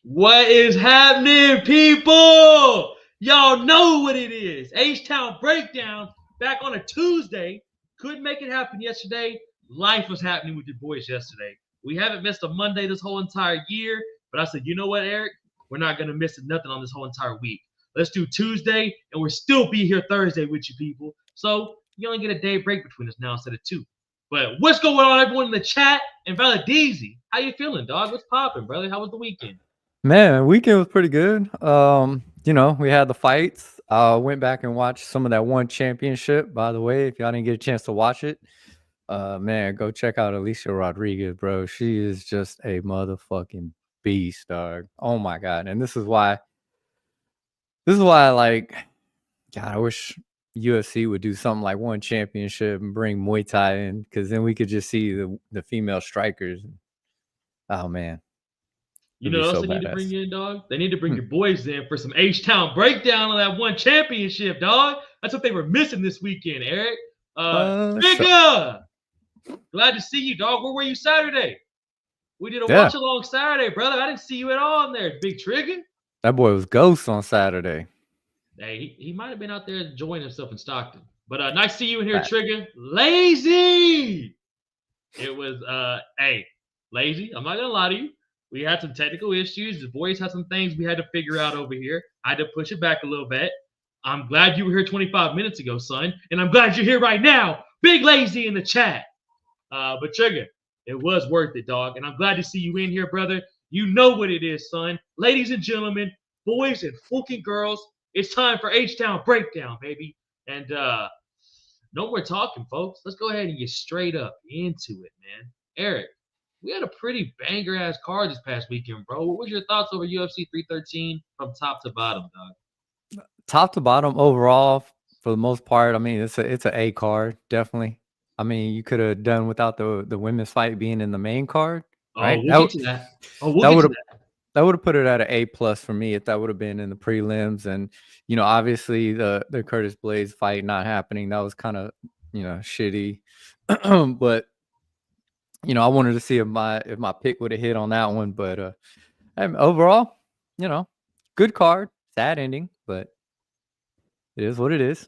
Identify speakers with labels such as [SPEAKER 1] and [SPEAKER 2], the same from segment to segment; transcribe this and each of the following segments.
[SPEAKER 1] What is happening, people? Y'all know what it is. H-Town Breakdown back on a Tuesday. Couldn't make it happen yesterday. Life was happening with your boys yesterday. We haven't missed a Monday this whole entire year, but I said, you know what, Eric? We're not going to miss nothing on this whole entire week. Let's do Tuesday, and we'll still be here Thursday with you people. So you only get a day break between us now instead of two. But what's going on, everyone in the chat? And Valadizi, how you feeling, dog? What's popping, brother? How was the weekend?
[SPEAKER 2] Man, weekend was pretty good. We had the fights. Went back and watched some of that one championship. By the way, if y'all didn't get a chance to watch it, man, go check out Alicia Rodriguez, bro. She is just a motherfucking beast, dog. Oh my god. And this is why like God, I wish UFC would do something like one championship and bring Muay Thai in, because then we could just see the female strikers. Oh man.
[SPEAKER 1] You
[SPEAKER 2] It'd
[SPEAKER 1] know
[SPEAKER 2] be
[SPEAKER 1] what else
[SPEAKER 2] so
[SPEAKER 1] they need to bring
[SPEAKER 2] badass.
[SPEAKER 1] in, dog? They need to bring your boys in for some H-Town breakdown on that one championship, dog. That's what they were missing this weekend, Eric.
[SPEAKER 2] So
[SPEAKER 1] Trigger! Glad to see you, dog. Where were you Saturday? We did a
[SPEAKER 2] yeah.
[SPEAKER 1] watch along Saturday, brother. I didn't see you at all in there, Big Trigger.
[SPEAKER 2] That boy was ghost on Saturday.
[SPEAKER 1] Hey, he might have been out there enjoying himself in Stockton. But nice to see you in here,
[SPEAKER 2] Fact.
[SPEAKER 1] Trigger. Lazy! It was, hey, lazy. I'm not going to lie to you. We had some technical issues. The boys had some things we had to figure out over here. I had to push it back a little bit. I'm glad you were here 25 minutes ago, son. And I'm glad you're here right now. Big Lazy in the chat. But Trigger, it was worth it, dog. And I'm glad to see you in here, brother. You know what it is, son. Ladies and gentlemen, boys and fucking girls, it's time for H-Town Breakdown, baby. And no more talking, folks. Let's go ahead and get straight up into it, man. Eric, we had a pretty banger ass card this past weekend, bro. What was your thoughts over UFC 313 from top to bottom, dog?
[SPEAKER 2] Top to bottom overall, for the most part, I mean, it's a A card, definitely. I mean, you could have done without the women's fight being in the main card,
[SPEAKER 1] Oh,
[SPEAKER 2] right?
[SPEAKER 1] we'll get to that. We'll get to that.
[SPEAKER 2] That would have put it at an A plus for me if that would have been in the prelims. And obviously the Curtis Blades fight not happening, that was kind of shitty. But I wanted to see if my pick would have hit on that one. But overall, good card, sad ending, but it is what it is.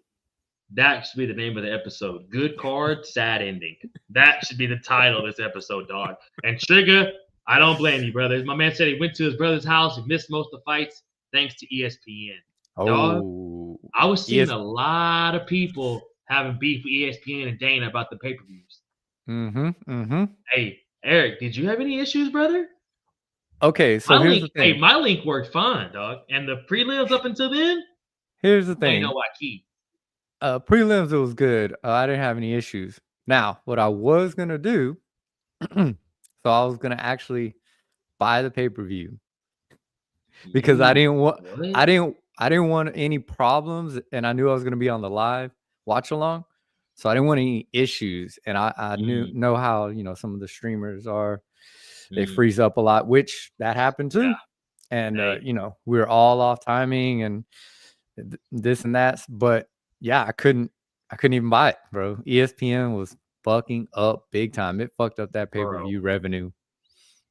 [SPEAKER 1] That should be the name of the episode. Good card, sad ending. That should be the title of this episode, dog. And Trigger, I don't blame you, brother. My man said he went to his brother's house. He missed most of the fights thanks to ESPN. Dog, I was seeing a lot of people having beef with ESPN and Dana about the pay-per-views. Hey, Eric, did you have any issues, brother?
[SPEAKER 2] Okay, so here's the thing.
[SPEAKER 1] Hey, my link worked fine, dog. And the prelims up until then,
[SPEAKER 2] here's the thing.
[SPEAKER 1] You know what, key.
[SPEAKER 2] Prelims, it was good. I didn't have any issues. Now, what I was gonna do, so I was gonna actually buy the pay-per-view because I didn't want any problems, and I knew I was gonna be on the live watch along, so I didn't want any issues. And I know how some of the streamers are. They freeze up a lot, which that happened too. Yeah. And we were all off timing and this and that, but yeah, I couldn't even buy it, bro. ESPN was fucking up big time. It fucked up that pay-per-view revenue.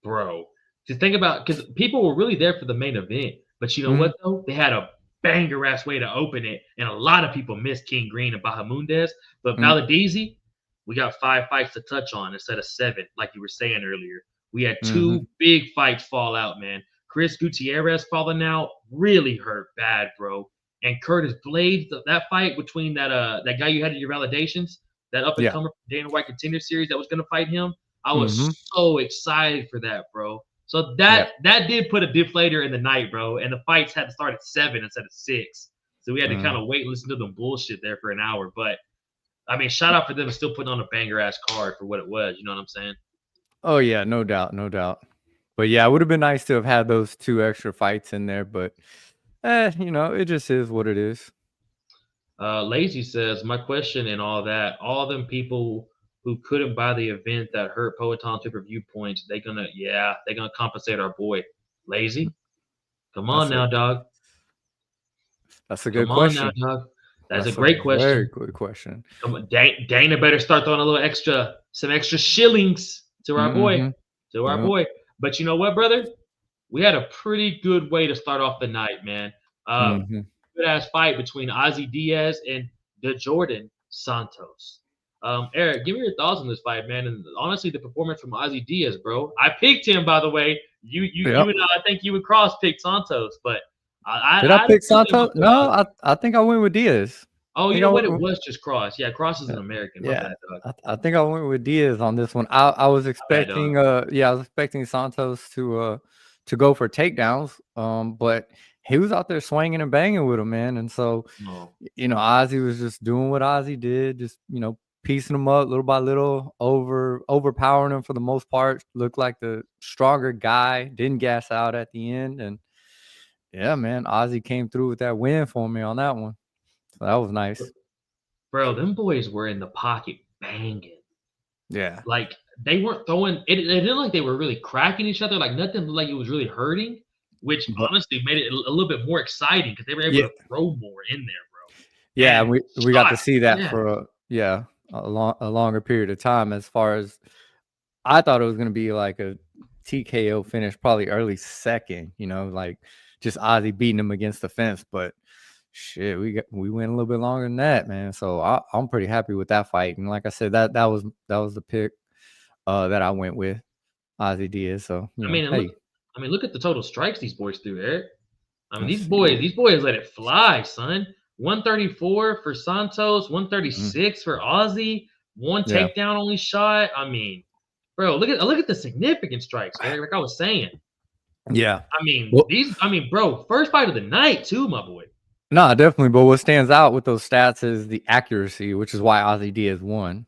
[SPEAKER 1] Bro, just think about, because people were really there for the main event. But you know what, though? They had a banger-ass way to open it, and a lot of people missed King Green and Bahamundes. But Valadizi, we got 5 fights to touch on instead of 7, like you were saying earlier. We had 2 big fights fall out, man. Chris Gutierrez falling out really hurt bad, bro. And Curtis Blades, that fight between that guy you had in your validations, that up-and-comer Dana White Contender Series that was going to fight him, I was so excited for that, bro. So that did put a deflator in the night, bro. And the fights had to start at 7 instead of 6. So we had to kind of wait and listen to them bullshit there for an hour. But, I mean, shout out for them still putting on a banger-ass card for what it was. You know what I'm saying?
[SPEAKER 2] Oh, yeah, no doubt, no doubt. But, yeah, it would have been nice to have had those 2 extra fights in there. But, it just is what it is.
[SPEAKER 1] Lazy says, my question and all that, all them people who couldn't buy the event that hurt Poeton's pay-per-view points, they're gonna compensate our boy. Lazy? Come on now, dog.
[SPEAKER 2] That's a good question.
[SPEAKER 1] Come on now, dog. That's a great question.
[SPEAKER 2] Very good question.
[SPEAKER 1] Come on, Dana better start throwing some extra shillings to our boy. To our boy. But you know what, brother? we had a pretty good way to start off the night, man.
[SPEAKER 2] Mhm.
[SPEAKER 1] Good ass fight between Ozzy Diaz and the Jordan Santos. Eric, give me your thoughts on this fight, man. And honestly, the performance from Ozzy Diaz, bro. I picked him, by the way. You
[SPEAKER 2] Yep.
[SPEAKER 1] and I think you would cross pick Santos, but
[SPEAKER 2] Did I
[SPEAKER 1] I had a
[SPEAKER 2] pick
[SPEAKER 1] feeling I'm
[SPEAKER 2] Santos?
[SPEAKER 1] gonna put
[SPEAKER 2] No,
[SPEAKER 1] Ozzy.
[SPEAKER 2] I think I went with Diaz.
[SPEAKER 1] Oh,
[SPEAKER 2] I
[SPEAKER 1] you
[SPEAKER 2] think
[SPEAKER 1] know
[SPEAKER 2] I
[SPEAKER 1] what?
[SPEAKER 2] went
[SPEAKER 1] It
[SPEAKER 2] with
[SPEAKER 1] was just Cross. Yeah, Cross is
[SPEAKER 2] yeah.
[SPEAKER 1] an American. My
[SPEAKER 2] Yeah.
[SPEAKER 1] bad, dog.
[SPEAKER 2] I think I went with Diaz on this one. I was
[SPEAKER 1] My bad, dog.
[SPEAKER 2] expecting I was expecting Santos to go for takedowns. But he was out there swinging and banging with him, man. And so,
[SPEAKER 1] No.
[SPEAKER 2] Ozzy was just doing what Ozzy did, just, piecing him up little by little, overpowering him for the most part. Looked like the stronger guy, didn't gas out at the end. And yeah, man, Ozzy came through with that win for me on that one. So that was nice.
[SPEAKER 1] Bro, them boys were in the pocket banging.
[SPEAKER 2] Yeah.
[SPEAKER 1] Like they weren't throwing it. It didn't like they were really cracking each other. Like nothing looked like it was really hurting, which
[SPEAKER 2] But
[SPEAKER 1] honestly made it a little bit more exciting because they were able
[SPEAKER 2] yeah,
[SPEAKER 1] to throw more in there, bro.
[SPEAKER 2] yeah,
[SPEAKER 1] And
[SPEAKER 2] we got to
[SPEAKER 1] shots,
[SPEAKER 2] see that
[SPEAKER 1] yeah,
[SPEAKER 2] for a longer period of time. As far as I thought it was gonna be like a TKO finish, probably early second. Like just Ozzy beating him against the fence. But shit, we went a little bit longer than that, man. So I'm pretty happy with that fight. And like I said, that was the pick that I went with, Ozzy Diaz. So
[SPEAKER 1] I mean, and look,
[SPEAKER 2] hey,
[SPEAKER 1] look at the total strikes these boys threw, Eric. I mean,
[SPEAKER 2] let's see.
[SPEAKER 1] these boys let it fly, son. 134 for Santos,
[SPEAKER 2] Mhm.
[SPEAKER 1] 136 for Ozzy, one
[SPEAKER 2] Yeah,
[SPEAKER 1] takedown only shot. I mean, bro, look at the significant strikes, Eric. Like I was saying.
[SPEAKER 2] yeah.
[SPEAKER 1] I
[SPEAKER 2] Well,
[SPEAKER 1] mean, bro, first fight of the night too, my boy.
[SPEAKER 2] no, definitely. But what stands out with those stats is the accuracy, which is why Ozzy Diaz won.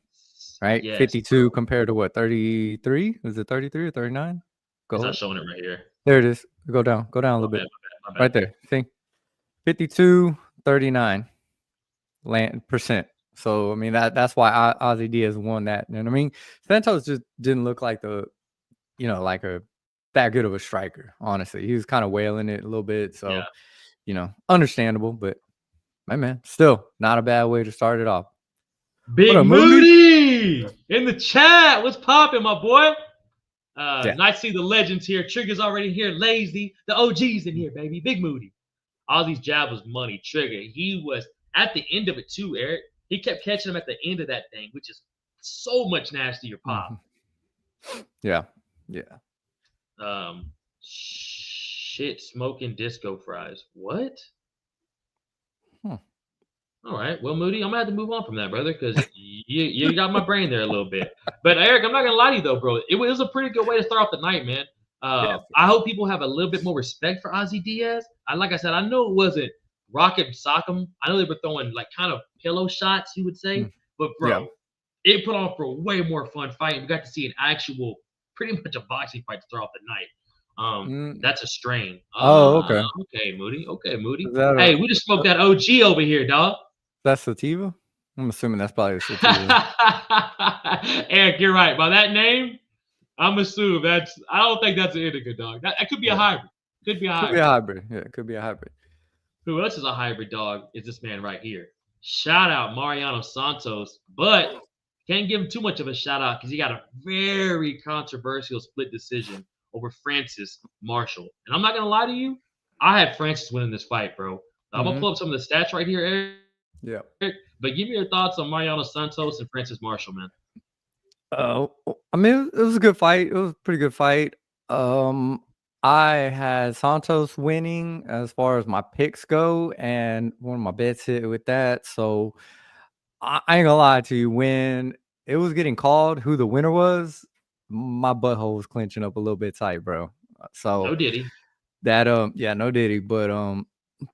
[SPEAKER 2] Right,
[SPEAKER 1] Yes,
[SPEAKER 2] 52
[SPEAKER 1] bro.
[SPEAKER 2] compared to what, 33? Was it 33 or 39?
[SPEAKER 1] It's
[SPEAKER 2] Go
[SPEAKER 1] not
[SPEAKER 2] up.
[SPEAKER 1] showing it right here.
[SPEAKER 2] There it is. Go down a
[SPEAKER 1] My
[SPEAKER 2] little
[SPEAKER 1] bad,
[SPEAKER 2] bit.
[SPEAKER 1] my bad, my
[SPEAKER 2] Right
[SPEAKER 1] bad.
[SPEAKER 2] there. See, 52, 39 land percent. So I mean that's why Ozzy Diaz won that. And I mean, Santos just didn't look like like a that good of a striker. Honestly, he was kind of wailing it a little bit.
[SPEAKER 1] Yeah.
[SPEAKER 2] So understandable. But my man, still not a bad way to start it off. What
[SPEAKER 1] Big
[SPEAKER 2] a movie!
[SPEAKER 1] Moody in the chat. What's popping, my boy?
[SPEAKER 2] Yeah.
[SPEAKER 1] Nice to see the legends here. Trigger's already here. Lazy. The OG's in here, baby. Big Moody. All these jab was money. Trigger. He was at the end of it too, Eric. He kept catching him at the end of that thing, which is so much nastier pop.
[SPEAKER 2] Mhm. Yeah. Yeah.
[SPEAKER 1] Shit, smoking disco fries. What?
[SPEAKER 2] Hmm.
[SPEAKER 1] All right. Well, Moody, I'm gonna have to move on from that, brother, because you got my brain there a little bit. But Eric, I'm not gonna lie to you though, bro. It was a pretty good way to start off the night, man.
[SPEAKER 2] Yeah.
[SPEAKER 1] I hope people have a little bit more respect for Ozzy Diaz. Like I said, I know it wasn't rocket sock'em. I know they were throwing like kind of pillow shots, you would say.
[SPEAKER 2] Mm.
[SPEAKER 1] But
[SPEAKER 2] Yeah.
[SPEAKER 1] bro, it put on for a way more fun fight. We got to see an actual, pretty much a boxing fight to start off the night.
[SPEAKER 2] Mm.
[SPEAKER 1] That's a strain.
[SPEAKER 2] Oh, okay.
[SPEAKER 1] Okay, Moody. Okay, Moody.
[SPEAKER 2] Is that
[SPEAKER 1] Hey, we just smoked that OG over here, dog.
[SPEAKER 2] that's sativa? I'm assuming that's probably a sativa.
[SPEAKER 1] Eric, you're right. By that name, I'm assuming that's. I don't think that's an indica, dog. That could be a
[SPEAKER 2] Yeah.
[SPEAKER 1] hybrid. Could be a
[SPEAKER 2] Could be
[SPEAKER 1] hybrid.
[SPEAKER 2] a hybrid. Yeah, it could be a hybrid.
[SPEAKER 1] Who else is a hybrid dog? Is this man right here? Shout out Mariano Santos, but can't give him too much of a shout out because he got a very controversial split decision over Francis Marshall. And I'm not gonna lie to you, I had Francis winning this fight, bro. I'm gonna
[SPEAKER 2] Mhm.
[SPEAKER 1] pull up some of the stats right here, Eric.
[SPEAKER 2] Yeah.
[SPEAKER 1] But give me your thoughts on Mariano Santos and Francis Marshall, man.
[SPEAKER 2] I mean, it was a good fight. It was a pretty good fight. Um, I had Santos winning as far as my picks go, and one of my bets hit with that. So I ain't gonna lie to you. When it was getting called who the winner was, my butthole was clenching up a little bit tight, bro. So
[SPEAKER 1] No Diddy.
[SPEAKER 2] that yeah, no Diddy, but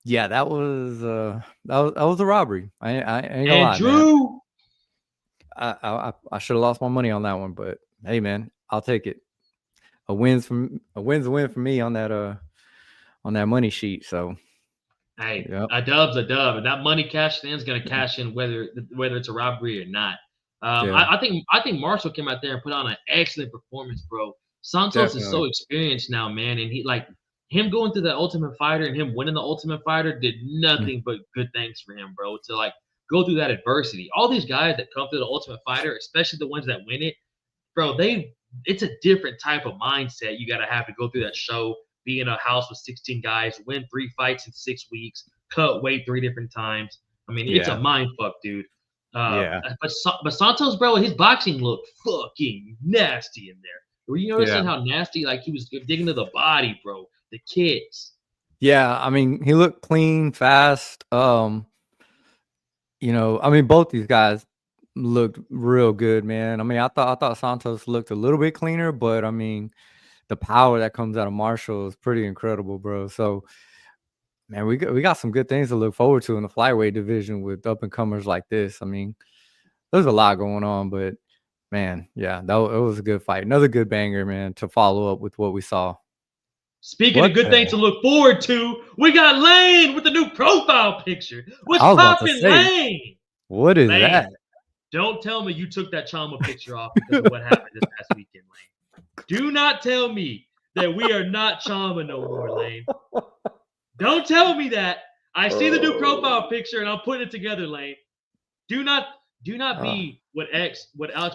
[SPEAKER 2] yeah, that was a robbery. I ain't gonna
[SPEAKER 1] And
[SPEAKER 2] lie, man.
[SPEAKER 1] Drew.
[SPEAKER 2] I should have lost my money on that one, but hey, man, I'll take it. A win's a win for me on that money sheet. So
[SPEAKER 1] Hey,
[SPEAKER 2] yeah,
[SPEAKER 1] a dub's a dub, and that money cash in's gonna cash in whether it's a robbery or not.
[SPEAKER 2] yeah,
[SPEAKER 1] I think Marshall came out there and put on an excellent performance, bro. Santos is
[SPEAKER 2] definitely.
[SPEAKER 1] so experienced now, man, and he like him going through the Ultimate Fighter and him winning the Ultimate Fighter did
[SPEAKER 2] Mm,
[SPEAKER 1] nothing but good things for him, bro. To like go through that adversity. All these guys that come through the Ultimate Fighter, especially the ones that win it, bro, it's a different type of mindset you got to have to go through that show. be in a house with 16 guys, win 3 fights in 6 weeks, cut weight 3 different times. I mean, it's a mind fuck, dude. But Santos, bro, his boxing looked fucking nasty in there. Were you noticing how nasty? Like he was digging to the body, bro. The kicks.
[SPEAKER 2] Yeah, I mean, he looked clean, fast. You know, I mean, both these guys looked real good, man. I mean, I thought Santos looked a little bit cleaner, but I mean, the power that comes out of Marshall is pretty incredible, bro. So, man, we got some good things to look forward to in the flyweight division with up and comers like this. I mean, there's a lot going on, but man, yeah, it was a good fight. Another good banger, man, to follow up with what we saw.
[SPEAKER 1] Speaking of good things to look forward to, we got Lane with the new profile picture. What's poppin', Lane?
[SPEAKER 2] What is that?
[SPEAKER 1] Don't tell me you took that Chama picture off because of what happened this past weekend, Lane. Do not tell me that we are not Chama no more, Lane. Don't tell me that. I see the new profile picture and I'm putting it together, Lane. Do not be what Alex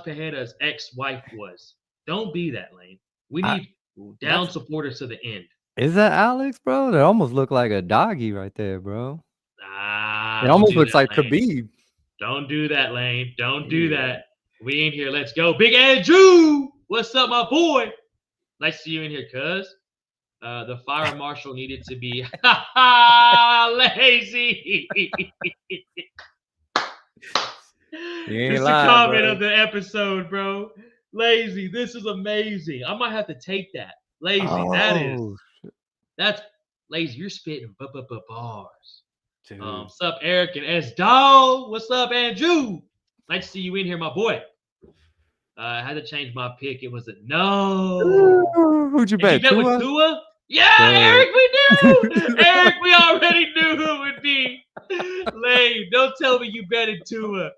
[SPEAKER 1] Pereira's ex-wife was. Don't be that, Lane. We need down supporters to the end.
[SPEAKER 2] Is that Alex, bro? That almost looked like a doggy right there, bro. It almost looks like Khabib.
[SPEAKER 1] Don't do that, Lane. Don't do that. We ain't here. Let's go. Big Andrew! What's up, my boy? Nice to see you in here, cuz. The fire marshal needed to be lazy. This is a comment of the episode, bro. Lazy. This is amazing. I might have to take that. Lazy. That's lazy. You're spitting bars.
[SPEAKER 2] Dude.
[SPEAKER 1] What's up, Eric and S Dog? What's up, Andrew? Nice to see you in here, my boy. I had to change my pick. It was a no.
[SPEAKER 2] Who'd you bet?
[SPEAKER 1] You bet with Tua? Yeah, Eric, we knew. Eric, we already knew who it would be. Lane, don't tell me you betted Tua.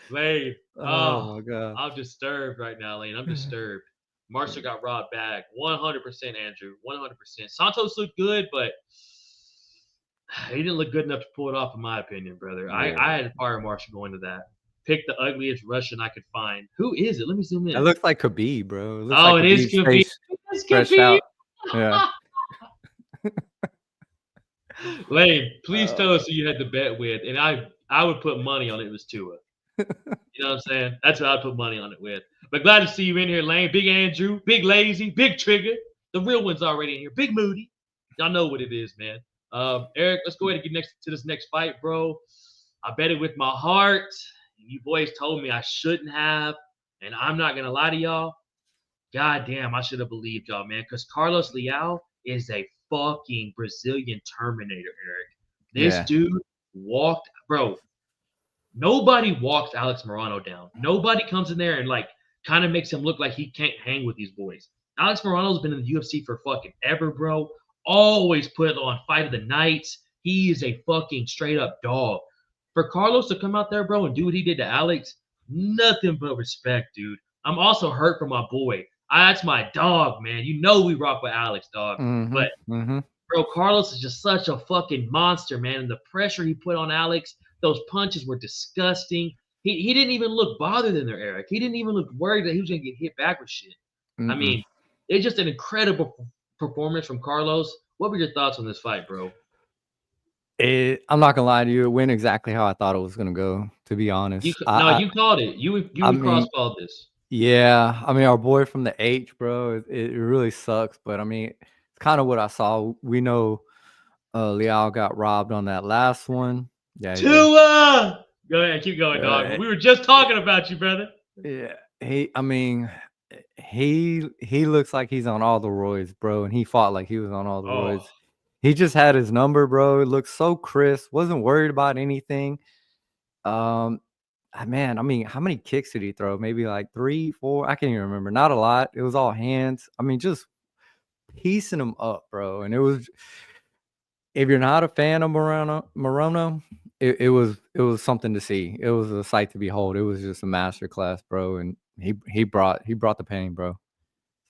[SPEAKER 1] Lane.
[SPEAKER 2] Oh my God.
[SPEAKER 1] I'm disturbed right now, Lane. I'm disturbed. Marshall got robbed back. 100%, Andrew. 100%. Santos looked good, but he didn't look good enough to pull it off, in my opinion, brother. Yeah. I had Fire Marshall going to that. Pick the ugliest Russian I could find. Who is it? Let me zoom in.
[SPEAKER 2] It looks like Khabib, bro.
[SPEAKER 1] It is Khabib. It's Khabib.
[SPEAKER 2] Yeah.
[SPEAKER 1] Lane, please tell us who you had the bet with, and I would put money on it was Tua. You know what I'm saying? That's what I'd put money on it with. But glad to see you in here, Lane. Big Andrew, Big Lazy, Big Trigger. The real one's already in here. Big Moody. Y'all know what it is, man. Eric, let's go ahead and get to this next fight, bro. I bet it with my heart. You boys told me I shouldn't have, and I'm not gonna lie to y'all. God damn, I should have believed y'all, man. Because Carlos Leal is a fucking Brazilian Terminator, Eric. This dude walked, bro. Nobody walks Alex Morano down. Nobody comes in there and like kind of makes him look like he can't hang with these boys. Alex Morano's been in the UFC for fucking ever, bro. Always put on Fight of the Nights. He is a fucking straight up dog. For Carlos to come out there, bro, and do what he did to Alex, nothing but respect, dude. I'm also hurt for my boy. That's my dog, man. You know we rock with Alex, dog. But, bro, Carlos is just such a fucking monster, man. And the pressure he put on Alex, those punches were disgusting. He didn't even look bothered in there, Eric. He didn't even look worried that he was going to get hit back with shit. I mean, it's just an incredible performance from Carlos. What were your thoughts on this fight, bro?
[SPEAKER 2] I'm not gonna lie to you. It went exactly how I thought it was gonna go. To be honest,
[SPEAKER 1] you called it. You cross-called this.
[SPEAKER 2] Yeah, I mean, our boy from the H, bro. It really sucks, but I mean, it's kind of what I saw. We know Leal got robbed on that last one. Yeah.
[SPEAKER 1] Tua! Go ahead, keep going, dog. We were just talking about you, brother.
[SPEAKER 2] Yeah, he looks like he's on all the roids, bro, and he fought like he was on all the roids. He just had his number, bro. It looked so crisp. Wasn't worried about anything. Man, I mean, how many kicks did he throw? Maybe like 3, 4. I can't even remember. Not a lot. It was all hands. I mean, just piecing him up, bro. And it was, if you're not a fan of Morano, it was something to see. It was a sight to behold. It was just a masterclass, bro. And he brought the pain, bro.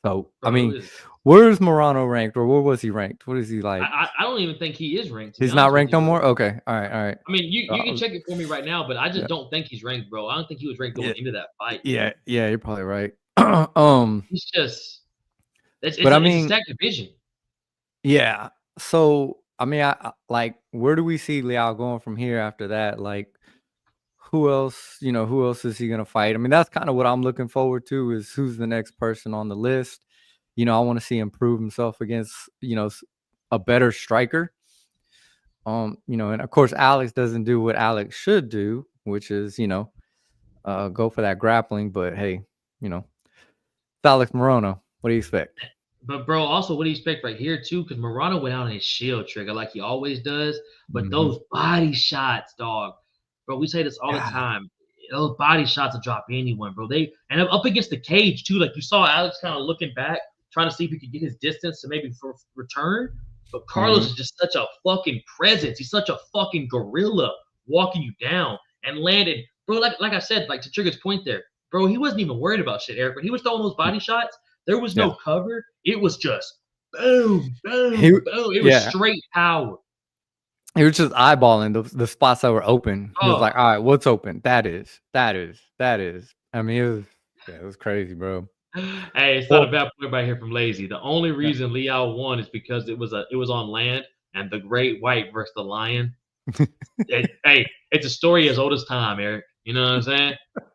[SPEAKER 2] So, bro, I mean, where's Morano ranked, or where was he ranked? What is he like?
[SPEAKER 1] I don't even think he is ranked.
[SPEAKER 2] He's not ranked no more? Okay. All right.
[SPEAKER 1] I mean, you can check it for me right now, but I just don't think he's ranked, bro. I don't think he was ranked going into that fight.
[SPEAKER 2] Yeah, you're probably right.
[SPEAKER 1] He's just – it's a stacked division.
[SPEAKER 2] Yeah. So, I mean, like, where do we see Liao going from here after that? Like, who else, who else is he gonna fight? I mean, that's kind of what I'm looking forward to is who's the next person on the list. I want to see him prove himself against, a better striker. And of course Alex doesn't do what Alex should do, which is, go for that grappling. But hey, it's Alex Morono. What do you expect?
[SPEAKER 1] But bro, also what do you expect right here too? Because Murano went out on his shield trigger like he always does. But
[SPEAKER 2] Hmm.
[SPEAKER 1] those body shots, dog, bro, we say this all the
[SPEAKER 2] God.
[SPEAKER 1] time. Those body shots will drop anyone, bro. They and up against the cage too. Like you saw Alex kind of looking back, trying to see if he could get his distance to maybe for return. But Carlos
[SPEAKER 2] Hmm.
[SPEAKER 1] is just such a fucking presence. He's such a fucking gorilla walking you down and landed, bro. Like I said, like to Trigger's point there, bro. He wasn't even worried about shit, Eric. When he was throwing those body shots, there was
[SPEAKER 2] Yeah.
[SPEAKER 1] no cover. It was just boom,
[SPEAKER 2] He,
[SPEAKER 1] boom, boom. It was
[SPEAKER 2] yeah.
[SPEAKER 1] straight power.
[SPEAKER 2] He was just eyeballing the spots that were open. He was
[SPEAKER 1] Oh,
[SPEAKER 2] like, all right, what's open? That is, that is, that is. I mean, it was crazy, bro.
[SPEAKER 1] hey, it's not a
[SPEAKER 2] Well,
[SPEAKER 1] bad point right here from Lazy. The only reason Liao won is because it was on land and the great white versus the lion. Hey, it's a story as old as time, Eric. You know what I'm saying?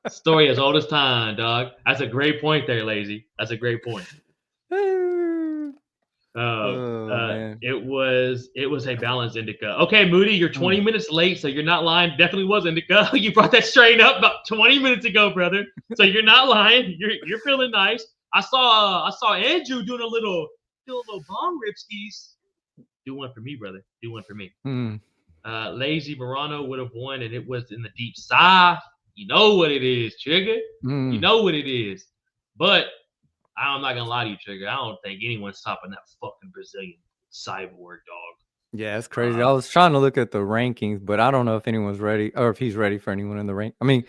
[SPEAKER 1] Story as old as time, dog. That's a great point there, Lazy. That's a great point.
[SPEAKER 2] oh man.
[SPEAKER 1] It was a balanced indica. Okay, Moody, you're 20 minutes late, so you're not lying. Definitely was indica. You brought that strain up about 20 minutes ago, brother. So you're not lying. You're feeling nice. I saw Andrew doing a little bong rip skis. Do one for me, brother. Do one for me.
[SPEAKER 2] Mm.
[SPEAKER 1] Lazy Morano would have won, and it was in the deep south. You know what it is, Trigger. You
[SPEAKER 2] Mm.
[SPEAKER 1] know what it is. But I'm not gonna lie to you, Trigger. I don't think anyone's topping that fucking Brazilian cyborg dog.
[SPEAKER 2] Yeah, it's crazy. I was trying to look at the rankings, but I don't know if anyone's ready or if he's ready for anyone in the rank. I mean,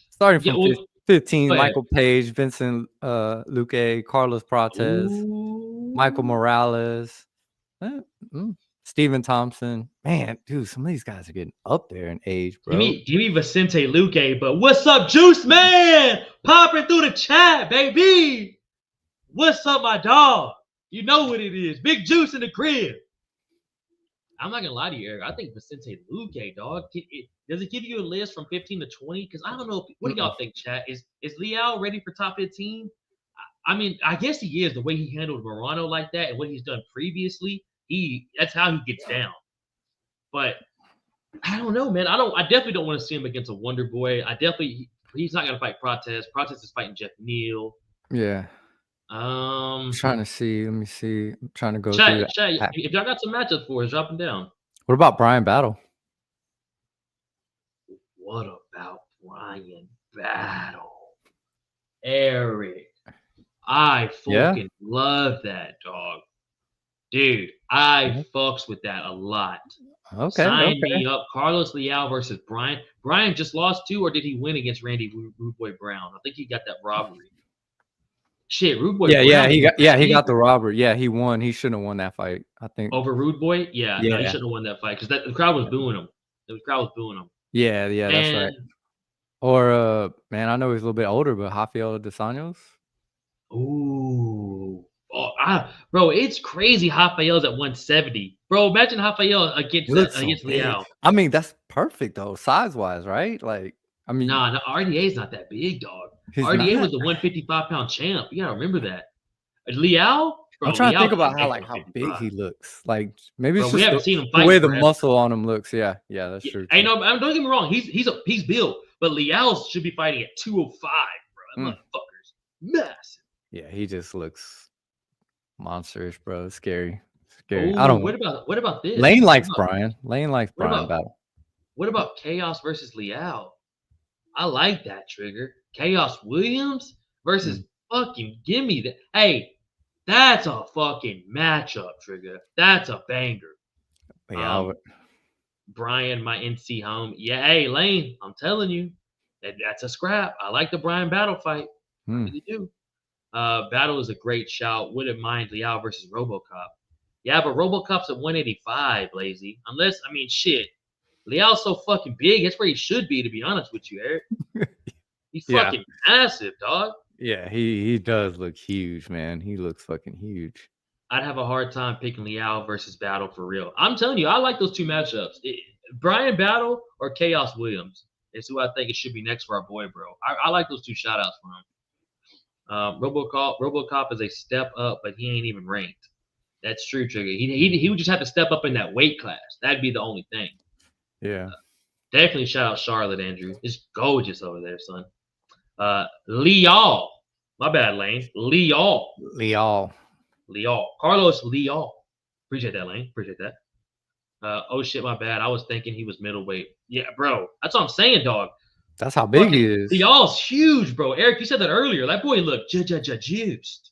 [SPEAKER 2] starting
[SPEAKER 1] Yeah,
[SPEAKER 2] from
[SPEAKER 1] well,
[SPEAKER 2] 15,
[SPEAKER 1] go ahead.
[SPEAKER 2] Michael Page, Vincent Luque, Carlos Prates, Michael
[SPEAKER 1] Ooh.
[SPEAKER 2] Morales, eh, Steven Thompson. Man, dude, some of these guys are getting up there in age, bro.
[SPEAKER 1] Give me Vicente Luque, but what's up, Juice Man? Popping through the chat, baby. What's up, my dog? You know what it is. Big Juice in the crib. I'm not gonna lie to you, Eric. I think Vicente Luque, dog. Does it give you a list from 15 to 20? Because I don't know. What do
[SPEAKER 2] Mm-mm.
[SPEAKER 1] y'all think, chat? Is Leal ready for top 15? I mean, I guess he is. The way he handled Morano like that and what he's done previously, that's how he gets down. But I don't know, man. I definitely don't want to see him against a Wonder Boy. He's not gonna fight Protest. Protest is fighting Jeff Neal.
[SPEAKER 2] Yeah. I'm
[SPEAKER 1] Um,
[SPEAKER 2] trying to see. Let me see. I'm trying to go through
[SPEAKER 1] chat,
[SPEAKER 2] that.
[SPEAKER 1] chat. If y'all got some matchups for us, drop them down.
[SPEAKER 2] What about Brian Battle?
[SPEAKER 1] What about Brian Battle? Eric, I
[SPEAKER 2] Yeah.
[SPEAKER 1] fucking love that dog. Dude, I
[SPEAKER 2] Mhm.
[SPEAKER 1] fucks with that a lot.
[SPEAKER 2] Okay.
[SPEAKER 1] Sign
[SPEAKER 2] Okay.
[SPEAKER 1] me up. Carlos Leal versus Brian. Brian just lost too, or did he win against Randy Rude Boy Brown? I think he got that robbery. Shit, Rude Boy
[SPEAKER 2] Yeah. Yeah.
[SPEAKER 1] Brown
[SPEAKER 2] He
[SPEAKER 1] won
[SPEAKER 2] got. Yeah.
[SPEAKER 1] that
[SPEAKER 2] He got the
[SPEAKER 1] easily.
[SPEAKER 2] robber. Yeah. He won. He shouldn't have won that fight. I think.
[SPEAKER 1] Over Rude Boy? Yeah, no, he
[SPEAKER 2] Yeah.
[SPEAKER 1] shouldn't have won that fight because the crowd was booing him. The crowd was booing him.
[SPEAKER 2] Yeah. Yeah. That's right.
[SPEAKER 1] Man,
[SPEAKER 2] Or man, I know he's a little bit older, but Rafael dos Anjos.
[SPEAKER 1] ooh. Bro, it's crazy Rafael's at 170. Bro, imagine Rafael
[SPEAKER 2] He looks so
[SPEAKER 1] against
[SPEAKER 2] big.
[SPEAKER 1] Leal.
[SPEAKER 2] I mean, that's perfect though, size wise, right? Like, I mean,
[SPEAKER 1] Nah, no, RDA's not that big, dog.
[SPEAKER 2] he's
[SPEAKER 1] RDA
[SPEAKER 2] not.
[SPEAKER 1] was the 155-pound champ. You gotta remember that. Leal?
[SPEAKER 2] I'm
[SPEAKER 1] Bro,
[SPEAKER 2] trying to
[SPEAKER 1] Leal
[SPEAKER 2] think
[SPEAKER 1] can't
[SPEAKER 2] about
[SPEAKER 1] make
[SPEAKER 2] how big
[SPEAKER 1] 155.
[SPEAKER 2] he looks. Like maybe
[SPEAKER 1] Bro,
[SPEAKER 2] it's
[SPEAKER 1] we
[SPEAKER 2] just
[SPEAKER 1] haven't seen him
[SPEAKER 2] the
[SPEAKER 1] fight in
[SPEAKER 2] way the
[SPEAKER 1] forever.
[SPEAKER 2] muscle on him looks. Yeah, yeah, that's
[SPEAKER 1] Yeah,
[SPEAKER 2] true
[SPEAKER 1] I
[SPEAKER 2] too.
[SPEAKER 1] know. Don't get me wrong. He's built, but Leal should be fighting at 205, bro.
[SPEAKER 2] Mm.
[SPEAKER 1] That motherfucker's massive.
[SPEAKER 2] Yeah, he just looks monstrous, bro. It's scary, scary. I
[SPEAKER 1] Oh,
[SPEAKER 2] don't know.
[SPEAKER 1] what about this?
[SPEAKER 2] Lane likes Brian. Lane likes
[SPEAKER 1] What
[SPEAKER 2] Brian
[SPEAKER 1] about
[SPEAKER 2] Battle.
[SPEAKER 1] what about Chaos versus Leal? I like that trigger. Chaos Williams versus
[SPEAKER 2] Mm.
[SPEAKER 1] fucking gimme that. Hey, that's a fucking matchup, trigger. That's a banger.
[SPEAKER 2] But yeah,
[SPEAKER 1] Um, Brian, my NC home. Yeah, hey Lane, I'm telling you, that's a scrap. I like the Brian Battle fight. I
[SPEAKER 2] mm.
[SPEAKER 1] really do. Battle is a great shout. Wouldn't mind Liao versus RoboCop. Yeah, but RoboCop's at 185, lazy. Unless, I mean, shit. Liao's so fucking big. That's where he should be, to be honest with you, Eric. He's
[SPEAKER 2] Yeah,
[SPEAKER 1] fucking massive, dog.
[SPEAKER 2] yeah. He does look huge, man. He looks fucking huge.
[SPEAKER 1] I'd have a hard time picking Liao versus Battle for real. I'm telling you, I like those two matchups. Brian Battle or Chaos Williams is who I think it should be next for our boy, bro. I like those two shout outs for him. RoboCop is a step up, but he ain't even ranked. That's true, Trigger. He would just have to step up in that weight class. That'd be the only thing.
[SPEAKER 2] Yeah.
[SPEAKER 1] Definitely shout out Charlotte, Andrew. It's gorgeous over there, son. Leal. My bad, Lane. Leal. Carlos Leal. Appreciate that, Lane. Appreciate that. Oh shit, my bad. I was thinking he was middleweight. Yeah, bro. That's what I'm saying, dog.
[SPEAKER 2] That's how big he is.
[SPEAKER 1] Leal's huge, bro. Eric, you said that earlier. That boy looked juiced.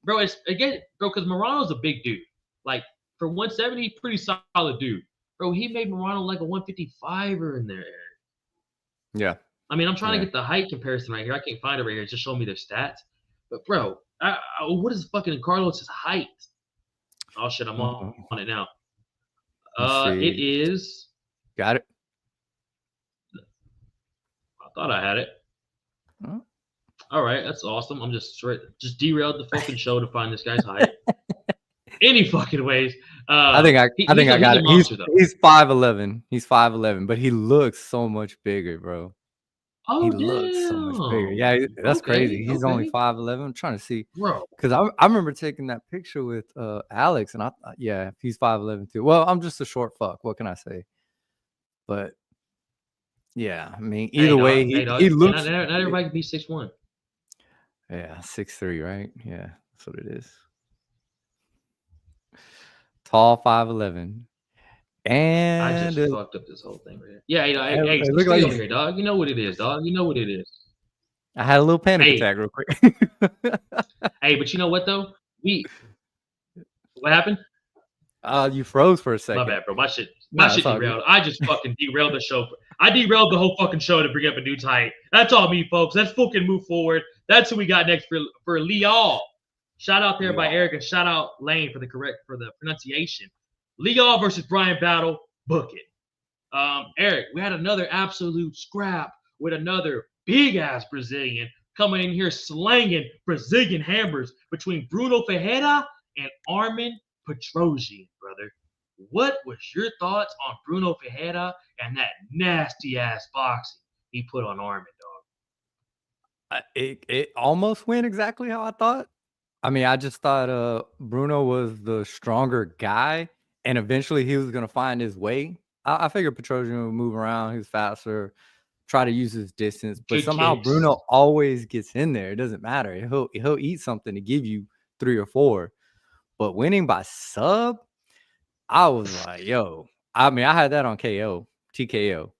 [SPEAKER 1] Bro, it's again, bro, because Morano's a big dude. Like for 170, pretty solid dude. Bro, he made Morano like a 155er in there, Eric.
[SPEAKER 2] Yeah.
[SPEAKER 1] I mean, I'm trying to get the height comparison right here. I can't find it right here. It's just showing me their stats. But bro, what is fucking Carlos's height? Oh shit, I'm on it now. It is.
[SPEAKER 2] Got it.
[SPEAKER 1] I thought I had it. Huh? All right, that's awesome. I'm just derailed the fucking show to find this guy's height. Any fucking ways.
[SPEAKER 2] I think I got it. He's 5'11". He's 5'11", but he looks so much bigger, bro.
[SPEAKER 1] Oh,
[SPEAKER 2] he looks so much bigger. Yeah, that's crazy. He's only 5'11". I'm trying to see,
[SPEAKER 1] bro,
[SPEAKER 2] because I remember taking that picture with Alex, and I thought, yeah, he's 5'11" too. Well, I'm just a short fuck. What can I say? But yeah, I mean, either way, he looks.
[SPEAKER 1] Not everybody can be 6'1".
[SPEAKER 2] Yeah, 6'3", right? Yeah, that's what it is. Tall, 5'11". And
[SPEAKER 1] I just fucked up this whole thing right here. Yeah, hey, look like over here, dog. You know what it is, dog. You know what it is.
[SPEAKER 2] I had a little panic attack real quick.
[SPEAKER 1] Hey, but you know what though? What happened?
[SPEAKER 2] You froze for a second.
[SPEAKER 1] My bad, bro. My shit derailed. I just fucking derailed the show. I derailed the whole fucking show to bring up a new height. That's all me, folks. Let's fucking move forward. That's who we got next for Leal. Shout out there by Eric and shout out Lane for the pronunciation. Leal versus Brian Battle. Book it. Eric, we had another absolute scrap with another big ass Brazilian coming in here slanging Brazilian hammers between Bruno Ferreira and Armin Petrosian, brother. What was your thoughts on Bruno Ferreira and that nasty ass boxing he put on Armin, dog?
[SPEAKER 2] It almost went exactly how I thought. I mean, I just thought Bruno was the stronger guy, and eventually he was gonna find his way. I figured Petrosian would move around. He was faster, try to use his distance, but somehow Bruno always gets in there. It doesn't matter. He'll eat something to give you 3 or 4. But winning by sub, I was like, yo. I mean, I had that on TKO,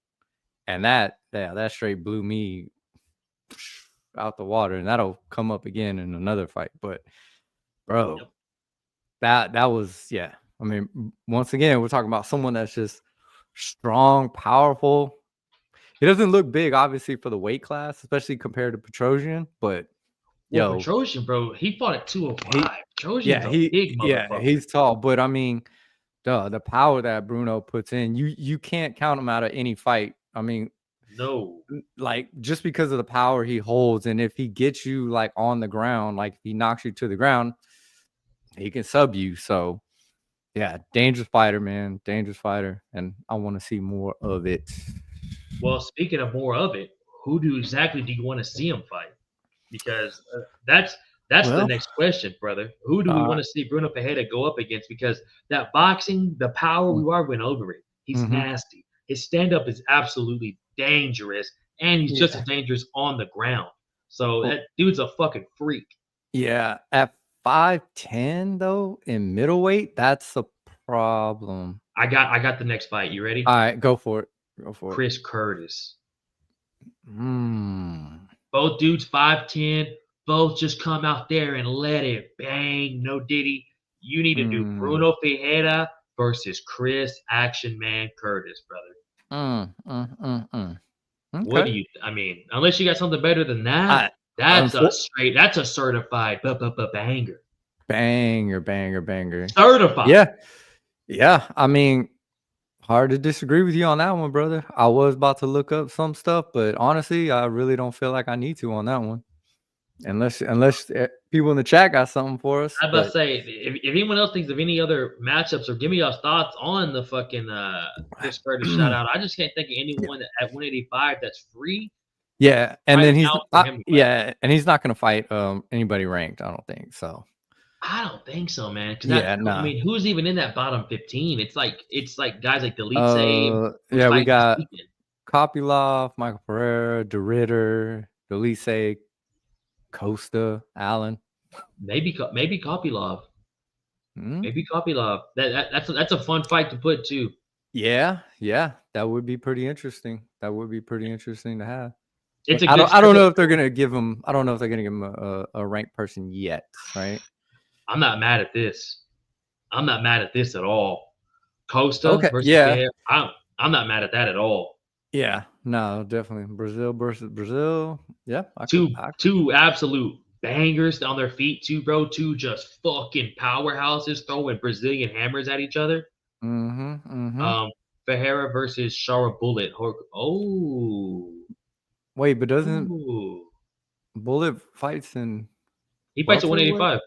[SPEAKER 2] and that straight blew me out the water, and that'll come up again in another fight. But bro, that was, yeah. I mean, once again, we're talking about someone that's just strong, powerful. He doesn't look big, obviously, for the weight class, especially compared to Petrosian. But
[SPEAKER 1] Petrosian, bro, he fought at 205. Petrosian's a big motherfucker.
[SPEAKER 2] Yeah, he's tall. But I mean, the power that Bruno puts in, you can't count him out of any fight. I mean,
[SPEAKER 1] no,
[SPEAKER 2] like just because of the power he holds, and if he gets you like on the ground, like if he knocks you to the ground, he can sub you. So yeah, dangerous fighter, man, dangerous fighter, and I want to see more of it.
[SPEAKER 1] Well, speaking of more of it, who exactly do you want to see him fight? Because that's the next question, brother. Who do we want to see Bruno Ferreira go up against? Because that boxing, the power, we already went over it. He's nasty. His stand-up is absolutely dangerous, and he's just as dangerous on the ground. So that dude's a fucking freak.
[SPEAKER 2] Yeah, at 5'10" though, in middleweight, that's a problem.
[SPEAKER 1] I got the next fight. You ready?
[SPEAKER 2] All right, go for it.
[SPEAKER 1] Chris Curtis. Both dudes 5'10". Both just come out there and let it bang. No Diddy. You need to do Bruno Ferreira versus Chris Action Man Curtis, brother.
[SPEAKER 2] Okay.
[SPEAKER 1] What do you? I mean, unless you got something better than that, that's a certified banger. Banger. Certified.
[SPEAKER 2] Yeah. I mean, hard to disagree with you on that one, brother. I was about to look up some stuff, but honestly, I really don't feel like I need to on that one. Unless people in the chat got something for us,
[SPEAKER 1] I was about to
[SPEAKER 2] but
[SPEAKER 1] say, if anyone else thinks of any other matchups or give me y'all's thoughts on the fucking Chris Curtis shout out. I just can't think of anyone at 185 that's free
[SPEAKER 2] yeah, and
[SPEAKER 1] right
[SPEAKER 2] then
[SPEAKER 1] now for him to fight.
[SPEAKER 2] and he's not gonna fight anybody ranked. I don't think so.
[SPEAKER 1] I don't think so, man. Because
[SPEAKER 2] Yeah,
[SPEAKER 1] I
[SPEAKER 2] nah.
[SPEAKER 1] mean, who's even in that bottom 15? It's like guys like Delete Save, who's
[SPEAKER 2] Yeah, we
[SPEAKER 1] fighting this
[SPEAKER 2] got
[SPEAKER 1] weekend.
[SPEAKER 2] Kopylov, Michael Pereira, DeRitter, Delise, Costa, Allen.
[SPEAKER 1] Maybe Kopylov.
[SPEAKER 2] Hmm?
[SPEAKER 1] Maybe Kopylov. That's a fun fight to put too.
[SPEAKER 2] Yeah, that would be pretty interesting. That would be pretty interesting to have.
[SPEAKER 1] It's a
[SPEAKER 2] I
[SPEAKER 1] good.
[SPEAKER 2] don't know if they're gonna give him. I don't know if they're gonna give him a ranked person yet, right?
[SPEAKER 1] I'm not mad at this. I'm not mad at this at all. Costa
[SPEAKER 2] Okay,
[SPEAKER 1] versus
[SPEAKER 2] yeah,
[SPEAKER 1] Pierre. I'm not mad at that at all.
[SPEAKER 2] yeah, no, definitely Brazil versus Brazil. Yeah,
[SPEAKER 1] Two absolute bangers on their feet, too, bro. Two just fucking powerhouses throwing Brazilian hammers at each other.
[SPEAKER 2] Mm-hmm.
[SPEAKER 1] Ferreira versus Shara Bullet. Oh,
[SPEAKER 2] Wait, but doesn't
[SPEAKER 1] ooh.
[SPEAKER 2] Bullet fights in
[SPEAKER 1] He fights at
[SPEAKER 2] welterweight?
[SPEAKER 1] 185.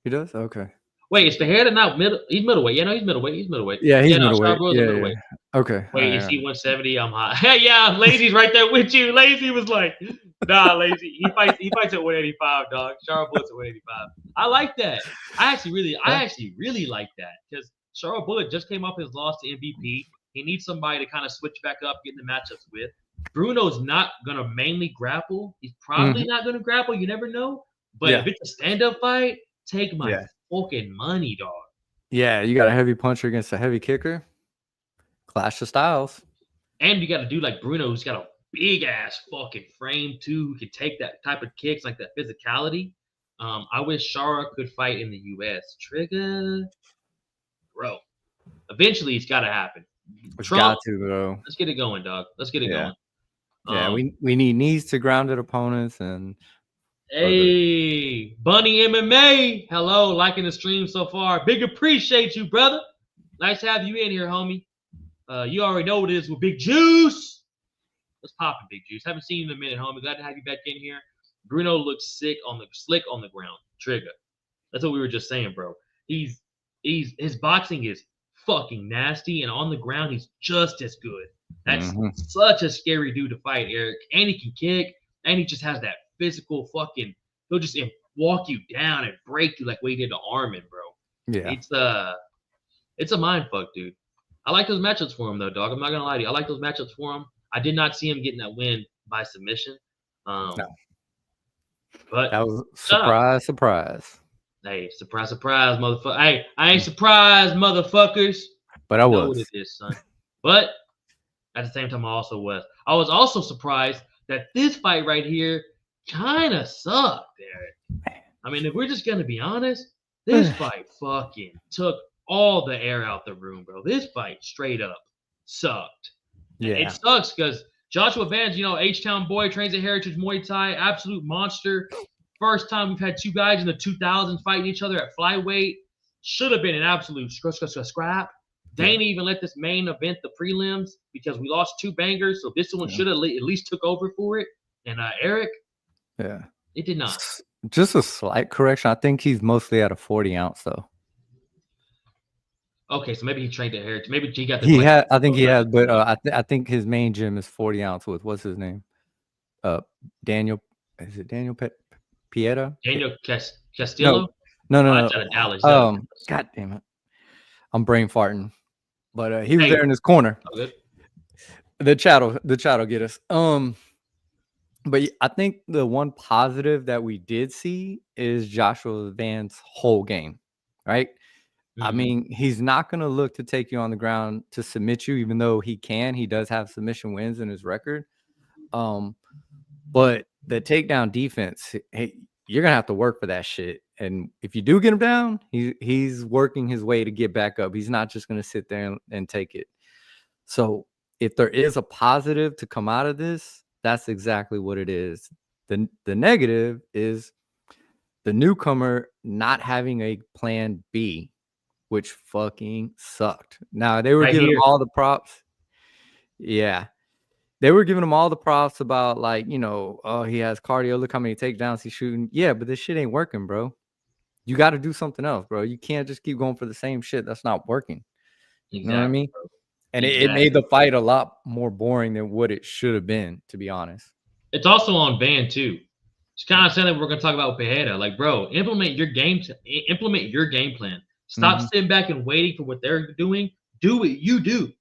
[SPEAKER 2] He does. Okay.
[SPEAKER 1] Wait, is Ferreira not middle? He's middleweight. Yeah, no, he's middleweight. He's middleweight.
[SPEAKER 2] Yeah, he's
[SPEAKER 1] Yeah, no, Shara
[SPEAKER 2] middleweight.
[SPEAKER 1] Bullet's a
[SPEAKER 2] Yeah,
[SPEAKER 1] middleweight.
[SPEAKER 2] Okay.
[SPEAKER 1] Wait, is he 170? I'm hot. Hey, yeah, Lazy's right there with you. Lazy was like, nah, Lazy. He fights at 185, dog. Shara Bullet's at 185. I like that. I actually really like that because Shara Bullet just came off his loss to MVP. He needs somebody to kind of switch back up, get in the matchups with. Bruno's not gonna mainly grapple. He's probably not gonna grapple. You never know. But if it's a stand-up fight, take my fucking money, dog.
[SPEAKER 2] Yeah, you got a heavy puncher against a heavy kicker. Clash of styles.
[SPEAKER 1] And you got to do like Bruno, who's got a big ass fucking frame too, who can take that type of kicks, like that physicality. I wish Shara could fight in the US. Trigger, bro. Eventually, it's got to happen.
[SPEAKER 2] It's got to, bro.
[SPEAKER 1] Let's get it going, dog. Let's get it going.
[SPEAKER 2] Yeah, we need knees to grounded opponents and.
[SPEAKER 1] Hey, Bunny MMA. Hello, liking the stream so far. Big appreciate you, brother. Nice to have you in here, homie. You already know what it is with Big Juice. Let's pop it, Big Juice. Haven't seen you in a minute, homie. Glad to have you back in here. Bruno looks slick on the ground. Trigger. That's what we were just saying, bro. His boxing is fucking nasty, and on the ground he's just as good. That's such a scary dude to fight, Eric. And he can kick, and he just has that physical fucking. He'll just walk you down and break you like what he did to Armin, bro.
[SPEAKER 2] Yeah.
[SPEAKER 1] It's a mind fuck, dude. I like those matchups for him, though, dog. I'm not gonna lie to you. I like those matchups for him. I did not see him getting that win by submission.
[SPEAKER 2] No.
[SPEAKER 1] But
[SPEAKER 2] that was surprise.
[SPEAKER 1] Hey, surprise, motherfucker. Hey, I ain't surprised, motherfuckers.
[SPEAKER 2] But I was.
[SPEAKER 1] What it is, son. But at the same time, I was also surprised that this fight right here kind of sucked, Eric. I mean, if we're just gonna be honest, this fight fucking took all the air out the room, bro. This fight straight up sucked. Yeah. It sucks because Joshua Vance, H-Town boy, trains at Heritage Muay Thai, absolute monster. First time we've had two guys in the 2000s fighting each other at flyweight. Should have been an absolute scrap. They didn't even let this main event the prelims because we lost two bangers. So this one should have at least took over for it. And Eric, it did not.
[SPEAKER 2] Just a slight correction. I think he's mostly at a 40 ounce though.
[SPEAKER 1] Okay, so maybe he trained at Heritage. Maybe he got the.
[SPEAKER 2] He had. I think he has, but I think his main gym is 40 ounce with what's his name? Daniel. Is it Daniel Pieta?
[SPEAKER 1] Daniel Castillo?
[SPEAKER 2] No.
[SPEAKER 1] That's out of Dallas.
[SPEAKER 2] God damn it. I'm brain farting. But he was there in his corner.
[SPEAKER 1] Good.
[SPEAKER 2] The chat'll get us. But I think the one positive that we did see is Joshua Vance's whole game, right? I mean, he's not going to look to take you on the ground to submit you, even though he can. He does have submission wins in his record. But the takedown defense, hey, you're going to have to work for that shit. And if you do get him down, he's working his way to get back up. He's not just going to sit there and take it. So if there is a positive to come out of this, that's exactly what it is. The negative is the newcomer not having a plan B, which fucking sucked. Now, they were giving all the props. Yeah. they were giving him all the props about, like, you know, oh, he has cardio. Look how many takedowns he's shooting. Yeah, but this shit ain't working, bro. You got to do something else, bro. You can't just keep going for the same shit that's not working. You know what I
[SPEAKER 1] Exactly,
[SPEAKER 2] mean?
[SPEAKER 1] bro.
[SPEAKER 2] And it made
[SPEAKER 1] Exactly.
[SPEAKER 2] the fight a lot more boring than what it should have been, to be honest.
[SPEAKER 1] It's also on Van too. It's kind
[SPEAKER 2] Mm.
[SPEAKER 1] of saying that we're gonna talk about Pereira. Like, bro, implement your game plan. Stop
[SPEAKER 2] Mhm.
[SPEAKER 1] sitting back and waiting for what they're doing. Do what you do.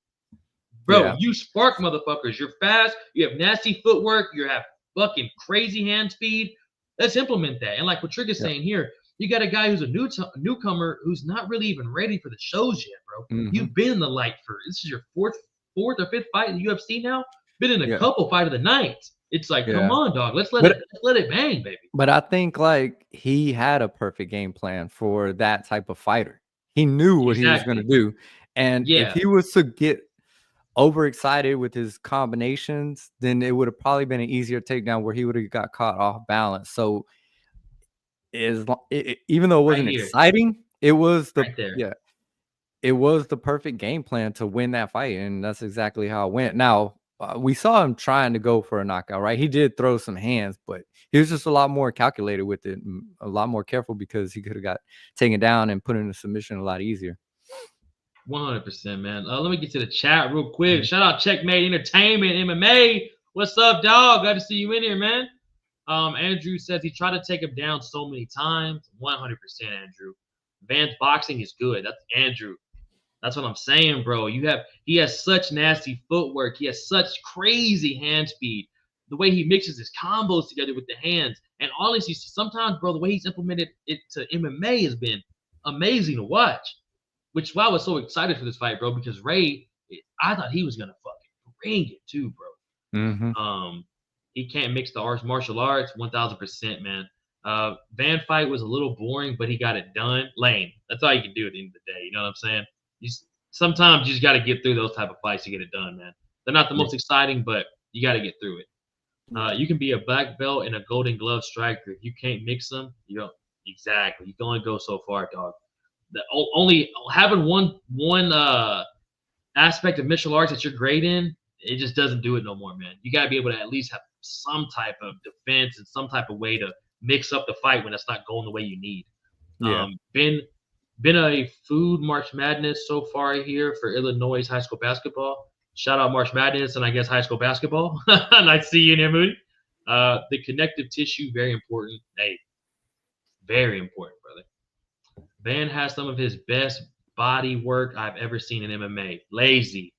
[SPEAKER 1] Bro,
[SPEAKER 2] Yeah.
[SPEAKER 1] you spark motherfuckers. You're fast. You have nasty footwork. You have fucking crazy hand speed. Let's implement that. And like what Trick is
[SPEAKER 2] Yeah.
[SPEAKER 1] saying here, you got a guy who's a newcomer who's not really even ready for the shows yet, bro.
[SPEAKER 2] Mhm.
[SPEAKER 1] You've been in the light for this is your fourth or fifth fight in the UFC now. Been in a
[SPEAKER 2] Yeah.
[SPEAKER 1] couple fight of the night. It's like, come
[SPEAKER 2] Yeah.
[SPEAKER 1] on, dog.
[SPEAKER 2] But
[SPEAKER 1] Let's let it bang, baby.
[SPEAKER 2] but I think, like, he had a perfect game plan for that type of fighter. He knew what he was gonna
[SPEAKER 1] Exactly.
[SPEAKER 2] do, and if
[SPEAKER 1] Yeah.
[SPEAKER 2] he was to get overexcited with his combinations, then it would have probably been an easier takedown where he would have got caught off balance. So, even though it
[SPEAKER 1] Right
[SPEAKER 2] wasn't
[SPEAKER 1] here.
[SPEAKER 2] exciting, it was the
[SPEAKER 1] Right there.
[SPEAKER 2] yeah, it was the perfect game plan to win that fight, and that's exactly how it went. Now, we saw him trying to go for a knockout, right? He did throw some hands, but he was just a lot more calculated with it, and a lot more careful because he could have got taken down and put in a submission a lot easier.
[SPEAKER 1] 100%, man. Let me get to the chat real quick.
[SPEAKER 2] Mhm.
[SPEAKER 1] Shout out Checkmate Entertainment, MMA. What's up, dog? Glad to see you in here, man. Andrew says he tried to take him down so many times. 100%, Andrew. Van's boxing is good. That's Andrew. That's what I'm saying, bro. He has such nasty footwork. He has such crazy hand speed. The way he mixes his combos together with the hands, and honestly, sometimes, bro, the way he's implemented it to MMA has been amazing to watch. Which is why I was so excited for this fight, bro, because Ray, I thought he was gonna fucking bring it too, bro.
[SPEAKER 2] Mhm.
[SPEAKER 1] He can't mix the arts, martial arts, 1000%, man. Van fight was a little boring, but he got it done. Lane, that's all you can do at the end of the day. You know what I'm saying? Sometimes you just got to get through those type of fights to get it done, man. They're not the
[SPEAKER 2] Yeah.
[SPEAKER 1] most exciting, but you got to get through it.
[SPEAKER 2] Yeah.
[SPEAKER 1] You can be a black belt and a golden glove striker. If you can't mix them, you don't exactly. You can only go so far, dog. Only having one aspect of martial arts that you're great in, it just doesn't do it no more, man. You gotta be able to at least have some type of defense and some type of way to mix up the fight when it's not going the way you need.
[SPEAKER 2] Yeah.
[SPEAKER 1] Been a food March Madness so far here for Illinois high school basketball. Shout out March Madness and I guess high school basketball. Nice to see you in here, Moody. The connective tissue, very important. Hey, very important, brother. Van has some of his best body work I've ever seen in MMA. Lazy.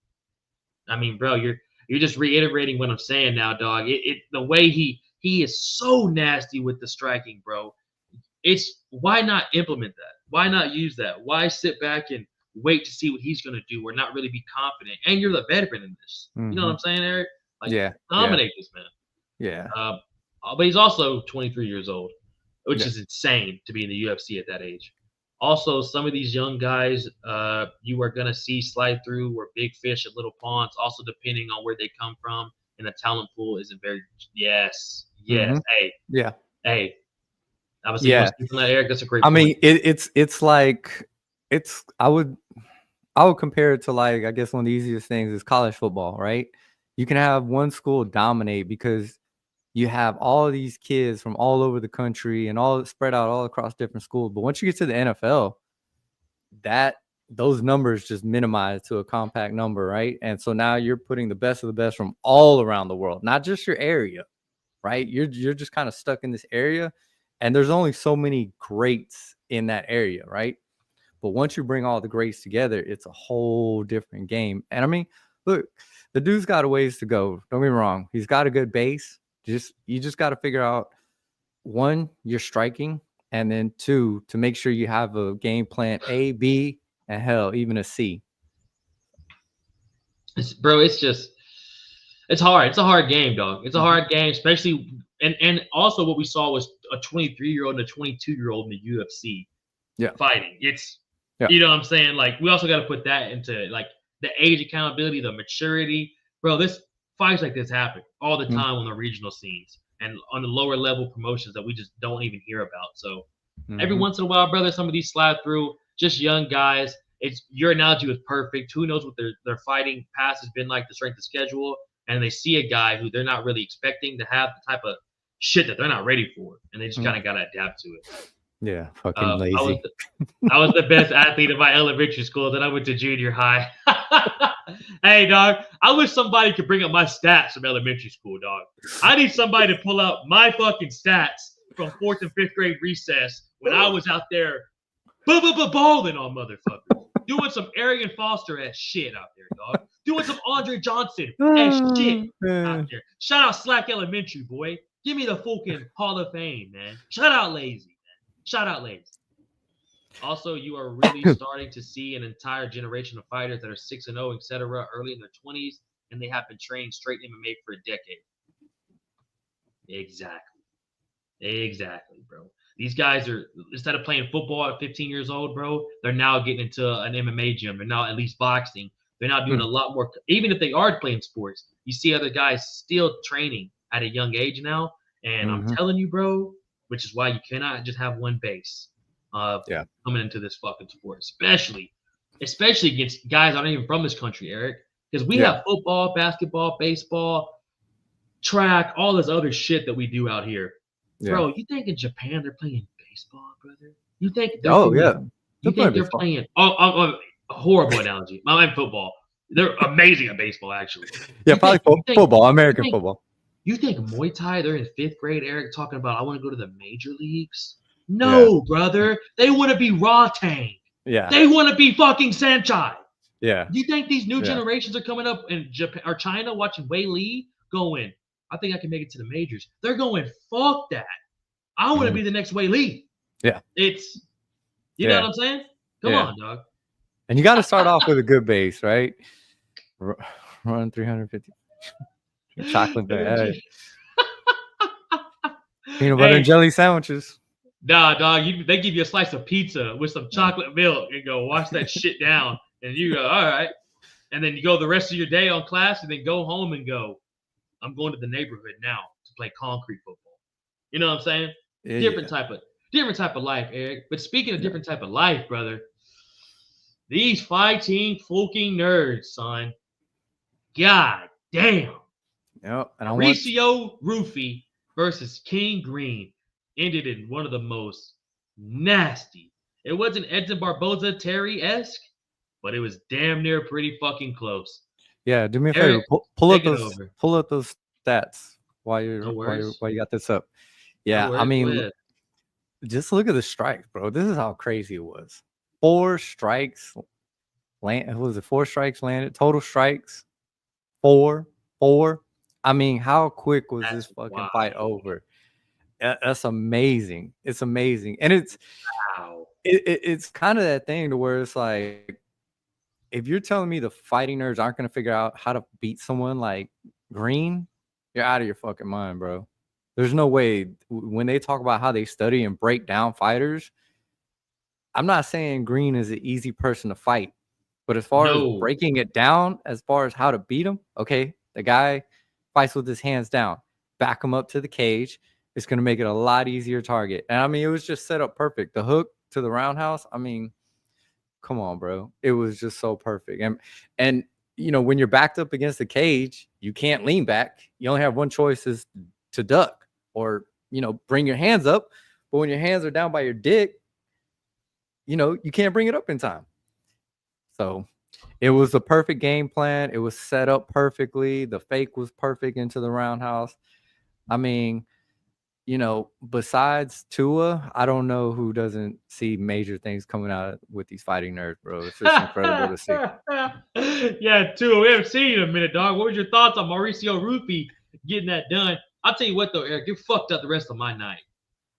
[SPEAKER 1] I mean, bro, you're just reiterating what I'm saying now, dog. The way he is so nasty with the striking, bro. It's why not implement that? Why not use that? Why sit back and wait to see what he's gonna do or not really be confident? And you're the veteran in this. You know what
[SPEAKER 2] Mhm.
[SPEAKER 1] I'm saying, Eric? Like
[SPEAKER 2] Yeah. Yeah.
[SPEAKER 1] dominate this man.
[SPEAKER 2] Yeah.
[SPEAKER 1] Uh, but he's also 23 years old, which
[SPEAKER 2] Yeah.
[SPEAKER 1] is insane to be in the UFC at that age. Also, some of these young guys you are going to see slide through were big fish at little ponds, also depending on where they come from. And the talent pool isn't very. Yes. Yes.
[SPEAKER 2] Mhm. Yeah.
[SPEAKER 1] Hey. I would say you want
[SPEAKER 2] Yeah.
[SPEAKER 1] to speak on that, Eric? That's a great
[SPEAKER 2] I
[SPEAKER 1] point.
[SPEAKER 2] mean, it's like it's I would compare it to, like, I guess one of the easiest things is college football, right? You can have one school dominate because you have all of these kids from all over the country and all spread out all across different schools. But once you get to the NFL, that those numbers just minimize to a compact number, right? And so now you're putting the best of the best from all around the world, not just your area, right? You're just kind of stuck in this area, and there's only so many greats in that area, right? But once you bring all the greats together, it's a whole different game. And I mean, look, the dude's got a ways to go. Don't get me wrong. He's got a good base. You just got to figure out, one, your striking, and then two, to make sure you have a game plan A, B, and hell, even a C.
[SPEAKER 1] Bro, it's hard. It's a hard game, dog. It's a
[SPEAKER 2] Mhm.
[SPEAKER 1] hard game, especially and also what we saw was a 23-year-old and a 22-year-old in the UFC
[SPEAKER 2] Yeah.
[SPEAKER 1] fighting. It's
[SPEAKER 2] Yeah.
[SPEAKER 1] you know what I'm saying? Like we also got to put that into like the age accountability, the maturity. Bro, this fights like this happen all the
[SPEAKER 2] Mhm.
[SPEAKER 1] time on the regional scenes and on the lower level promotions that we just don't even hear about. So every
[SPEAKER 2] Mhm.
[SPEAKER 1] once in a while, brother, some of these slide through, just young guys. It's your analogy was perfect. Who knows what their fighting past has been like, the strength of schedule. and they see a guy who they're not really expecting to have the type of shit that they're not ready for, and they just kind of got to adapt to it.
[SPEAKER 2] Yeah, fucking lazy.
[SPEAKER 1] I was the best athlete in my elementary school. Then I went to junior high. Hey, dog, I wish somebody could bring up my stats from elementary school, dog. I need somebody to pull up my fucking stats from 4th and 5th grade recess when I was out there balling on motherfuckers. Doing some Arian Foster ass shit out there, dog. Doing some Andre Johnson ass shit out there. Shout out Slack Elementary, boy. Give me the fucking Hall of Fame, man. Shout out Lazy, man. Shout out Lazy. Also, you are really starting to see an entire generation of fighters that are 6-0, etc., early in their 20s, and they have been training straight MMA for a decade. Exactly, bro. These guys are, instead of playing football at 15 years old, bro, they're now getting into an MMA gym. They're now at least boxing. They're now doing a lot more. Even if they are playing sports, you see other guys still training at a young age now. And I'm telling you, bro, which is why you cannot just have one base coming into this fucking sport, especially against guys that aren't even from this country, Eric. Because we have football, basketball, baseball, track, all this other shit that we do out here. Yeah. Bro, you think in Japan they're playing baseball, brother? You think they're You think they're playing horrible analogy. I mean football. They're amazing at baseball, actually.
[SPEAKER 2] Yeah, probably football, American football.
[SPEAKER 1] You think Muay Thai, they're in 5th grade, Eric, talking about I want to go to the major leagues? No, brother. They want to be Raw Tang. Yeah. They want to be fucking Sanchai.
[SPEAKER 2] Yeah.
[SPEAKER 1] You think these new generations are coming up in Japan or China watching Wei Li going, I think I can make it to the majors. They're going, fuck that. I want to be the next Wei Li.
[SPEAKER 2] Yeah.
[SPEAKER 1] It's, you know what I'm saying? Come on, dog.
[SPEAKER 2] And you got to start off with a good base, right? Run 350. Chocolate bag. Peanut butter and jelly sandwiches.
[SPEAKER 1] Nah, dog. They give you a slice of pizza with some chocolate milk and go wash that shit down. And you go, all right. And then you go the rest of your day on class and then go home and go, I'm going to the neighborhood now to play concrete football. You know what I'm saying? Different type of life, Eric. But speaking of different type of life, brother, these fighting fucking nerds, son. God damn.
[SPEAKER 2] Yep. And
[SPEAKER 1] Mauricio Rufy versus King Green ended in one of the most nasty. It wasn't Edson Barboza Terry-esque, but it was damn near pretty fucking close.
[SPEAKER 2] Yeah, do me a favor. Pull up those stats while you got this up. Yeah, I mean, just look at the strikes, bro. This is how crazy it was. 4 strikes landed. Was it 4 strikes landed? Total strikes, 4. I mean, how quick was this fucking fight over? That's amazing. It's amazing, and it's kind of that thing to where it's like, if you're telling me the fighting nerds aren't going to figure out how to beat someone like Green, you're out of your fucking mind, bro. There's no way. When they talk about how they study and break down fighters, I'm not saying Green is an easy person to fight, but as far as breaking it down, as far as how to beat him, okay, the guy fights with his hands down, back him up to the cage. It's going to make it a lot easier target. And I mean, it was just set up perfect. The hook to the roundhouse, I mean, come on, bro. It was just so perfect. And you know, when you're backed up against the cage, you can't lean back. You only have one choice, is to duck or, you know, bring your hands up. But when your hands are down by your dick, you know, you can't bring it up in time. So it was a perfect game plan. It was set up perfectly. The fake was perfect into the roundhouse. I mean, you know, besides Tua, I don't know who doesn't see major things coming out with these fighting nerds, bro. It's just incredible to see.
[SPEAKER 1] Yeah, Tua, we haven't seen you in a minute, dog. What was your thoughts on Mauricio Rufy getting that done? I'll tell you what, though, Eric, you fucked up the rest of my night.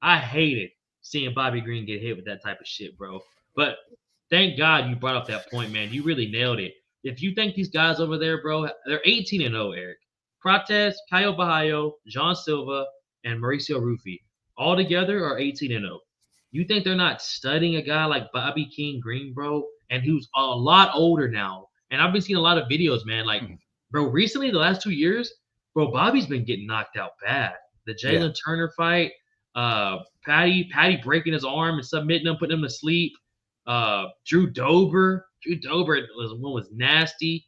[SPEAKER 1] I hated seeing Bobby Green get hit with that type of shit, bro. But thank God you brought up that point, man. You really nailed it. If you think these guys over there, bro, they're 18-0, Eric. Prates, Caio Bahayo, Jean Silva, and Mauricio Rufy all together are 18-0. You think they're not studying a guy like Bobby King Green, bro, and who's a lot older now? And I've been seeing a lot of videos, man. Like, bro, recently, the last 2 years, bro, Bobby's been getting knocked out bad. The Jalen Turner fight, Patty breaking his arm and submitting him, putting him to sleep. Drew Dober was nasty.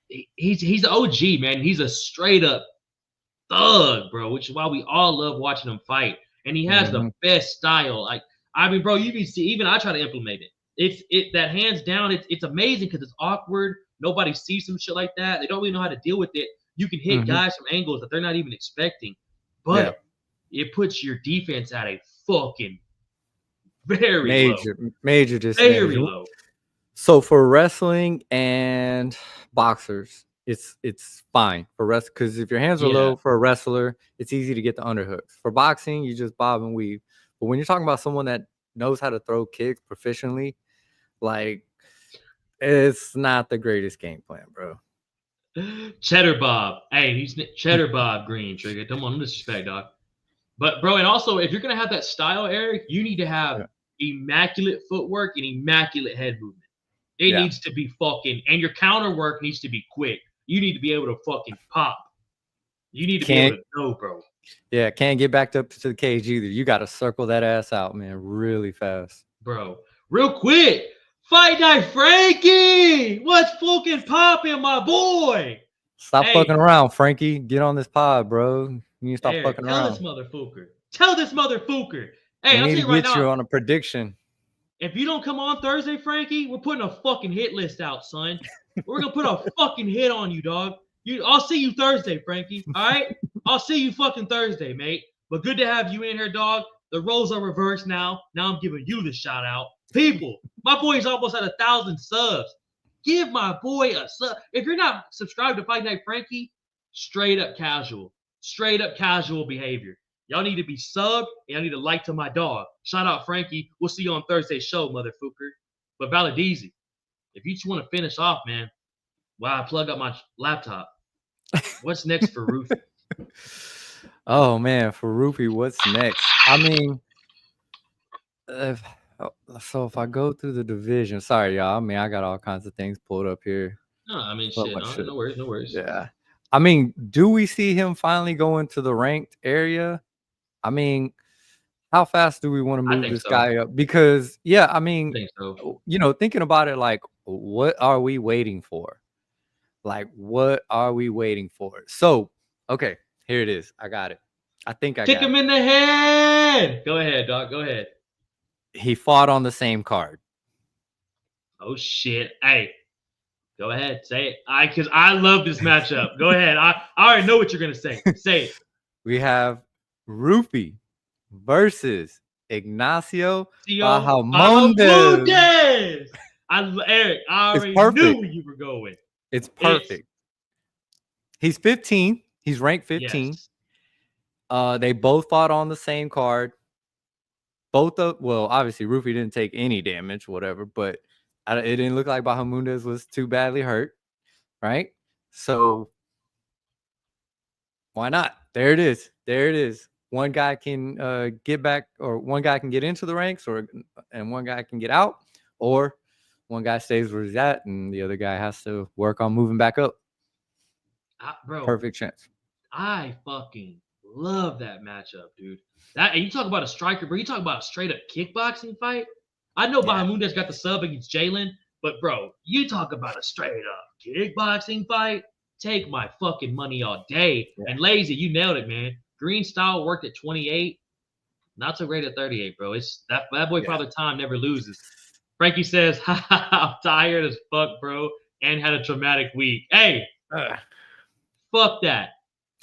[SPEAKER 1] he's the OG, man. He's a straight up thug, bro, which is why we all love watching him fight. And he has the best style. Like, I mean, bro, you can see, even I try to implement it. It's that hands down, it's amazing because it's awkward. Nobody sees some shit like that. They don't really know how to deal with it. You can hit guys from angles that they're not even expecting, but it puts your defense at a fucking very low.
[SPEAKER 2] Major disadvantage.
[SPEAKER 1] Very low.
[SPEAKER 2] So for wrestling and boxers, it's fine for wrestling because if your hands are low for a wrestler, it's easy to get the underhooks. For boxing, you just bob and weave. But when you're talking about someone that knows how to throw kicks proficiently, like, it's not the greatest game plan, bro.
[SPEAKER 1] Cheddar Bob. Hey, he's Cheddar Bob Green, Trigger. Don't want no disrespect, dog. But, bro, and also, if you're going to have that style, Eric, you need to have immaculate footwork and immaculate head movement. It needs to be fucking, and your counter work needs to be quick. You need to be able to fucking pop. You need to be able to go, bro.
[SPEAKER 2] Yeah, can't get back up to the cage either. You got to circle that ass out, man, really fast.
[SPEAKER 1] Bro, real quick. Fight Night Frankie! What's fucking popping, my boy?
[SPEAKER 2] Stop fucking around, Frankie. Get on this pod, bro. You need to stop fucking around.
[SPEAKER 1] Tell this motherfucker. Hey,
[SPEAKER 2] I'll tell you right now. You on a prediction.
[SPEAKER 1] If you don't come on Thursday, Frankie, we're putting a fucking hit list out, son. We're gonna put a fucking hit on you, dog. I'll see you Thursday, Frankie. All right? I'll see you fucking Thursday, mate. But good to have you in here, dog. The roles are reversed now. Now I'm giving you the shout out. People, my boy's almost at 1,000 subs. Give my boy a sub. If you're not subscribed to Fight Night Frankie, straight up casual behavior. Y'all need to be subbed, and y'all need to like to my dog. Shout out Frankie. We'll see you on Thursday's show, motherfucker. But Valadizi, if you just want to finish off, man, while I plug up my laptop, what's next for Rufy?
[SPEAKER 2] Oh, man, for Rufy, what's next? I mean, so if I go through the division, sorry, y'all. I mean, I got all kinds of things pulled up here.
[SPEAKER 1] No, I mean, shit. No worries.
[SPEAKER 2] Yeah. I mean, do we see him finally go into the ranked area? I mean, how fast do we want to move this guy up? Because, I mean, thinking about it, like, what are we waiting for? So, okay, here it is. I got it. I think I got it.
[SPEAKER 1] Kick him in the head. Go ahead, dog. Go ahead.
[SPEAKER 2] He fought on the same card.
[SPEAKER 1] Oh, shit. Hey, go ahead. Say it. Because I love this matchup. Go ahead. I already know what you're going to say. Say it.
[SPEAKER 2] We have Rufy versus Ignacio Bahamondes.
[SPEAKER 1] Eric, I already knew where you were going.
[SPEAKER 2] It's perfect. He's 15. He's ranked 15. Yes. They both fought on the same card. Obviously, Rufy didn't take any damage, whatever, but it didn't look like Bahamondes was too badly hurt, right? So why not? There it is. One guy can get back, or one guy can get into the ranks, and one guy can get out, or one guy stays where he's at, and the other guy has to work on moving back up.
[SPEAKER 1] Bro,
[SPEAKER 2] perfect chance.
[SPEAKER 1] I fucking love that matchup, dude. And you talk about a striker, bro. You talk about a straight up kickboxing fight. I know Bahamondes got the sub against Jalen, but bro, you talk about a straight up kickboxing fight. Take my fucking money all day. Yeah. And Lazy, you nailed it, man. Green style worked at 28. Not so great at 38, bro. It's that boy Father Time never loses. Frankie says, I'm tired as fuck, bro, and had a traumatic week. Hey, fuck that.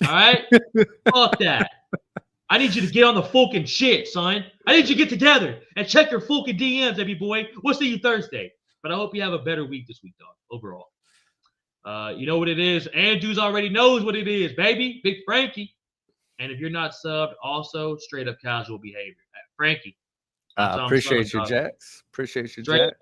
[SPEAKER 1] All right? Fuck that. I need you to get on the fucking shit, son. I need you to get together and check your fucking DMs, every boy. We'll see you Thursday. But I hope you have a better week this week, dog, overall. You know what it is. Andrews already knows what it is, baby. Big Frankie. And if you're not subbed, also straight up casual behavior. Frankie.
[SPEAKER 2] Appreciate you, Jax. Appreciate you, Jax.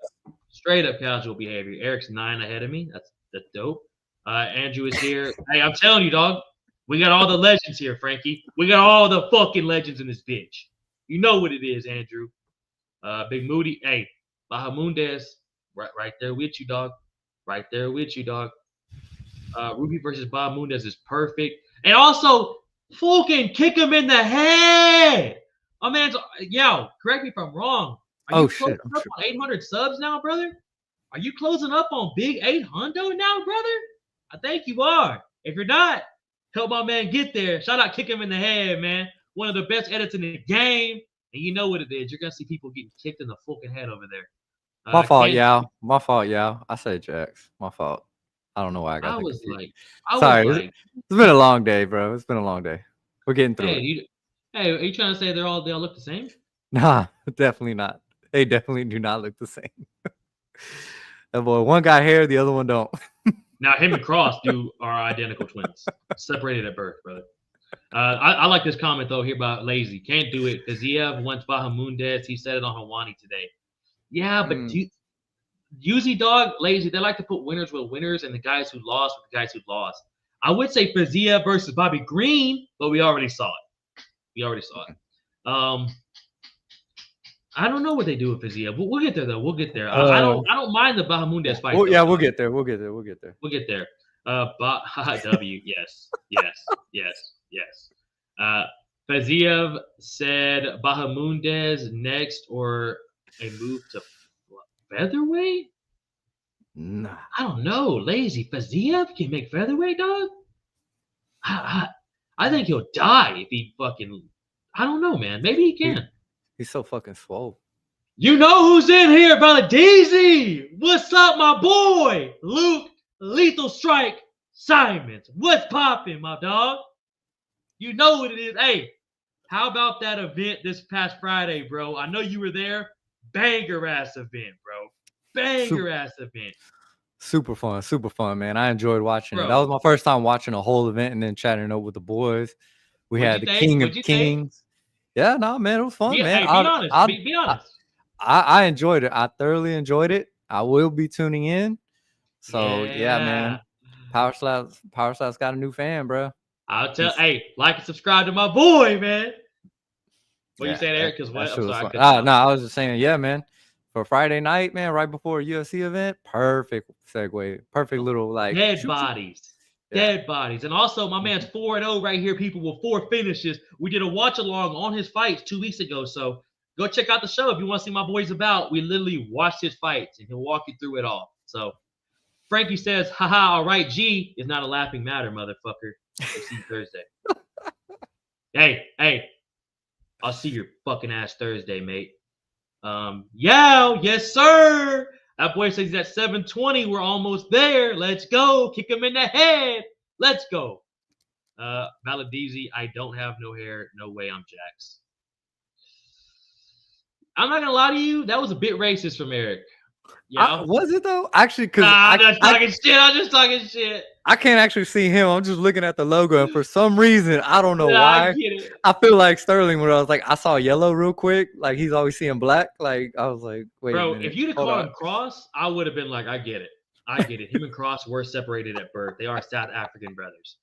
[SPEAKER 1] Straight up casual behavior. Eric's 9 ahead of me. That's dope. Andrew is here. Hey, I'm telling you, dog. We got all the legends here, Frankie. We got all the fucking legends in this bitch. You know what it is, Andrew. Big Moody. Hey, Bahamondes. Right there with you, dog. Right there with you, dog. Rufy versus Bahamondes is perfect. And also, fucking kick him in the head. Oh, man. Correct me if I'm wrong. Are you closing up on 800 subs now, brother? Are you closing up on big 800 now, brother? I think you are. If you're not, help my man get there. Shout out, kick him in the head, man. One of the best edits in the game. And you know what it is. You're going to see people getting kicked in the fucking head over there.
[SPEAKER 2] My fault,
[SPEAKER 1] Can't.
[SPEAKER 2] y'all. My fault, y'all. I said Jax. My fault. I don't know why I got
[SPEAKER 1] I
[SPEAKER 2] that
[SPEAKER 1] was
[SPEAKER 2] confused.
[SPEAKER 1] like,
[SPEAKER 2] Sorry, it's been a long day, bro. It's been a long day. We're getting through it.
[SPEAKER 1] Hey, are you trying to say they all look the same?
[SPEAKER 2] Nah, definitely not. They definitely do not look the same. That boy, one got hair, the other one don't.
[SPEAKER 1] Now him and Cross are identical twins, separated at birth, brother. I like this comment though here about Lazy. Can't do it. Fiziev wants Bahamundez. He said it on Hawani today. Yeah, but Uzi dog, Lazy, they like to put winners with winners and the guys who lost with the guys who lost. I would say Fiziev versus Bobby Green, but we already saw it. I don't know what they do with Fiziev. We'll get there though. We'll get there. I don't mind the Bahamundez fight.
[SPEAKER 2] Yeah, we'll get there.
[SPEAKER 1] We'll get there. W. Yes. Fiziev said Bahamundez next or a move to featherweight?
[SPEAKER 2] Nah.
[SPEAKER 1] I don't know. Lazy. Fiziev can make featherweight, dog? I think he'll die if he fucking... I don't know, man. Maybe he can.
[SPEAKER 2] He's so fucking swole.
[SPEAKER 1] You know who's in here, brother? DZ! What's up, my boy? Luke, Lethal Strike, Simons. What's popping, my dog? You know what it is. Hey, how about that event this past Friday, bro? I know you were there. Banger-ass event, bro. Banger-ass event.
[SPEAKER 2] Super fun, man. I enjoyed watching it. That was my first time watching a whole event and then chatting up with the boys. We had the King of Kings. Yeah, no, man, it was fun, man.
[SPEAKER 1] Be honest.
[SPEAKER 2] I enjoyed it. I thoroughly enjoyed it. I will be tuning in. So yeah man. Power Slap's got a new fan, bro.
[SPEAKER 1] I'll tell. Hey, like and subscribe to my boy, man. What you saying, Eric? Because what? I'm sorry.
[SPEAKER 2] No, I was just saying, yeah, man. For Friday night, man, right before a UFC event, perfect segue, perfect little like
[SPEAKER 1] dead bodies. And also, my man's 4-0 right here, people, with 4 finishes. We did a watch along on his fights 2 weeks ago, so go check out the show if you want to see my boy's about. We literally watched his fights, and he'll walk you through it all. So, Frankie says, haha, all right, G is not a laughing matter, motherfucker. We'll see you Thursday. Hey, I'll see your fucking ass Thursday, mate. Yes, sir. That boy says he's at 720. We're almost there. Let's go. Kick him in the head. Let's go. Valadizi, I don't have no hair. No way I'm Jax. I'm not gonna lie to you. That was a bit racist from Eric.
[SPEAKER 2] Yeah, was it though? Actually, because
[SPEAKER 1] I'm just talking shit.
[SPEAKER 2] I can't actually see him. I'm just looking at the logo, and for some reason, I don't know why. I feel like Sterling when I was like, I saw yellow real quick. Like he's always seeing black. Like I was like, wait,
[SPEAKER 1] bro. If you'd have called him Cross, I would have been like, I get it. Him and Cross were separated at birth. They are South African brothers.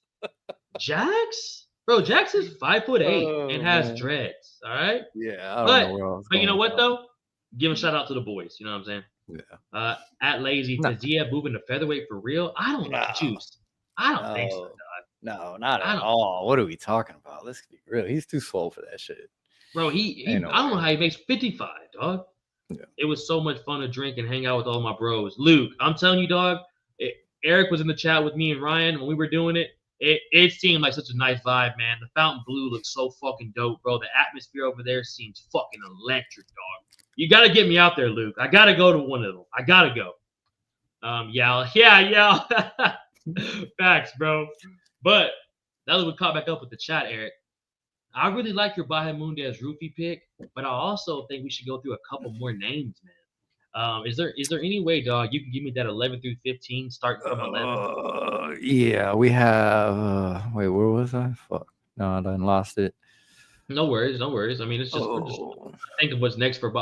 [SPEAKER 1] Jax, bro. Jax is 5'8" and has dreads. All right.
[SPEAKER 2] Yeah, I don't know.
[SPEAKER 1] But you know what though? Give a shout out to the boys. You know what I'm saying?
[SPEAKER 2] Yeah.
[SPEAKER 1] At Lazy, Fiziev moving to featherweight for real? I don't know. Juice. I don't think so, dog.
[SPEAKER 2] No, not at all. What are we talking about? Let's be real. He's too swole for that shit.
[SPEAKER 1] Bro, I don't know how he makes 55, dog.
[SPEAKER 2] Yeah.
[SPEAKER 1] It was so much fun to drink and hang out with all my bros. Luke, I'm telling you, dog, Eric was in the chat with me and Ryan when we were doing it. It seemed like such a nice vibe, man. The Fountain Blue looks so fucking dope, bro. The atmosphere over there seems fucking electric, dog. You got to get me out there, Luke. I got to go to one of them. I got to go. Yeah. Facts, bro. But now that we caught back up with the chat, Eric, I really like your Bahamundez Rufy pick, but I also think we should go through a couple more names, man. Is there any way, dog, you can give me that 11 through 15, starting from 11?
[SPEAKER 2] Yeah, we have. Wait, where was I? Fuck. No, I done lost it.
[SPEAKER 1] No worries. I mean, it's just, think of what's next for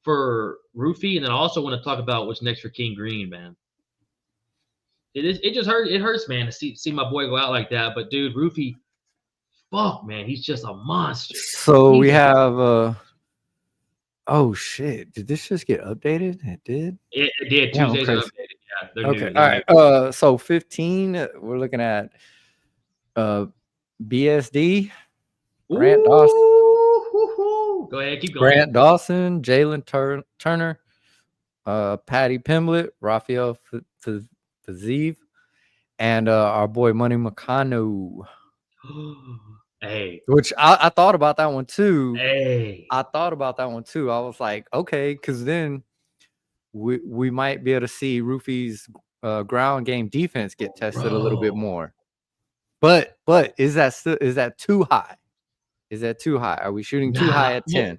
[SPEAKER 1] Rufy, and then I also want to talk about what's next for King Green, man. It just hurts. It hurts, man, to see my boy go out like that. But dude, Rufy, fuck, man, he's just a monster.
[SPEAKER 2] So we have. Oh shit! Did this just get updated? It did.
[SPEAKER 1] It did. Tuesdays are updated. Yeah. They're
[SPEAKER 2] okay.
[SPEAKER 1] New.
[SPEAKER 2] All right. So 15. We're looking at. BSD. Grant Dawson.
[SPEAKER 1] Go ahead, keep going.
[SPEAKER 2] Grant Dawson, Jalen Turner, Patty Pimblett, Rafael Fiziev, and our boy Money Makano,
[SPEAKER 1] Hey,
[SPEAKER 2] which I thought about that one too.
[SPEAKER 1] hey.
[SPEAKER 2] I thought about that one too. I was like, okay, because then we might be able to see Rufy's ground game defense get tested a little bit
[SPEAKER 1] Bro.
[SPEAKER 2] more. But is that too high? Is that too high? Are we shooting too high
[SPEAKER 1] Nah.
[SPEAKER 2] at 10?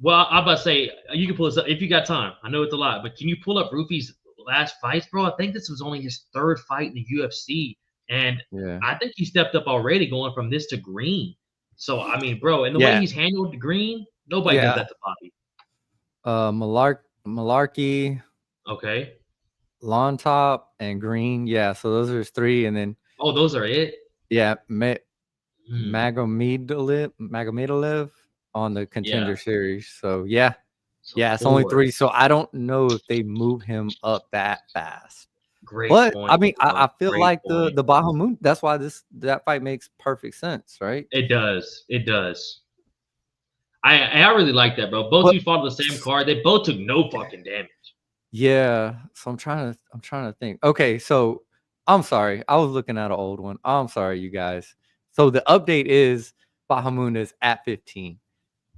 [SPEAKER 1] Well, I'm about to say you can pull this up if you got time. I know it's a lot, but can you pull up Rufy's last fights, bro? I think this was only his third fight in the UFC, and
[SPEAKER 2] Yeah.
[SPEAKER 1] I think he stepped up already, going from this to green. So I mean, bro, and the way
[SPEAKER 2] Yeah.
[SPEAKER 1] he's handled the green, nobody does
[SPEAKER 2] Yeah.
[SPEAKER 1] that to Bobby.
[SPEAKER 2] Malarkey,
[SPEAKER 1] Okay.
[SPEAKER 2] Lawn Top, and Green. Yeah, so those are his three, and then
[SPEAKER 1] Oh, those are it.
[SPEAKER 2] yeah,
[SPEAKER 1] Hmm.
[SPEAKER 2] Magomedov on the
[SPEAKER 1] Yeah.
[SPEAKER 2] Contender Series. So yeah,
[SPEAKER 1] So
[SPEAKER 2] yeah, it's only
[SPEAKER 1] 4.
[SPEAKER 2] three. So I don't know if they move him up that fast.
[SPEAKER 1] Great
[SPEAKER 2] But I
[SPEAKER 1] point,
[SPEAKER 2] mean,
[SPEAKER 1] dog.
[SPEAKER 2] I feel
[SPEAKER 1] Great
[SPEAKER 2] like
[SPEAKER 1] point.
[SPEAKER 2] the Bahamut. That's why that fight makes perfect sense, right?
[SPEAKER 1] It does. It does. I really like that, bro. Both
[SPEAKER 2] But
[SPEAKER 1] you fought the same card. They both took no fucking damage.
[SPEAKER 2] yeah, so I'm trying to think. Okay, so I'm sorry. I was looking at an old one. I'm sorry, you guys. So the update is Bahamut is at 15.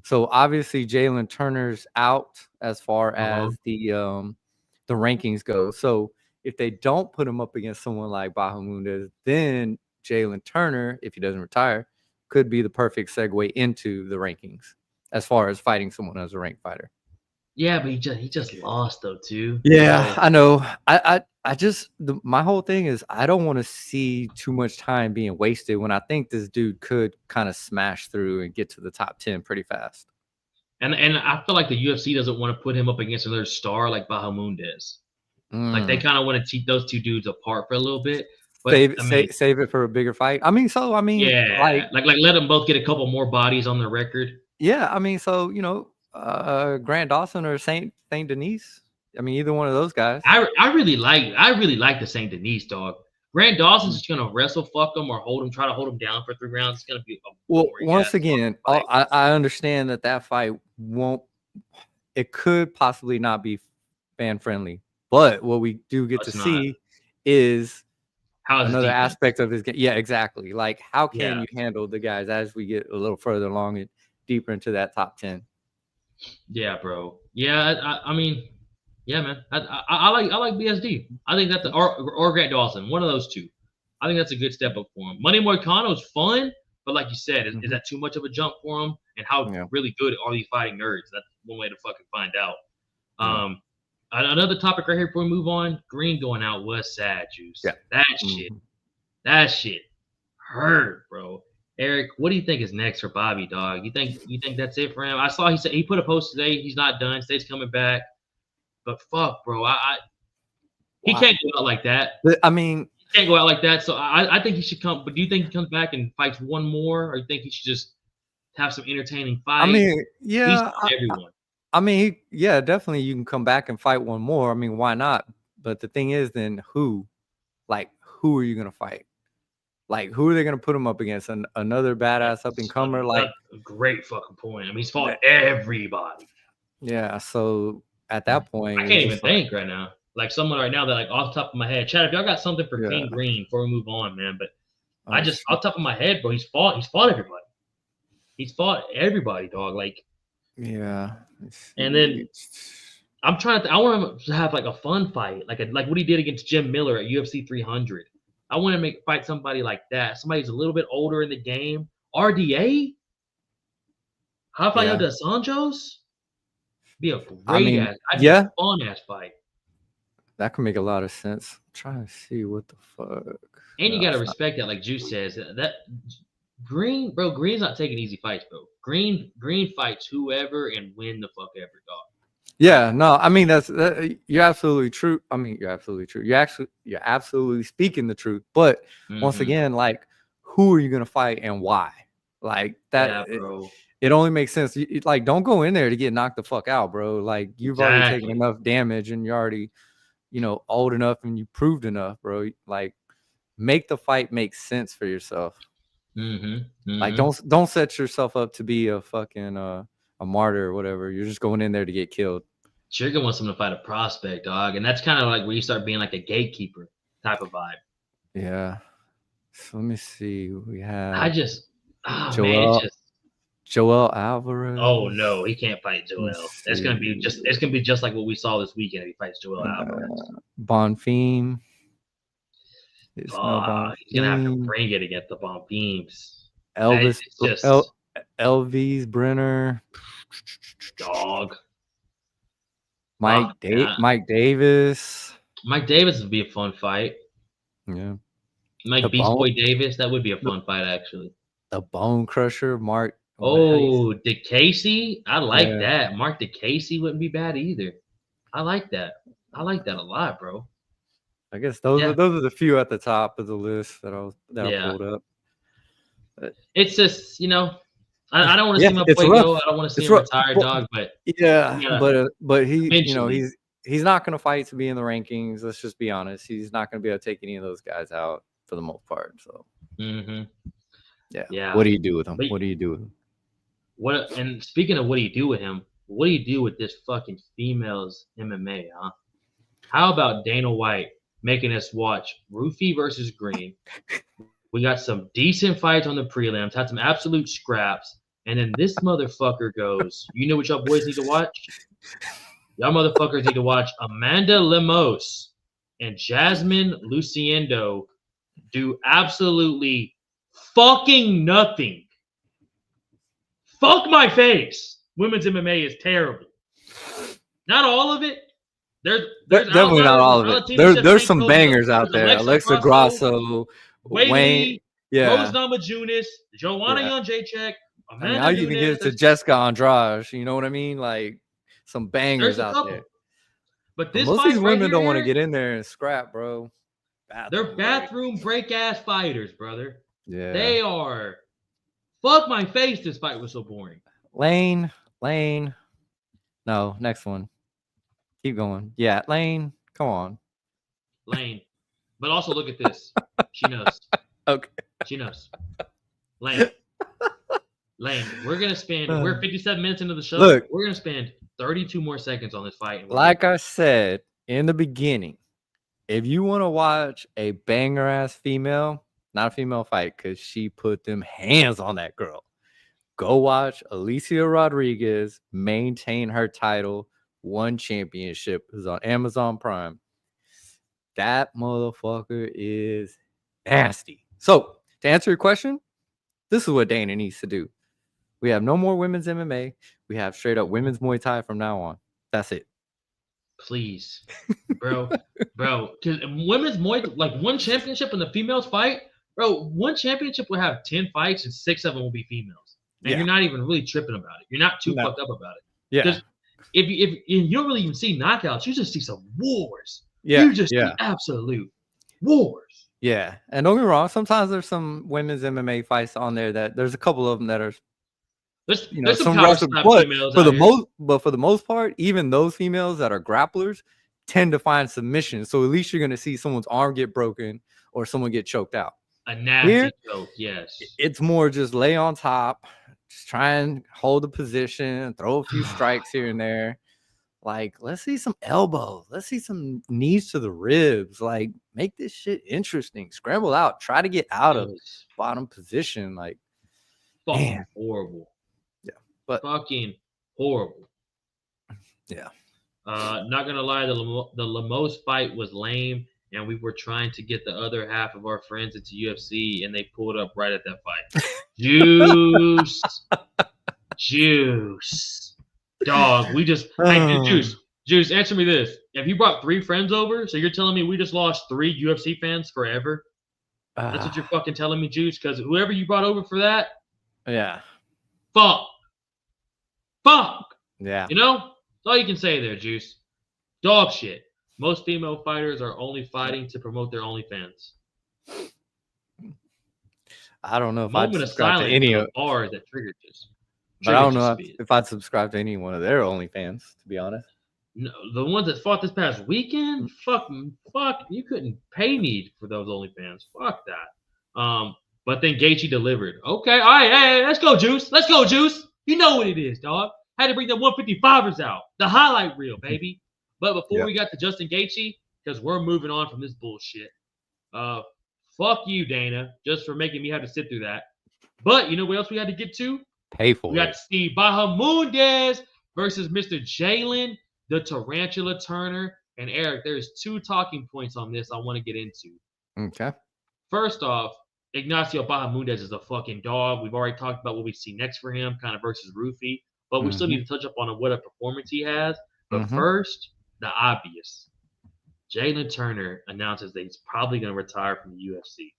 [SPEAKER 2] So obviously Jalen Turner's out as far
[SPEAKER 1] Uh-huh.
[SPEAKER 2] as the rankings go. So if they don't put him up against someone like Bahamut, then Jalen Turner, if he doesn't retire, could be the perfect segue into the rankings as far as fighting someone as a ranked fighter.
[SPEAKER 1] Yeah, but he just lost though too.
[SPEAKER 2] Yeah,
[SPEAKER 1] So
[SPEAKER 2] I know. I just my whole thing is I don't want to see too much time being wasted when I think this dude could kind of smash through and get to the top 10 pretty fast.
[SPEAKER 1] and I feel like the UFC doesn't want to put him up against another star like Bahamundez. Like they
[SPEAKER 2] Mm.
[SPEAKER 1] kind of want to keep those two dudes apart for a little bit. But I mean,
[SPEAKER 2] Save it for a bigger fight. I mean, like,
[SPEAKER 1] yeah, like let them both get a couple more bodies on their record.
[SPEAKER 2] yeah, I mean, so Grant Dawson or Saint Denis. I mean, either one of those guys.
[SPEAKER 1] I really like the Saint Denis dog. Grant Dawson's just gonna wrestle fuck him or try to hold him down for 3 rounds. It's gonna be a
[SPEAKER 2] Well,
[SPEAKER 1] boring
[SPEAKER 2] once
[SPEAKER 1] ass fucking
[SPEAKER 2] again,
[SPEAKER 1] fight.
[SPEAKER 2] I understand that fight won't. It could possibly not be fan friendly, but what we do
[SPEAKER 1] No,
[SPEAKER 2] get to
[SPEAKER 1] it's not.
[SPEAKER 2] see is
[SPEAKER 1] How's his
[SPEAKER 2] another
[SPEAKER 1] defense?
[SPEAKER 2] aspect of his game. Yeah, exactly. Like, how can
[SPEAKER 1] Yeah,
[SPEAKER 2] you handle the guys as we get a little further along and deeper into that top 10?
[SPEAKER 1] yeah, bro. Yeah, I mean, yeah, man. I like BSD. I think that's or Grant Dawson. One of those two. I think that's a good step up for him. Money Moicano's fun, but like you said, is
[SPEAKER 2] Mhm.
[SPEAKER 1] that too much of a jump for him? And how
[SPEAKER 2] Yeah,
[SPEAKER 1] really good are these fighting nerds? That's one way to fucking find out.
[SPEAKER 2] yeah,
[SPEAKER 1] Um, another topic right here before we move on. Green going out was sad, juice.
[SPEAKER 2] yeah. Mhm.
[SPEAKER 1] That shit hurt, bro. Eric, what do you think is next for Bobby, dog? You think that's it for him? I saw he put a post today. He's not done. State's coming back. But fuck, bro, he
[SPEAKER 2] Wow.
[SPEAKER 1] can't go out like that.
[SPEAKER 2] But, I mean,
[SPEAKER 1] He can't go out like that. So I think he should come. But do you think he comes back and fights one more, or you think he should just have some entertaining
[SPEAKER 2] I
[SPEAKER 1] fight?
[SPEAKER 2] mean,
[SPEAKER 1] He's
[SPEAKER 2] yeah,
[SPEAKER 1] fought everyone.
[SPEAKER 2] I mean, yeah, definitely you can come back and fight one more. I mean, why not? But the thing is, then who? Like, who are you gonna fight? Like, who are they gonna put him up against? Another badass up and
[SPEAKER 1] That's
[SPEAKER 2] comer? Like,
[SPEAKER 1] that's a great fucking point. I mean, he's fought everybody.
[SPEAKER 2] yeah. So at that point,
[SPEAKER 1] I
[SPEAKER 2] it's
[SPEAKER 1] can't even
[SPEAKER 2] just like,
[SPEAKER 1] think right now. Like someone right now that like off the top of my head. Chad, if y'all got something for
[SPEAKER 2] yeah.
[SPEAKER 1] King Green before we move on, man. But I
[SPEAKER 2] Oh
[SPEAKER 1] just
[SPEAKER 2] shit.
[SPEAKER 1] off the top of my head, bro, he's fought everybody. He's fought everybody, dog. Like,
[SPEAKER 2] Yeah.
[SPEAKER 1] and then I'm trying to. I want him to have like a fun fight, like what he did against Jim Miller at UFC 300. I want to fight somebody like that. Somebody who's a little bit older in the game. RDA, Rafael
[SPEAKER 2] Yeah.
[SPEAKER 1] dos Anjos, be a
[SPEAKER 2] I
[SPEAKER 1] great
[SPEAKER 2] mean,
[SPEAKER 1] ass. I'd be a
[SPEAKER 2] yeah,
[SPEAKER 1] fun ass fight.
[SPEAKER 2] that can make a lot of sense. I'm trying to see what the fuck.
[SPEAKER 1] And you
[SPEAKER 2] No,
[SPEAKER 1] gotta
[SPEAKER 2] it's not.
[SPEAKER 1] respect that, like Juice says, that Green, bro. Green's not taking easy fights, bro. Green fights whoever and win the fuck ever, dog. Like,
[SPEAKER 2] Yeah, no, I mean you're absolutely true. I mean, you're absolutely true. You're absolutely speaking the truth. But once
[SPEAKER 1] mm-hmm.
[SPEAKER 2] again, like, who are you gonna fight and why? Like
[SPEAKER 1] Yeah, bro.
[SPEAKER 2] it only makes sense. Like, don't go in there to get knocked the fuck out, bro. Like, you've already taken
[SPEAKER 1] Exactly.
[SPEAKER 2] enough damage and you're already, old enough and you proved enough, bro. Like, make the fight make sense for yourself.
[SPEAKER 1] Mm-hmm.
[SPEAKER 2] Like,
[SPEAKER 1] Mm-hmm.
[SPEAKER 2] don't set yourself up to be a fucking a martyr or whatever. You're just going in there to get killed.
[SPEAKER 1] Trigger wants him to fight a prospect, dog, and that's kind of like where you start being like a gatekeeper type of vibe.
[SPEAKER 2] Yeah. So let me see. We
[SPEAKER 1] I
[SPEAKER 2] have
[SPEAKER 1] just, man, it's
[SPEAKER 2] Joel
[SPEAKER 1] just.
[SPEAKER 2] Joel
[SPEAKER 1] Oh
[SPEAKER 2] Alvarez.
[SPEAKER 1] no, he can't fight
[SPEAKER 2] Let me
[SPEAKER 1] Joel.
[SPEAKER 2] see.
[SPEAKER 1] It's gonna be just like what we saw this weekend if he fights Joel Alvarez.
[SPEAKER 2] Bonfim. Ismail
[SPEAKER 1] He's gonna have to
[SPEAKER 2] Bonfim.
[SPEAKER 1] bring it against the Bonfils.
[SPEAKER 2] Elvis
[SPEAKER 1] It's just
[SPEAKER 2] Elvis Brenner.
[SPEAKER 1] dog. Fuck that.
[SPEAKER 2] Mike Davis.
[SPEAKER 1] Mike Davis would be a fun fight.
[SPEAKER 2] Yeah. The
[SPEAKER 1] Mike Beast
[SPEAKER 2] bone
[SPEAKER 1] Boy Davis, that would be a
[SPEAKER 2] the,
[SPEAKER 1] fun fight actually.
[SPEAKER 2] the bone crusher, Mark. How do you
[SPEAKER 1] Oh, DeCasey, I like
[SPEAKER 2] Yeah.
[SPEAKER 1] that. Mark DeCasey wouldn't be bad either. I like that. I like that a lot, bro.
[SPEAKER 2] I guess
[SPEAKER 1] Yeah,
[SPEAKER 2] those are the few at the top of the list that I
[SPEAKER 1] yeah.
[SPEAKER 2] pulled up. But,
[SPEAKER 1] It's just I don't want to
[SPEAKER 2] yeah,
[SPEAKER 1] see my
[SPEAKER 2] it's
[SPEAKER 1] boy
[SPEAKER 2] rough.
[SPEAKER 1] go. I don't want to see
[SPEAKER 2] It's
[SPEAKER 1] him
[SPEAKER 2] rough.
[SPEAKER 1] retire, dog. But
[SPEAKER 2] Yeah,
[SPEAKER 1] you know,
[SPEAKER 2] but he,
[SPEAKER 1] eventually,
[SPEAKER 2] he's not going to fight to be in the rankings. Let's just be honest. He's not going to be able to take any of those guys out for the most part. So yeah.
[SPEAKER 1] yeah.
[SPEAKER 2] What do you do with him?
[SPEAKER 1] But
[SPEAKER 2] What do you do with him?
[SPEAKER 1] what? And speaking of what do you do with him? What do you do with this fucking females MMA, huh? How about Dana White making us watch Rufy versus Green? We got some decent fights on the prelims, had some absolute scraps, and then this motherfucker goes, you know what y'all boys need to watch? Y'all motherfuckers need to watch Amanda Lemos and Jasmine Luciendo do absolutely fucking nothing. Fuck my face. Women's MMA is terrible. Not all of it. There's
[SPEAKER 2] Definitely not
[SPEAKER 1] outliers.
[SPEAKER 2] all of it.
[SPEAKER 1] Valentina
[SPEAKER 2] There's some
[SPEAKER 1] Shevchenko,
[SPEAKER 2] bangers out
[SPEAKER 1] there's
[SPEAKER 2] there. Alexa Grasso,
[SPEAKER 1] Wei
[SPEAKER 2] Wayne.
[SPEAKER 1] Lee, Rose
[SPEAKER 2] Yeah,
[SPEAKER 1] Namajunas, Joanna
[SPEAKER 2] yeah.
[SPEAKER 1] Jędrzejczyk,
[SPEAKER 2] I mean,
[SPEAKER 1] Amanda
[SPEAKER 2] I'll even give it to
[SPEAKER 1] Nunes.
[SPEAKER 2] Jessica Andrade. You know what I mean? Like some
[SPEAKER 1] There's
[SPEAKER 2] bangers
[SPEAKER 1] a
[SPEAKER 2] out
[SPEAKER 1] couple.
[SPEAKER 2] there.
[SPEAKER 1] But
[SPEAKER 2] But
[SPEAKER 1] this
[SPEAKER 2] most of these
[SPEAKER 1] fight right
[SPEAKER 2] women don't want to
[SPEAKER 1] here,
[SPEAKER 2] get in there and scrap, bro.
[SPEAKER 1] they're
[SPEAKER 2] Break.
[SPEAKER 1] bathroom break ass fighters, brother.
[SPEAKER 2] Yeah.
[SPEAKER 1] They are. Fuck my face. This fight was so boring.
[SPEAKER 2] Lane. No, next one. Keep going. Yeah, Lane. Come on.
[SPEAKER 1] Lane. But also look at this. She knows.
[SPEAKER 2] Okay.
[SPEAKER 1] She knows. Lane. We're gonna spend. We're 57 minutes into the show.
[SPEAKER 2] Look.
[SPEAKER 1] We're gonna spend 32 more seconds on this fight.
[SPEAKER 2] Like I said in the beginning, if you want to watch a banger ass female, not a female fight, because she put them hands on that girl, go watch Alicia Rodriguez maintain her title, one championship. Is on Amazon Prime. That motherfucker is nasty. So to answer your question, this is what Dana needs to do. We have no more women's MMA. We have straight up women's Muay Thai from now on. That's it.
[SPEAKER 1] Please, bro. Because women's Muay, like one championship in the females fight, bro. One championship will have 10 fights and 6 of them will be females, and you're not even really tripping about it. You're not too fucked up about it.
[SPEAKER 2] Yeah.
[SPEAKER 1] Because if you don't really even see knockouts, you just see some wars.
[SPEAKER 2] Yeah.
[SPEAKER 1] You just see absolute wars.
[SPEAKER 2] Yeah, and don't get me wrong. Sometimes there's some women's MMA fights on there that there's a couple of them that are,
[SPEAKER 1] there's
[SPEAKER 2] some
[SPEAKER 1] power
[SPEAKER 2] wrestling.
[SPEAKER 1] slap
[SPEAKER 2] But
[SPEAKER 1] females
[SPEAKER 2] for
[SPEAKER 1] out
[SPEAKER 2] the
[SPEAKER 1] here.
[SPEAKER 2] for the most part, even those females that are grapplers tend to find submissions. So at least you're gonna see someone's arm get broken or someone get choked out.
[SPEAKER 1] A nasty choke, yes.
[SPEAKER 2] It's more just lay on top, just try and hold the position, throw a few strikes here and there. Like, let's see some elbows. Let's see some knees to the ribs. Like, make this shit interesting. Scramble out. Try to get out of bottom position. Like,
[SPEAKER 1] fucking horrible.
[SPEAKER 2] Yeah, but
[SPEAKER 1] fucking horrible.
[SPEAKER 2] Yeah.
[SPEAKER 1] Not gonna lie, the Lemos fight was lame, and we were trying to get the other half of our friends into UFC, and they pulled up right at that fight. Juice. Dog, we just Juice, answer me this. If you brought 3 friends over, so you're telling me we just lost 3 UFC fans forever? That's what you're fucking telling me, Juice, because whoever you brought over for that, fuck.
[SPEAKER 2] Yeah.
[SPEAKER 1] You know? That's all you can say there, Juice. Dog shit. Most female fighters are only fighting to promote their OnlyFans.
[SPEAKER 2] I don't know if I'd
[SPEAKER 1] Moment of
[SPEAKER 2] subscribe to
[SPEAKER 1] silence
[SPEAKER 2] any
[SPEAKER 1] for
[SPEAKER 2] of
[SPEAKER 1] the bars that triggered this.
[SPEAKER 2] But I don't know if I'd subscribe to any one of their OnlyFans, to be honest.
[SPEAKER 1] No, the ones that fought this past weekend, fuck, you couldn't pay me for those OnlyFans. Fuck that. But then Gaethje delivered. Okay, all right, hey, let's go, Juice. Let's go, Juice. You know what it is, dog. Had to bring the 155ers out, the highlight reel, baby. But before we got to Justin Gaethje, because we're moving on from this bullshit. Fuck you, Dana, just for making me have to sit through that. But you know what else we had to get to?
[SPEAKER 2] Pay
[SPEAKER 1] We
[SPEAKER 2] for
[SPEAKER 1] got
[SPEAKER 2] it.
[SPEAKER 1] to see Bahamundes versus Mr. Jalen, the Tarantula Turner. And Eric, there's 2 talking points on this I want to get into.
[SPEAKER 2] Okay.
[SPEAKER 1] First off, Ignacio Bahamundes is a fucking dog. We've already talked about what we see next for him, kind of versus Rufy, but we still need
[SPEAKER 2] Mm-hmm.
[SPEAKER 1] to touch up on what a performance he has. But
[SPEAKER 2] Mm-hmm.
[SPEAKER 1] first, the obvious. Jalen Turner announces that he's probably going to retire from the UFC.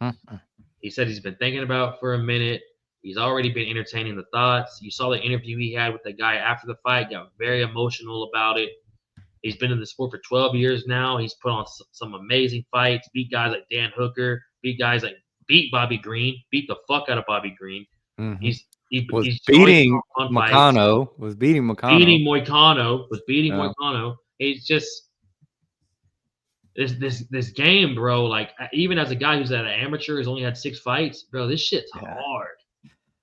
[SPEAKER 2] Mm-hmm.
[SPEAKER 1] He said he's been thinking about it for a minute. He's already been entertaining the thoughts. You saw the interview he had with the guy after the fight, got very emotional about it. He's been in the sport for 12 years now. He's put on some amazing fights, beat guys like Dan Hooker, beat Bobby Green, beat the fuck out of Bobby Green.
[SPEAKER 2] Mm-hmm.
[SPEAKER 1] He's always put on fun fights.
[SPEAKER 2] Was beating Moicano.
[SPEAKER 1] Beating Moicano. It's just this game, bro. Like even as a guy who's at an amateur, who's only had 6 fights, bro. This shit's hard,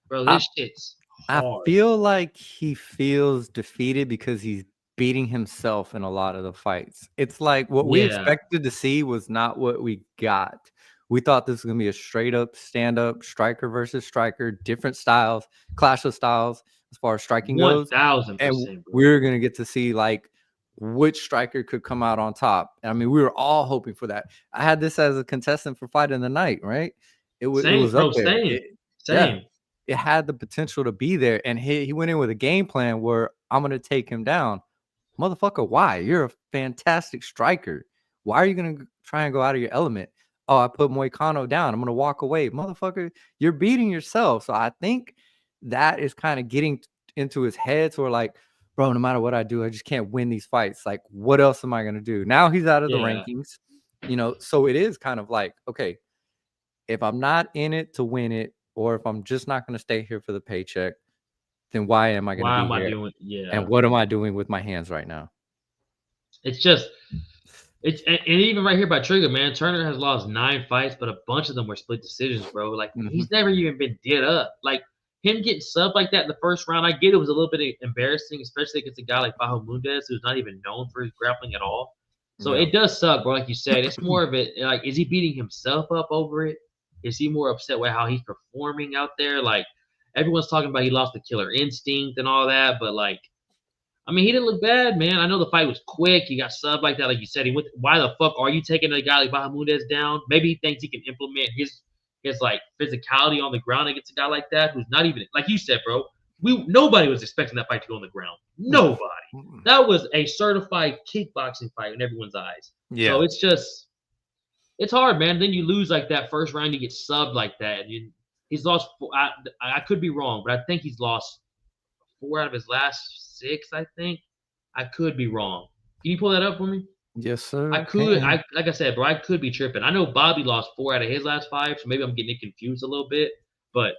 [SPEAKER 1] bro. This shit's hard.
[SPEAKER 2] I feel like he feels defeated because he's beating himself in a lot of the fights. It's like what we expected to see was not what we got. We thought this was gonna be a straight up stand up striker versus striker, different styles, clash of styles as far as striking goes.
[SPEAKER 1] 1000%.
[SPEAKER 2] And we're gonna get to see like which striker could come out on top. I mean, we were all hoping for that. I had this as a contestant for Fight in the Night, right? It was up there.
[SPEAKER 1] Same.
[SPEAKER 2] It had the potential to be there, and he went in with a game plan where I'm gonna take him down. Motherfucker, why? You're a fantastic striker. Why are you gonna try and go out of your element? Oh, I put Moicano down. I'm gonna walk away. Motherfucker, you're beating yourself. So I think that is kind of getting into his head. So we're like, bro, no matter what I do, I just can't win these fights. Like, what else am I gonna do? Now he's out of the rankings, so it is kind of like, okay, if I'm not in it to win it, or if I'm just not gonna stay here for the paycheck, then why am I gonna be here? And what am I doing with my hands right now?
[SPEAKER 1] It's and even right here by Trigger, man, Turner has lost 9 fights, but a bunch of them were split decisions, bro. Like he's never even been did up. Like him getting subbed like that in the first round, I get it was a little bit embarrassing, especially against a guy like Bahamundes, who's not even known for his grappling at all. So it does suck, bro. Like you said, it's more of it. Like, is he beating himself up over it? Is he more upset with how he's performing out there? Like everyone's talking about he lost the killer instinct and all that, but like, I mean, he didn't look bad, man. I know the fight was quick. He got subbed like that, like you said. Why the fuck are you taking a guy like Bahamundes down? Maybe he thinks he can implement his like physicality on the ground against a guy like that who's not even like you said, bro. Nobody was expecting that fight to go on the ground. Nobody. That was a certified kickboxing fight in everyone's eyes.
[SPEAKER 2] Yeah.
[SPEAKER 1] So it's hard, man. Then you lose like that first round, you get subbed like that. He's lost. I could be wrong, but I think he's lost 4 out of his last 6. I think I could be wrong. Can you pull that up for me?
[SPEAKER 2] Yes, sir.
[SPEAKER 1] I could. Like I said, bro, I could be tripping. I know Bobby lost 4 out of his last 5, so maybe I'm getting it confused a little bit. But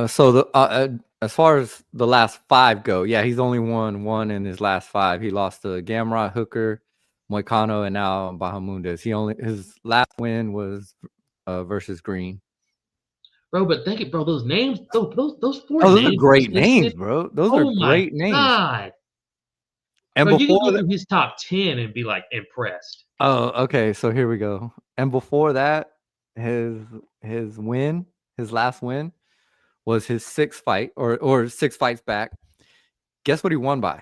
[SPEAKER 2] so the as far as the last 5 go, yeah, he's only won 1 in his last 5. He lost to Gamrot, Hooker, Moicano, and now Bahamundes. His last win was versus Green.
[SPEAKER 1] Bro, but think it, bro. Those names, those 4 names.
[SPEAKER 2] Those are great names, bro. Those are great names.
[SPEAKER 1] God.
[SPEAKER 2] And
[SPEAKER 1] bro, you can go through his top 10 and be like impressed.
[SPEAKER 2] Oh, okay. So here we go. And before that, his last win was his 6th fight or 6 fights back. Guess what he won by?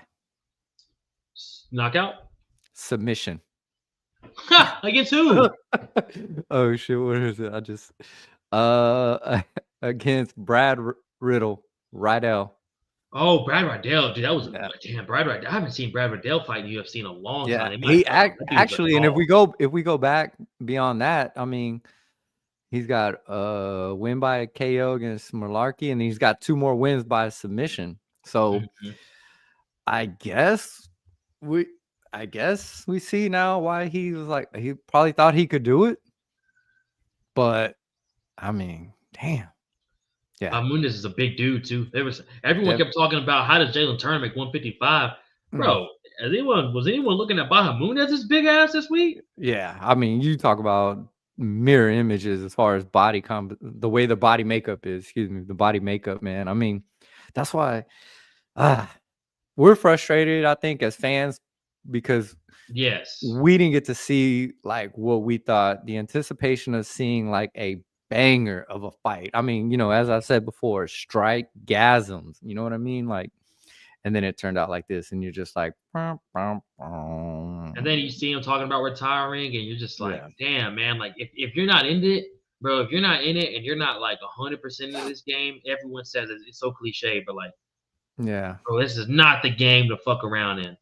[SPEAKER 1] Knockout?
[SPEAKER 2] Submission.
[SPEAKER 1] Against who?
[SPEAKER 2] Oh shit, what is it? I just against Brad Riddell.
[SPEAKER 1] Oh, Brad Riddell, dude, that was damn. Brad Riddell. I haven't seen Brad Riddell fight in the UFC in a long time.
[SPEAKER 2] He actually, and if we go back beyond that, I mean, he's got a win by a KO against Malarkey, and he's got 2 more wins by submission. So, I guess we see now why he was like he probably thought he could do it, but I mean, damn. Yeah,
[SPEAKER 1] Bahamundes is a big dude too. Everyone kept talking about how does Jalen Turner make 155, bro. Was anyone looking at Bahamundes' big ass this week?
[SPEAKER 2] Yeah, I mean, you talk about mirror images as far as the way the body makeup is. Excuse me, the body makeup, man. I mean, that's why we're frustrated. I think as fans because
[SPEAKER 1] Yes.
[SPEAKER 2] We didn't get to see like what we thought. The anticipation of seeing like a banger of a fight. I mean, you know, as I said before, strike gasms. You know what I mean? Like, and then it turned out like this, and you're just like,
[SPEAKER 1] And then you see him talking about retiring, and you're just like,
[SPEAKER 2] yeah,
[SPEAKER 1] damn, man. Like, if you're not in it, bro, if you're not in it and you're not like 100% into this game, everyone says it's so cliche, but like,
[SPEAKER 2] yeah.
[SPEAKER 1] bro, this is not the game to fuck around in.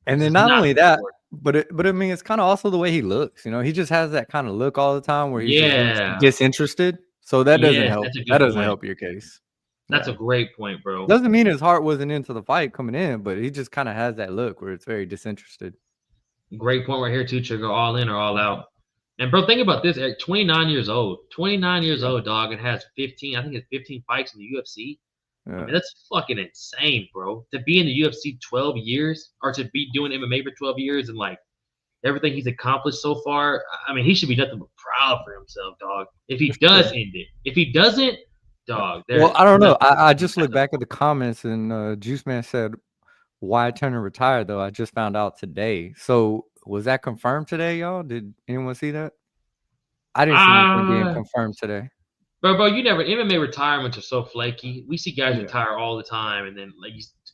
[SPEAKER 2] And
[SPEAKER 1] This
[SPEAKER 2] then
[SPEAKER 1] is
[SPEAKER 2] not
[SPEAKER 1] not
[SPEAKER 2] only
[SPEAKER 1] the
[SPEAKER 2] that,
[SPEAKER 1] sport.
[SPEAKER 2] but I mean, it's kind of also the way he looks. You know, he just has that kind of look all the time where he just looks
[SPEAKER 1] Yeah.
[SPEAKER 2] disinterested. So that doesn't
[SPEAKER 1] Yes,
[SPEAKER 2] help.
[SPEAKER 1] that's a
[SPEAKER 2] That
[SPEAKER 1] good
[SPEAKER 2] doesn't
[SPEAKER 1] point.
[SPEAKER 2] help your case.
[SPEAKER 1] That's a
[SPEAKER 2] Yeah.
[SPEAKER 1] great point, bro.
[SPEAKER 2] Doesn't mean his heart wasn't into the fight coming in, but he just kind of has that look where it's very disinterested.
[SPEAKER 1] Great point right here, too, Trigger. All in or all out. And bro, think about this, Eric. 29 years old. 29 years
[SPEAKER 2] Yeah.
[SPEAKER 1] old, dog, and has 15, I think it's 15 fights in the UFC. I
[SPEAKER 2] Yeah.
[SPEAKER 1] mean, that's fucking insane, bro. To be in the UFC 12 years, or to be doing MMA for 12 years, and like everything he's accomplished so far, I mean, he should be nothing but proud for himself, dog. If he
[SPEAKER 2] For
[SPEAKER 1] does
[SPEAKER 2] sure.
[SPEAKER 1] end it, if he doesn't, dog,
[SPEAKER 2] Well,
[SPEAKER 1] there's
[SPEAKER 2] I don't know.
[SPEAKER 1] nothing.
[SPEAKER 2] I just looked back at the comments and Juice Man said, "Why Turner retired though?" I just found out today. So was that confirmed today, y'all? Did anyone see that? I didn't see anything being confirmed today.
[SPEAKER 1] Bro, you never. MMA retirements are so flaky. We see guys
[SPEAKER 2] Yeah.
[SPEAKER 1] retire all the time, and then like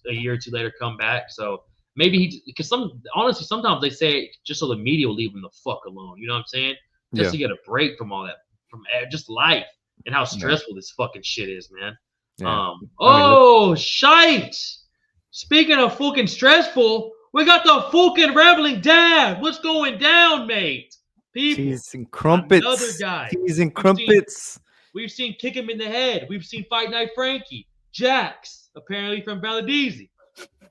[SPEAKER 1] a year or two later come back. So maybe because honestly, sometimes they say it just so the media will leave him the fuck alone. You know what I'm saying? Just to get a break from all that, from just life and how stressful this fucking shit is, man.
[SPEAKER 2] Yeah.
[SPEAKER 1] Oh, shite. Speaking of fucking stressful, we got the fucking Rambling Dad. What's going down, mate? People,
[SPEAKER 2] Cheese and crumpets.
[SPEAKER 1] another guy.
[SPEAKER 2] Cheese and crumpets.
[SPEAKER 1] We've seen Kick Him in the Head. We've seen Fight Night Frankie. Jax, apparently from Valadizi.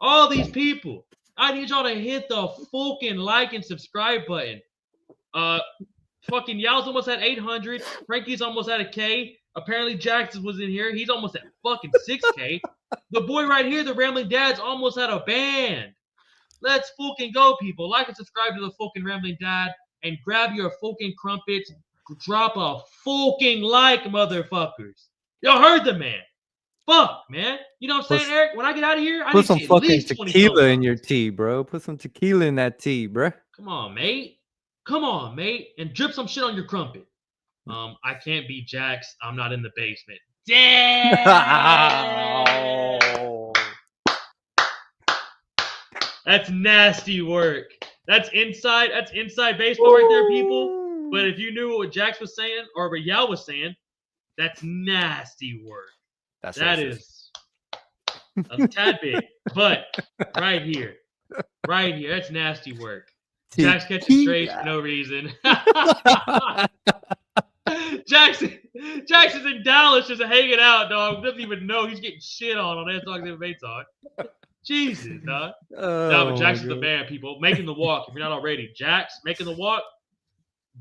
[SPEAKER 1] All these people. I need y'all to hit the fucking like and subscribe button. Fucking Yao's almost at 800. Frankie's almost at 1K. Apparently Jax was in here. He's almost at fucking 6K. The boy right here, the Rambling Dad's almost at a band. Let's fucking go, people. Like and subscribe to the fucking Rambling Dad and grab your fucking crumpets. Drop a fucking like, motherfuckers. Y'all heard the man. Fuck, man. You know what I'm saying, Eric? When I get out of here, I need
[SPEAKER 2] Put some
[SPEAKER 1] to
[SPEAKER 2] fucking tequila in your tea, bro. Put some tequila in that tea, bro.
[SPEAKER 1] Come on, mate. Come on, mate. And drip some shit on your crumpet. I can't be Jax. I'm not in the basement. Damn! That's nasty work. That's inside baseball right there, people. But if you knew what Jax was saying or what Yao was saying, that's nasty work. That is a tad bit. But right here, that's nasty work. Jax catching strays for no reason. Jackson's in Dallas just hanging out, dog. Doesn't even know he's getting shit on Air Talk MMA Talk. Jesus, dog. No, but Jax is the man, people. Making the walk. If you're not already, Jax making the walk.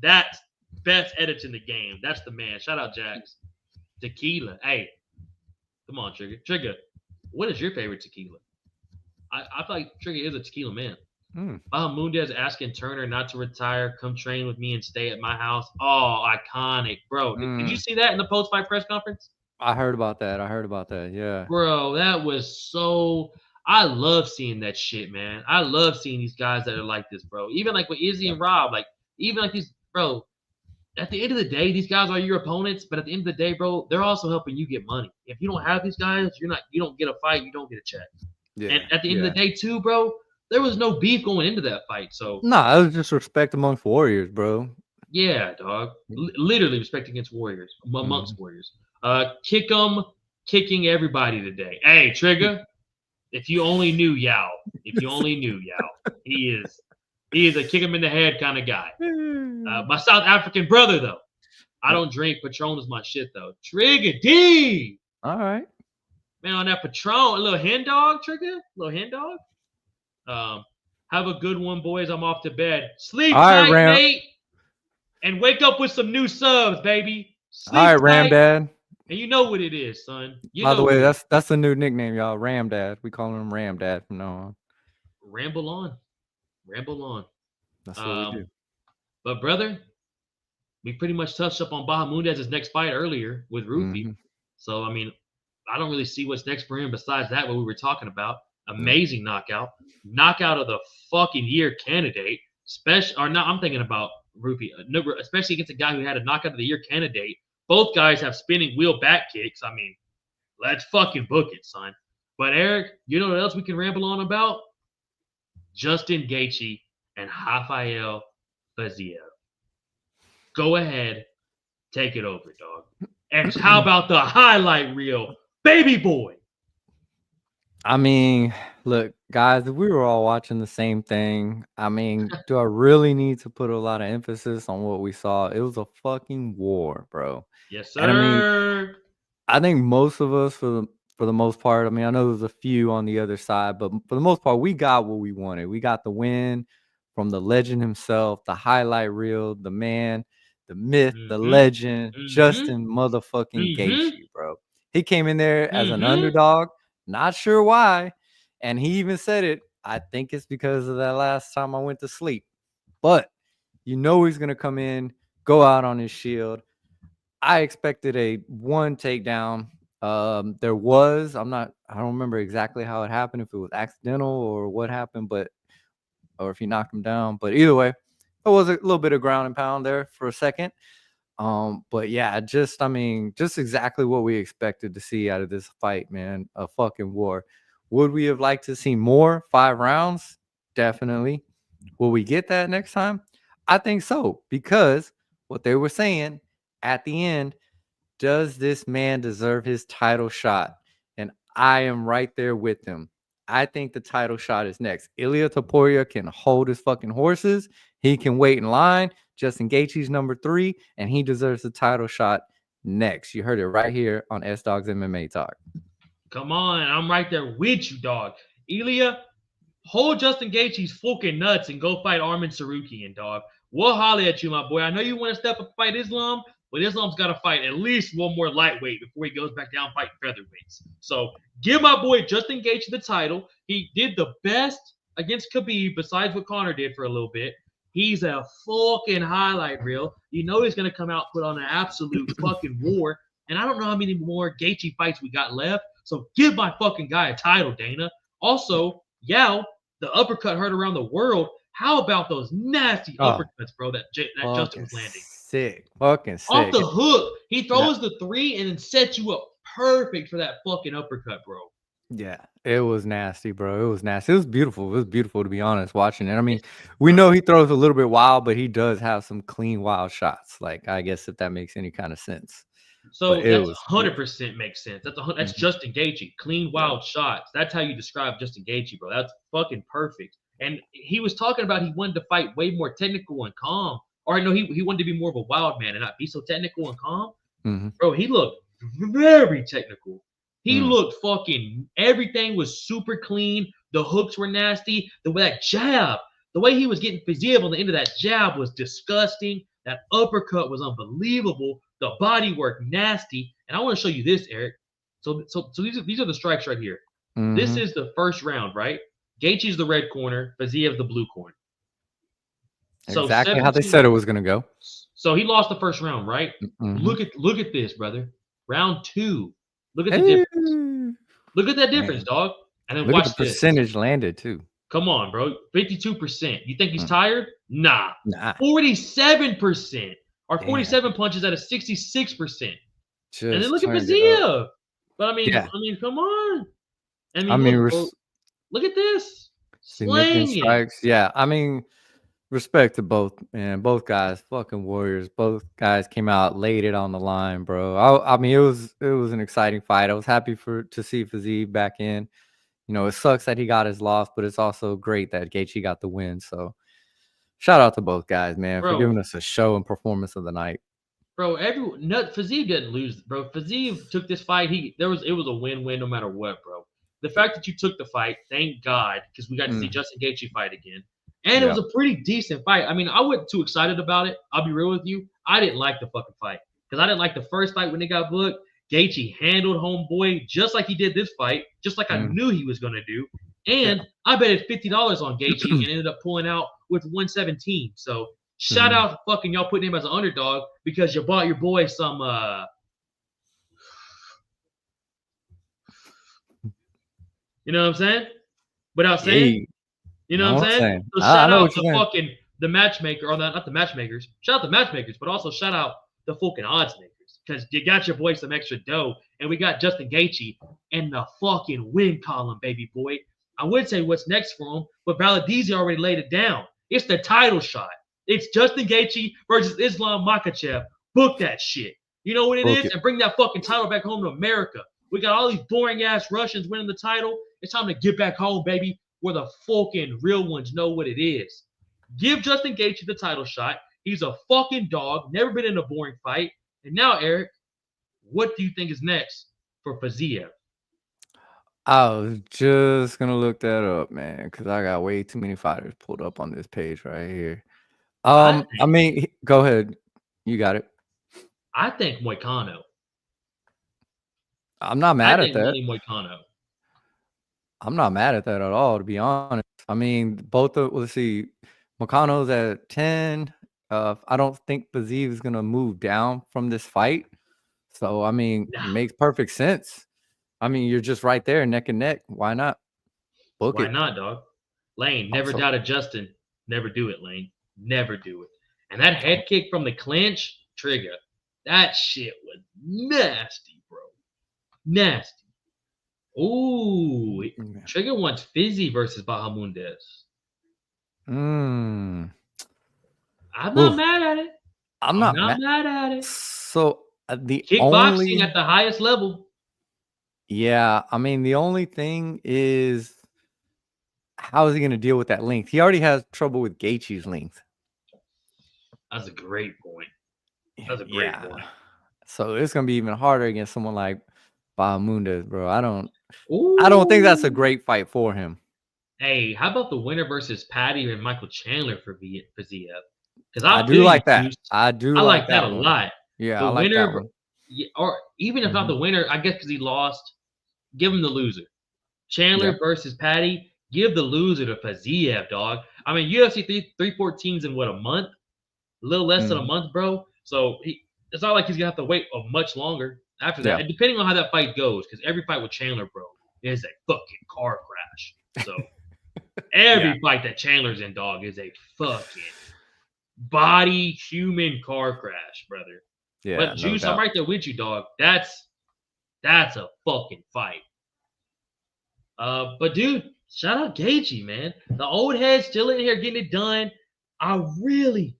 [SPEAKER 1] That's best edits in the game. That's the man. Shout out Jax. Tequila. Hey, come on, Trigger. Trigger, what is your favorite tequila? I feel like Trigger is a tequila man. Mundez asking Turner not to retire, come train with me and stay at my house. Oh, iconic, bro. Did you see that in the post-fight press conference?
[SPEAKER 2] I heard about that. Yeah.
[SPEAKER 1] Bro, that was so. I love seeing that shit, man. I love seeing these guys that are like this, bro. Even like with Izzy and Rob, like even like these, bro. At the end of the day, these guys are your opponents, but at the end of the day, bro, they're also helping you get money. If you don't have these guys, you don't get a fight, you don't get a check. Yeah, and at the end of the day, too, bro, there was no beef going into that fight. So
[SPEAKER 2] it was just respect amongst warriors, bro.
[SPEAKER 1] Yeah, dog. Literally respect against warriors, amongst warriors. Kick 'em, kicking everybody today. Hey, Trigger, if you only knew Yao, he is a kick him in the head kind of guy. My South African brother, though. I don't drink. Patron is my shit, though. Trigger D.
[SPEAKER 2] All right.
[SPEAKER 1] Man, on that Patron, a little hen dog, Trigger. Have a good one, boys. I'm off to bed. Sleep tight, mate. And wake up with some new subs, baby. Sleep
[SPEAKER 2] all right, Ram Dad.
[SPEAKER 1] And you know what it is, son.
[SPEAKER 2] By the way, that's a new nickname, y'all. Ram Dad. We call him Ram Dad from now on.
[SPEAKER 1] Ramble on.
[SPEAKER 2] That's what we do.
[SPEAKER 1] But brother, we pretty much touched up on Bahamundez's next fight earlier with Rufi. So I mean, I don't really see what's next for him besides that what we were talking about. Amazing knockout of the fucking year candidate. Special or not? I'm thinking about Ruby, especially against a guy who had a knockout of the year candidate. Both guys have spinning wheel back kicks. I mean, let's fucking book it, son. But Eric, you know what else we can ramble on about? Justin Gaethje and Rafael Fiziev. Go ahead, take it over, dog. And how about the highlight reel, baby boy?
[SPEAKER 2] I mean, look, guys, if we were all watching the same thing, I mean, do I really need to put a lot of emphasis on what we saw? It was a fucking war, bro.
[SPEAKER 1] Yes,
[SPEAKER 2] And I mean,
[SPEAKER 1] sir.
[SPEAKER 2] I think most of us, for the most part, I mean, I know there's a few on the other side, but for the most part, we got what we wanted. We got the win from the legend himself, the highlight reel, the man, the myth, the
[SPEAKER 1] Mm-hmm.
[SPEAKER 2] legend,
[SPEAKER 1] Mm-hmm.
[SPEAKER 2] Justin motherfucking
[SPEAKER 1] Mm-hmm.
[SPEAKER 2] Gaethje, bro. He came in there as an
[SPEAKER 1] Mm-hmm.
[SPEAKER 2] underdog, not sure why, and he even said it. I think it's because of that last time I went to sleep, but you know he's gonna come in, go out on his shield. I expected a one takedown. There was, I don't remember exactly how it happened, if it was accidental or what happened, or if he knocked him down. But either way, there was a little bit of ground and pound there for a second. But yeah, I mean, just exactly what we expected to see out of this fight, man. A fucking war. Would we have liked to see more? 5 rounds? Definitely. Will we get that next time? I think so, because what they were saying at the end, does this man deserve his title shot? And I am right there with him. I think the title shot is next. Ilia Topuria can hold his fucking horses. He can wait in line. Justin Gaethje's number 3, and he deserves the title shot next. You heard it right here on S Dogs MMA Talk.
[SPEAKER 1] Come on, I'm right there with you, dog. Ilya, hold Justin Gaethje's fucking nuts and go fight Arman Sarukian, dog. We'll holler at you, my boy. I know you want to step up and fight Islam, but Islam's got to fight at least one more lightweight before he goes back down fighting featherweights. So give my boy Justin Gaethje the title. He did the best against Khabib besides what Conor did for a little bit. He's a fucking highlight reel. You know he's going to come out, put on an absolute fucking war. And I don't know how many more Gaethje fights we got left. So give my fucking guy a title, Dana. Also, Yao, the uppercut heard around the world. How about those nasty uppercuts, bro, that Justin was landing?
[SPEAKER 2] Sick. Fucking sick.
[SPEAKER 1] Off the hook. He throws the 3 and then sets you up perfect for that fucking uppercut, bro.
[SPEAKER 2] Yeah, it was nasty, bro. It was nasty. It was beautiful. It was beautiful, to be honest, watching it. I mean, we know he throws a little bit wild, but he does have some clean, wild shots. Like, I guess if that makes any kind of sense.
[SPEAKER 1] So that's 100% makes sense. That's Justin Gaethje, clean, wild shots. That's how you describe Justin Gaethje, bro. That's fucking perfect. And he was talking about he wanted to fight way more technical and calm. Or no, he wanted to be more of a wild man and not be so technical and calm. Bro, he looked very technical. He looked fucking, everything was super clean. The hooks were nasty. The way that jab, the way he was getting Fiziev on the end of that jab was disgusting. That uppercut was unbelievable. The body work nasty. And I want to show you this, Eric. So these are the strikes right here. This is the first round, right? Gaethje's the red corner, Fiziev's the blue corner.
[SPEAKER 2] So exactly how they said it was going to go.
[SPEAKER 1] So he lost the first round, right? Look at this, brother. Round 2. Look at the difference. Look at that difference, dog. And then
[SPEAKER 2] look
[SPEAKER 1] watch
[SPEAKER 2] at the percentage landed too.
[SPEAKER 1] Come on, bro. 52%. You think he's tired? Nah. 47%. Or 47 punches at a 66%. And then look at Fiziev. But I mean, come on. I mean, look at this.
[SPEAKER 2] Significant strikes. Yeah. I mean, respect to both, man. Both guys, fucking warriors. Both guys came out, laid it on the line, bro. I mean, it was an exciting fight. I was happy to see Fiziev back in. You know, it sucks that he got his loss, but it's also great that Gaethje got the win. So, shout out to both guys, man, for giving us a show and performance of the night.
[SPEAKER 1] Bro, Fiziev didn't lose, bro. Fiziev took this fight. It was a win-win no matter what, bro. The fact that you took the fight, thank God, because we got to see Justin Gaethje fight again. And it was a pretty decent fight. I mean, I wasn't too excited about it. I'll be real with you. I didn't like the fucking fight because I didn't like the first fight when they got booked. Gaethje handled homeboy just like he did this fight, just like I knew he was going to do. And I betted $50 on Gaethje and ended up pulling out with 117. So shout out to fucking y'all putting him as an underdog because you bought your boy some you know what I'm saying? Without saying, you know what I'm saying? So shout out to fucking the matchmaker, or not the matchmakers. Shout out the matchmakers, but also shout out the fucking odds makers because you got your boy some extra dough, and we got Justin Gaethje in the fucking win column, baby boy. I would say what's next for him, but Valadez already laid it down. It's the title shot. It's Justin Gaethje versus Islam Makhachev. Book that shit. You know what it is? And bring that fucking title back home to America. We got all these boring ass Russians winning the title. It's time to get back home, baby, where the fucking real ones know what it is. Give Justin Gaethje the title shot. He's a fucking dog, never been in a boring fight. And now, Eric, what do you think is next for Fiziev?
[SPEAKER 2] I was just gonna look that up, man, because I got way too many fighters pulled up on this page right here. I mean, go ahead. You got it.
[SPEAKER 1] I think Moicano.
[SPEAKER 2] I'm not mad at that.
[SPEAKER 1] Manny Moicano.
[SPEAKER 2] I'm not mad at that at all, to be honest. I mean, both of let's see, Moicano's at 10. I don't think Fiziev is gonna move down from this fight. So I mean, it makes perfect sense. I mean, you're just right there, neck and neck. Why not? Book it.
[SPEAKER 1] Why not, dog? Lane, never doubted Justin. Never do it, Lane. Never do it. And that head kick from the clinch, Trigger, that shit was nasty, bro. Nasty. Ooh, Trigger wants Fizzy versus Bahamundes. I'm not mad at it.
[SPEAKER 2] I'm not
[SPEAKER 1] mad at it.
[SPEAKER 2] So the
[SPEAKER 1] kickboxing at the highest level.
[SPEAKER 2] Yeah, I mean, the only thing is, how is he going to deal with that length? He already has trouble with Gaethje's length.
[SPEAKER 1] That's a great point. That's a great point.
[SPEAKER 2] So it's going to be even harder against someone like Bahamundes, bro. I don't think that's a great fight for him.
[SPEAKER 1] Hey, how about the winner versus Patty and Michael Chandler for Fiziev? Because
[SPEAKER 2] I do like that. I like that
[SPEAKER 1] a lot.
[SPEAKER 2] Yeah,
[SPEAKER 1] the
[SPEAKER 2] I like
[SPEAKER 1] winner,
[SPEAKER 2] that one.
[SPEAKER 1] Or even if not the winner, I guess because he lost, give him the loser. Chandler versus Patty, give the loser to Fiziev, dog. I mean, UFC 314's in what, a month? A little less than a month, bro. So it's not like he's gonna have to wait much longer after that. And depending on how that fight goes, because every fight with Chandler, bro, is a fucking car crash. So every fight that Chandler's in, dog, is a fucking body human car crash, brother.
[SPEAKER 2] Yeah,
[SPEAKER 1] but Juice, I'm right there with you, dog. That's a fucking fight. But dude, shout out Gaethje, man. The old head's still in here getting it done. I really,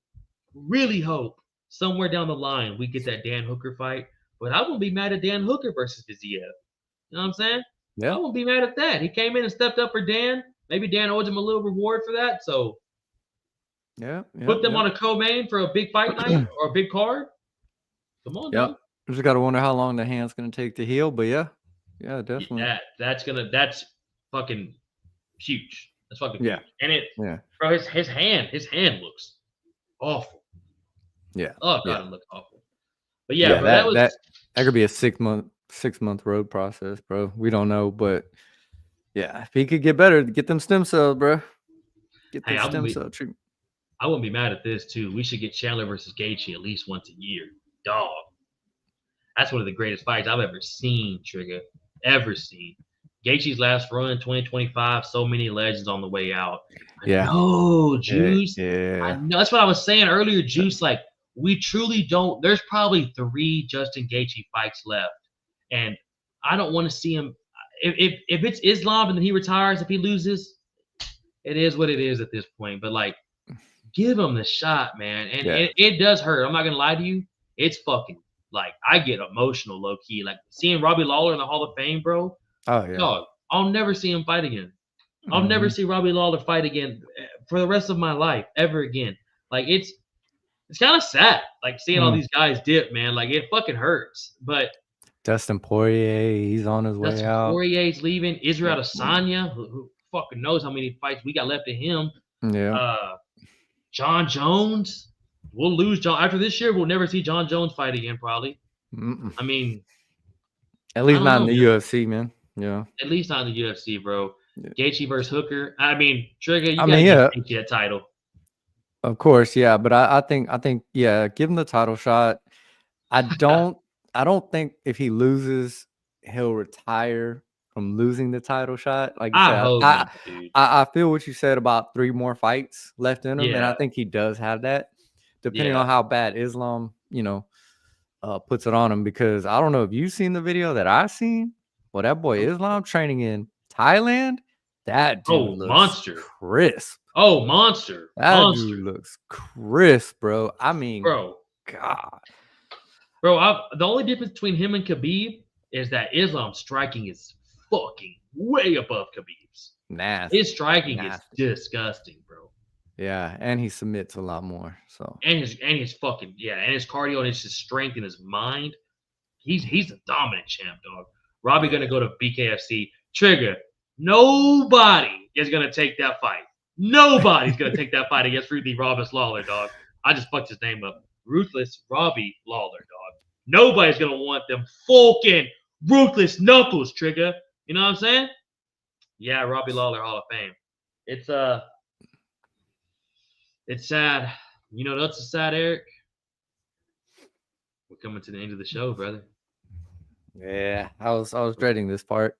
[SPEAKER 1] really hope somewhere down the line we get that Dan Hooker fight. But I won't be mad at Dan Hooker versus Fiziev. You know what I'm saying?
[SPEAKER 2] Yeah.
[SPEAKER 1] I won't be mad at that. He came in and stepped up for Dan. Maybe Dan owes him a little reward for that. So put them on a co-main for a big fight night or a big card. Come on, dude.
[SPEAKER 2] Just gotta wonder how long the hand's gonna take to heal, but yeah, definitely.
[SPEAKER 1] That's fucking huge. That's fucking huge. And bro, his hand looks awful.
[SPEAKER 2] Yeah.
[SPEAKER 1] Oh god, it looks awful. But yeah, bro,
[SPEAKER 2] that could be a 6 month road process, bro. We don't know, but yeah, if he could get better, get them stem cells, bro. Get the stem cell treatment.
[SPEAKER 1] I wouldn't be mad at this too. We should get Chandler versus Gaethje at least once a year. Dog. That's one of the greatest fights I've ever seen, Trigger. Ever seen. Gaethje's last run, 2025, so many legends on the way out. No, Juice. I know. That's what I was saying earlier, Juice. Like, we truly don't. There's probably 3 Justin Gaethje fights left. And I don't want to see him. If it's Islam and then he retires, if he loses, it is what it is at this point. But, like, give him the shot, man. And it does hurt. I'm not going to lie to you. It's fucking, like, I get emotional, low-key. Like, seeing Robbie Lawler in the Hall of Fame, bro.
[SPEAKER 2] Oh, yeah.
[SPEAKER 1] Dog, I'll never see him fight again. I'll never see Robbie Lawler fight again for the rest of my life, ever again. Like, it's kind of sad, like, seeing all these guys dip, man. Like, it fucking hurts. But
[SPEAKER 2] Dustin Poirier, he's on his way out.
[SPEAKER 1] Poirier's leaving. Israel Adesanya, who fucking knows how many fights we got left in him.
[SPEAKER 2] Yeah.
[SPEAKER 1] John Jones. We'll lose John after this year. We'll never see John Jones fight again, probably. I mean,
[SPEAKER 2] at least not in the UFC, man. Yeah,
[SPEAKER 1] at least not in the UFC, bro. Gaethje versus Hooker. I mean, Trigger, you gotta get that title.
[SPEAKER 2] Of course, yeah. But I think, give him the title shot. I don't think if he loses, he'll retire. from losing the title shot. Like you
[SPEAKER 1] I
[SPEAKER 2] said,
[SPEAKER 1] hope not, dude.
[SPEAKER 2] I feel what you said about 3 more fights left in him, and I
[SPEAKER 1] Yeah,
[SPEAKER 2] think he does have that, depending
[SPEAKER 1] yeah.
[SPEAKER 2] on how bad Islam, puts it on him. Because I don't know if you've seen the video that I've seen. Well, that boy Islam training in Thailand, that dude
[SPEAKER 1] Oh,
[SPEAKER 2] looks
[SPEAKER 1] monster.
[SPEAKER 2] crisp.
[SPEAKER 1] Oh, monster.
[SPEAKER 2] That
[SPEAKER 1] Monster.
[SPEAKER 2] dude looks crisp, bro. I mean,
[SPEAKER 1] Bro.
[SPEAKER 2] God,
[SPEAKER 1] Bro, the only difference between him and Khabib is that Islam's striking is fucking way above Khabib's.
[SPEAKER 2] nasty,
[SPEAKER 1] His striking is
[SPEAKER 2] nasty.
[SPEAKER 1] disgusting, bro.
[SPEAKER 2] Yeah, and he submits a lot more. So
[SPEAKER 1] And his fucking and his cardio and his strength and his mind. He's a dominant champ, dog. Robbie gonna go to BKFC. Trigger. Nobody is gonna take that fight. Nobody's gonna take that fight against Ruthie Roberts Lawler, dog. I just fucked his name up. Ruthless Robbie Lawler, dog. Nobody's gonna want them fucking ruthless knuckles, Trigger. You know what I'm saying? Yeah, Robbie Lawler Hall of Fame. It's sad. You know that's sad, Eric. We're coming to the end of the show, brother.
[SPEAKER 2] yeah, I was dreading this part.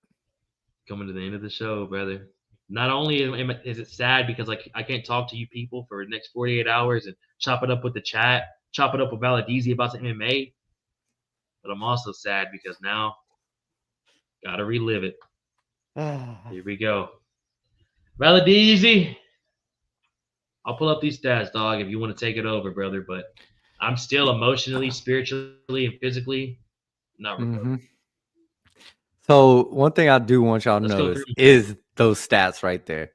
[SPEAKER 1] Coming to the end of the show, brother. Not only is it sad because like I can't talk to you people for the next 48 hours and chop it up with the chat, chop it up with Valadizi about the MMA, but I'm also sad because now gotta relive it. Here we go. Valadizi, I'll pull up these stats, dog, if you want to take it over, brother. But I'm still emotionally, spiritually, and physically not recovered.
[SPEAKER 2] So one thing I do want y'all to
[SPEAKER 1] Let's go
[SPEAKER 2] notice
[SPEAKER 1] through.
[SPEAKER 2] is those stats right there.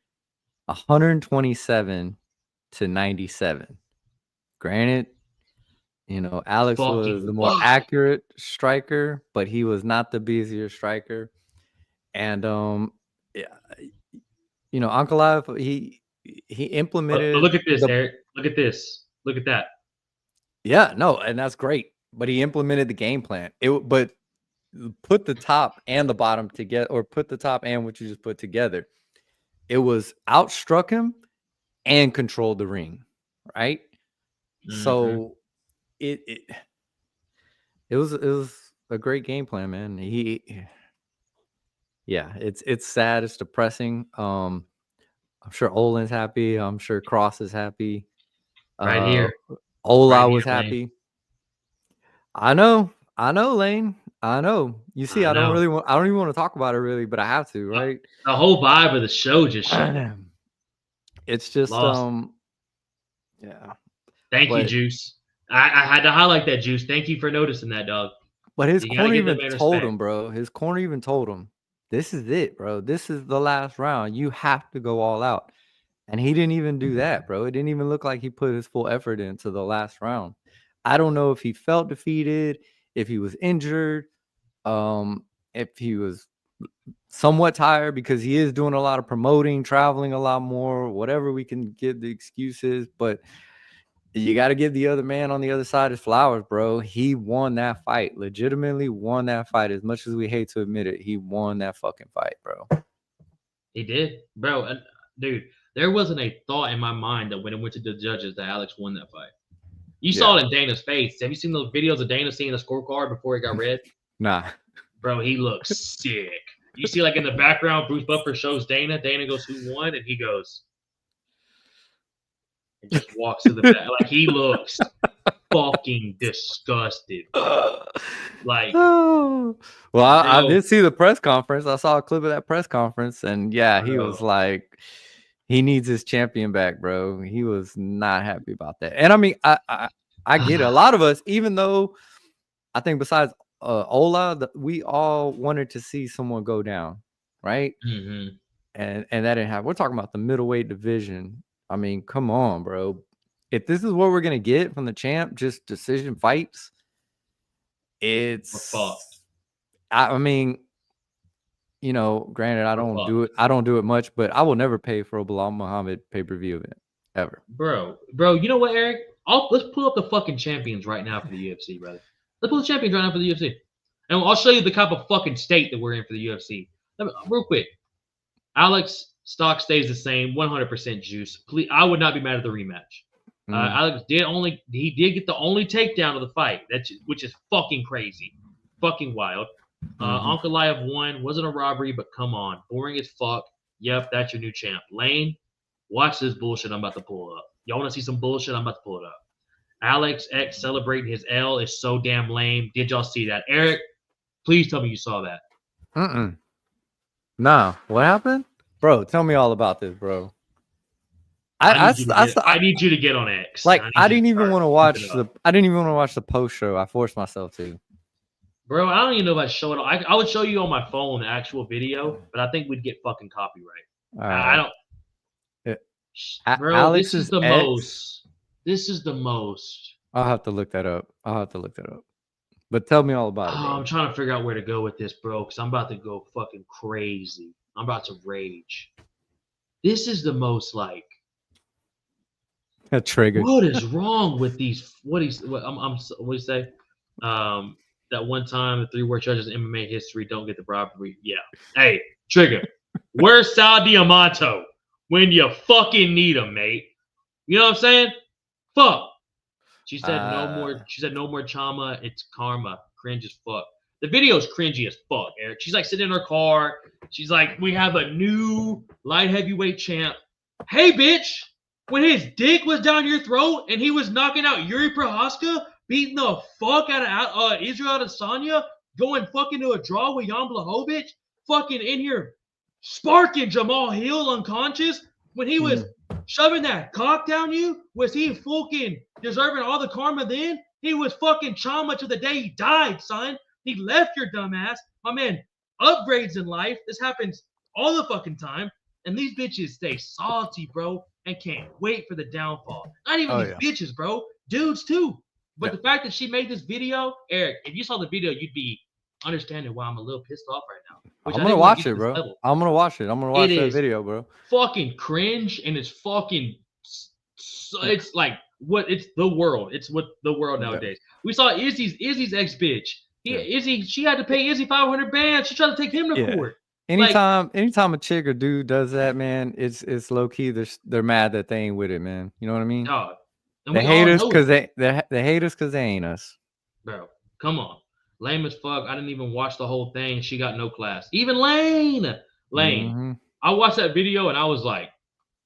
[SPEAKER 2] 127 to 97. Granted, Alex was
[SPEAKER 1] Fucking
[SPEAKER 2] the more
[SPEAKER 1] wild.
[SPEAKER 2] accurate striker, but he was not the busier striker. And Ankalaev, he implemented.
[SPEAKER 1] But look at this, Eric. Look at this. Look at that.
[SPEAKER 2] Yeah, no, and that's great. But he implemented the game plan. But put the top and the bottom together, or put the top and what you just put together. It was outstruck him and controlled the ring, right? Mm-hmm. So it was a great game plan, man. It's sad, it's depressing. I'm sure Olin's happy. I'm sure Cross is happy.
[SPEAKER 1] Right here.
[SPEAKER 2] Ola was happy. Lane. I know, Lane. I know. You see, I don't even want to talk about it really, but I have to, right?
[SPEAKER 1] The whole vibe of the show just shifted.
[SPEAKER 2] It's just
[SPEAKER 1] lost.
[SPEAKER 2] Yeah.
[SPEAKER 1] Thank you, Juice. I had to highlight that, Juice. Thank you for noticing that, dog.
[SPEAKER 2] But his corner even told him, bro. His corner even told him, this is it, bro. This is the last round. You have to go all out. And he didn't even do that, bro. It didn't even look like he put his full effort into the last round. I don't know if he felt defeated, if he was injured, if he was somewhat tired, because he is doing a lot of promoting, traveling a lot more, whatever we can give the excuses. But you got to give the other man on the other side his flowers, bro. He won that fight, legitimately won that fight. As much as we hate to admit it, he won that fucking fight, bro.
[SPEAKER 1] He did, bro. Dude, there wasn't a thought in my mind that when it went to the judges that Alex won that fight. You saw it in Dana's face. Have you seen those videos of Dana seeing the scorecard before it got read?
[SPEAKER 2] Nah.
[SPEAKER 1] Bro, he looks sick. You see, like in the background, Bruce Buffer shows Dana. Dana goes, "Who won?" And he goes, and just walks to the back. Like, he looks fucking disgusted. Like,
[SPEAKER 2] well, I did see the press conference. I saw a clip of that press conference, and he was like, he needs his champion back, bro. He was not happy about that. And I mean, I get it. A lot of us, even though I think besides Ola, we all wanted to see someone go down, right?
[SPEAKER 1] Mm-hmm.
[SPEAKER 2] And that didn't happen. We're talking about the middleweight division. I mean, come on, bro. If this is what we're gonna get from the champ, just decision fights, it's fucked. I mean, granted, I don't do it much, but I will never pay for a Bilal Muhammad pay-per-view event ever.
[SPEAKER 1] Bro, you know what, Eric? Let's pull up the fucking champions right now for the UFC, brother. Let's pull the champions right now for the UFC. And I'll show you the type of fucking state that we're in for the UFC. Real quick. Alex, stock stays the same, 100% juice. Please, I would not be mad at the rematch. Alex did get the only takedown of the fight, which is fucking crazy. Fucking wild. Uncle Live won. Wasn't a robbery, but come on. Boring as fuck. Yep, that's your new champ. Lane, watch this bullshit I'm about to pull up. Y'all want to see some bullshit? I'm about to pull it up. Alex X celebrating his L is so damn lame. Did y'all see that? Eric, please tell me you saw that.
[SPEAKER 2] Nah, what happened? Bro, tell me all about this, bro.
[SPEAKER 1] I need you to get on X.
[SPEAKER 2] Like, I didn't even want to watch the post show. I forced myself to.
[SPEAKER 1] Bro, I don't even know if I show it. I would show you on my phone the actual video, but I think we'd get fucking copyright. I don't. Bro,
[SPEAKER 2] Alex's
[SPEAKER 1] this is the most. This is the most.
[SPEAKER 2] I'll have to look that up. But tell me all about it. Bro.
[SPEAKER 1] I'm trying to figure out where to go with this, bro, because I'm about to go fucking crazy. I'm about to rage. This is the most like.
[SPEAKER 2] A trigger.
[SPEAKER 1] What is wrong with these? What do you say? That one time the 3 worst judges in MMA history don't get the robbery. Yeah. Hey, Trigger. Where's Sal Diamato when you fucking need him, mate? You know what I'm saying? Fuck. She said no more. She said no more Chama. It's karma. Cringe as fuck. The video's cringy as fuck, Eric. She's like sitting in her car. She's like, we have a new light heavyweight champ. Hey, bitch. When his dick was down your throat and he was knocking out Yuri Prohaska, beating the fuck out of Israel Adesanya, going fucking to a draw with Jan Blachowicz, fucking in here sparking Jamal Hill unconscious, when he was shoving that cock down you, was he fucking deserving all the karma then? He was fucking Chama to the day he died, son. He left your dumb ass. My man, upgrades in life. This happens all the fucking time. And these bitches stay salty, bro, and can't wait for the downfall. Not even these bitches, bro. Dudes, too. But the fact that she made this video, Eric, if you saw the video, you'd be understanding why I'm a little pissed off right now.
[SPEAKER 2] I'm going to watch it, bro. I'm going to watch it. I'm going to watch that video, bro.
[SPEAKER 1] Fucking cringe, and it's fucking, it's like, it's the world. It's what the world nowadays. We saw Izzy's ex-bitch. Izzy, she had to pay Izzy 500 bands. She tried to take him to court.
[SPEAKER 2] Anytime a chick or dude does that, man, it's low key. They're mad that they ain't with it, man. You know what I mean?
[SPEAKER 1] Oh,
[SPEAKER 2] they hate us because they hate us because they ain't us.
[SPEAKER 1] Bro, come on, lame as fuck. I didn't even watch the whole thing. She got no class. Even Lane. I watched that video and I was like,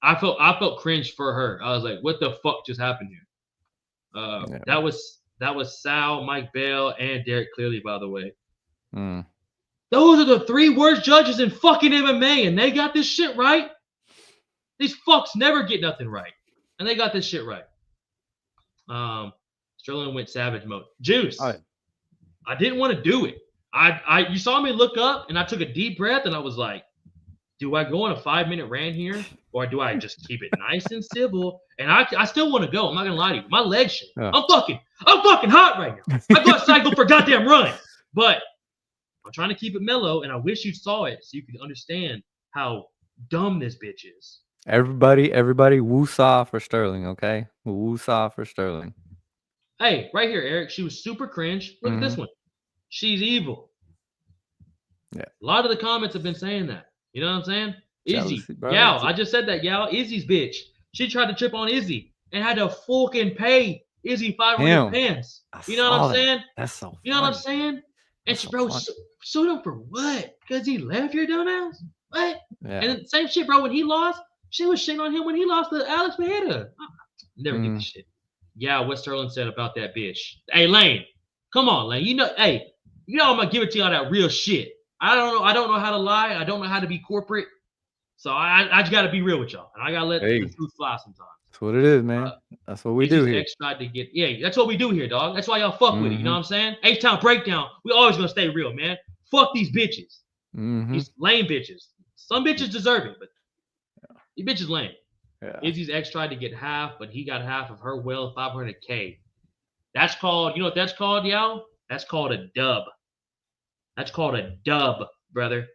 [SPEAKER 1] I felt cringe for her. I was like, what the fuck just happened here? That was Sal, Mike Bell, and Derek Clearly, by the way. Those are the 3 worst judges in fucking MMA, and they got this shit right. These fucks never get nothing right, and they got this shit right. Sterling went savage mode. Juice. I didn't want to do it. You saw me look up, and I took a deep breath, and I was like, do I go on a 5-minute rant here, or do I just keep it nice and civil? And I still want to go. I'm not gonna lie to you. My legs shake. I'm fucking hot right now. I go outside, go for a goddamn run, but I'm trying to keep it mellow, and I wish you saw it so you could understand how dumb this bitch is.
[SPEAKER 2] Everybody, woo-saw for Sterling, okay? Woo-saw for Sterling.
[SPEAKER 1] Hey, right here, Eric. She was super cringe. Look at this one. She's evil. Yeah. A lot of the comments have been saying that. You know what I'm saying? Izzy. Yao. I just said that, Yao. Izzy's bitch. She tried to trip on Izzy and had to fucking pay Izzy 500 pence. You know what I'm saying?
[SPEAKER 2] That's so funny.
[SPEAKER 1] You know what I'm saying? And she, bro, sued him for what? Because he left your dumbass? What? Yeah. And the same shit, bro. When he lost, she was shitting on him when he lost to Alex Pereira. Never get this shit. Yeah, what Sterling said about that bitch. Hey, Lane. Come on, Lane. You know I'm gonna give it to y'all that real shit. I don't know how to lie. I don't know how to be corporate. So I just gotta be real with y'all. And I gotta let the truth fly sometimes.
[SPEAKER 2] That's what it is, man. That's what we do here.
[SPEAKER 1] That's what we do here, dog. That's why y'all fuck with it. You know what I'm saying? H-Town Breakdown. We always gonna stay real, man. Fuck these bitches. These lame bitches. Some bitches deserve it, but these bitches lame. Yeah. Izzy's ex tried to get half, but he got half of her wealth, $500K. That's called, you know what that's called, y'all? That's called a dub. That's called a dub, brother.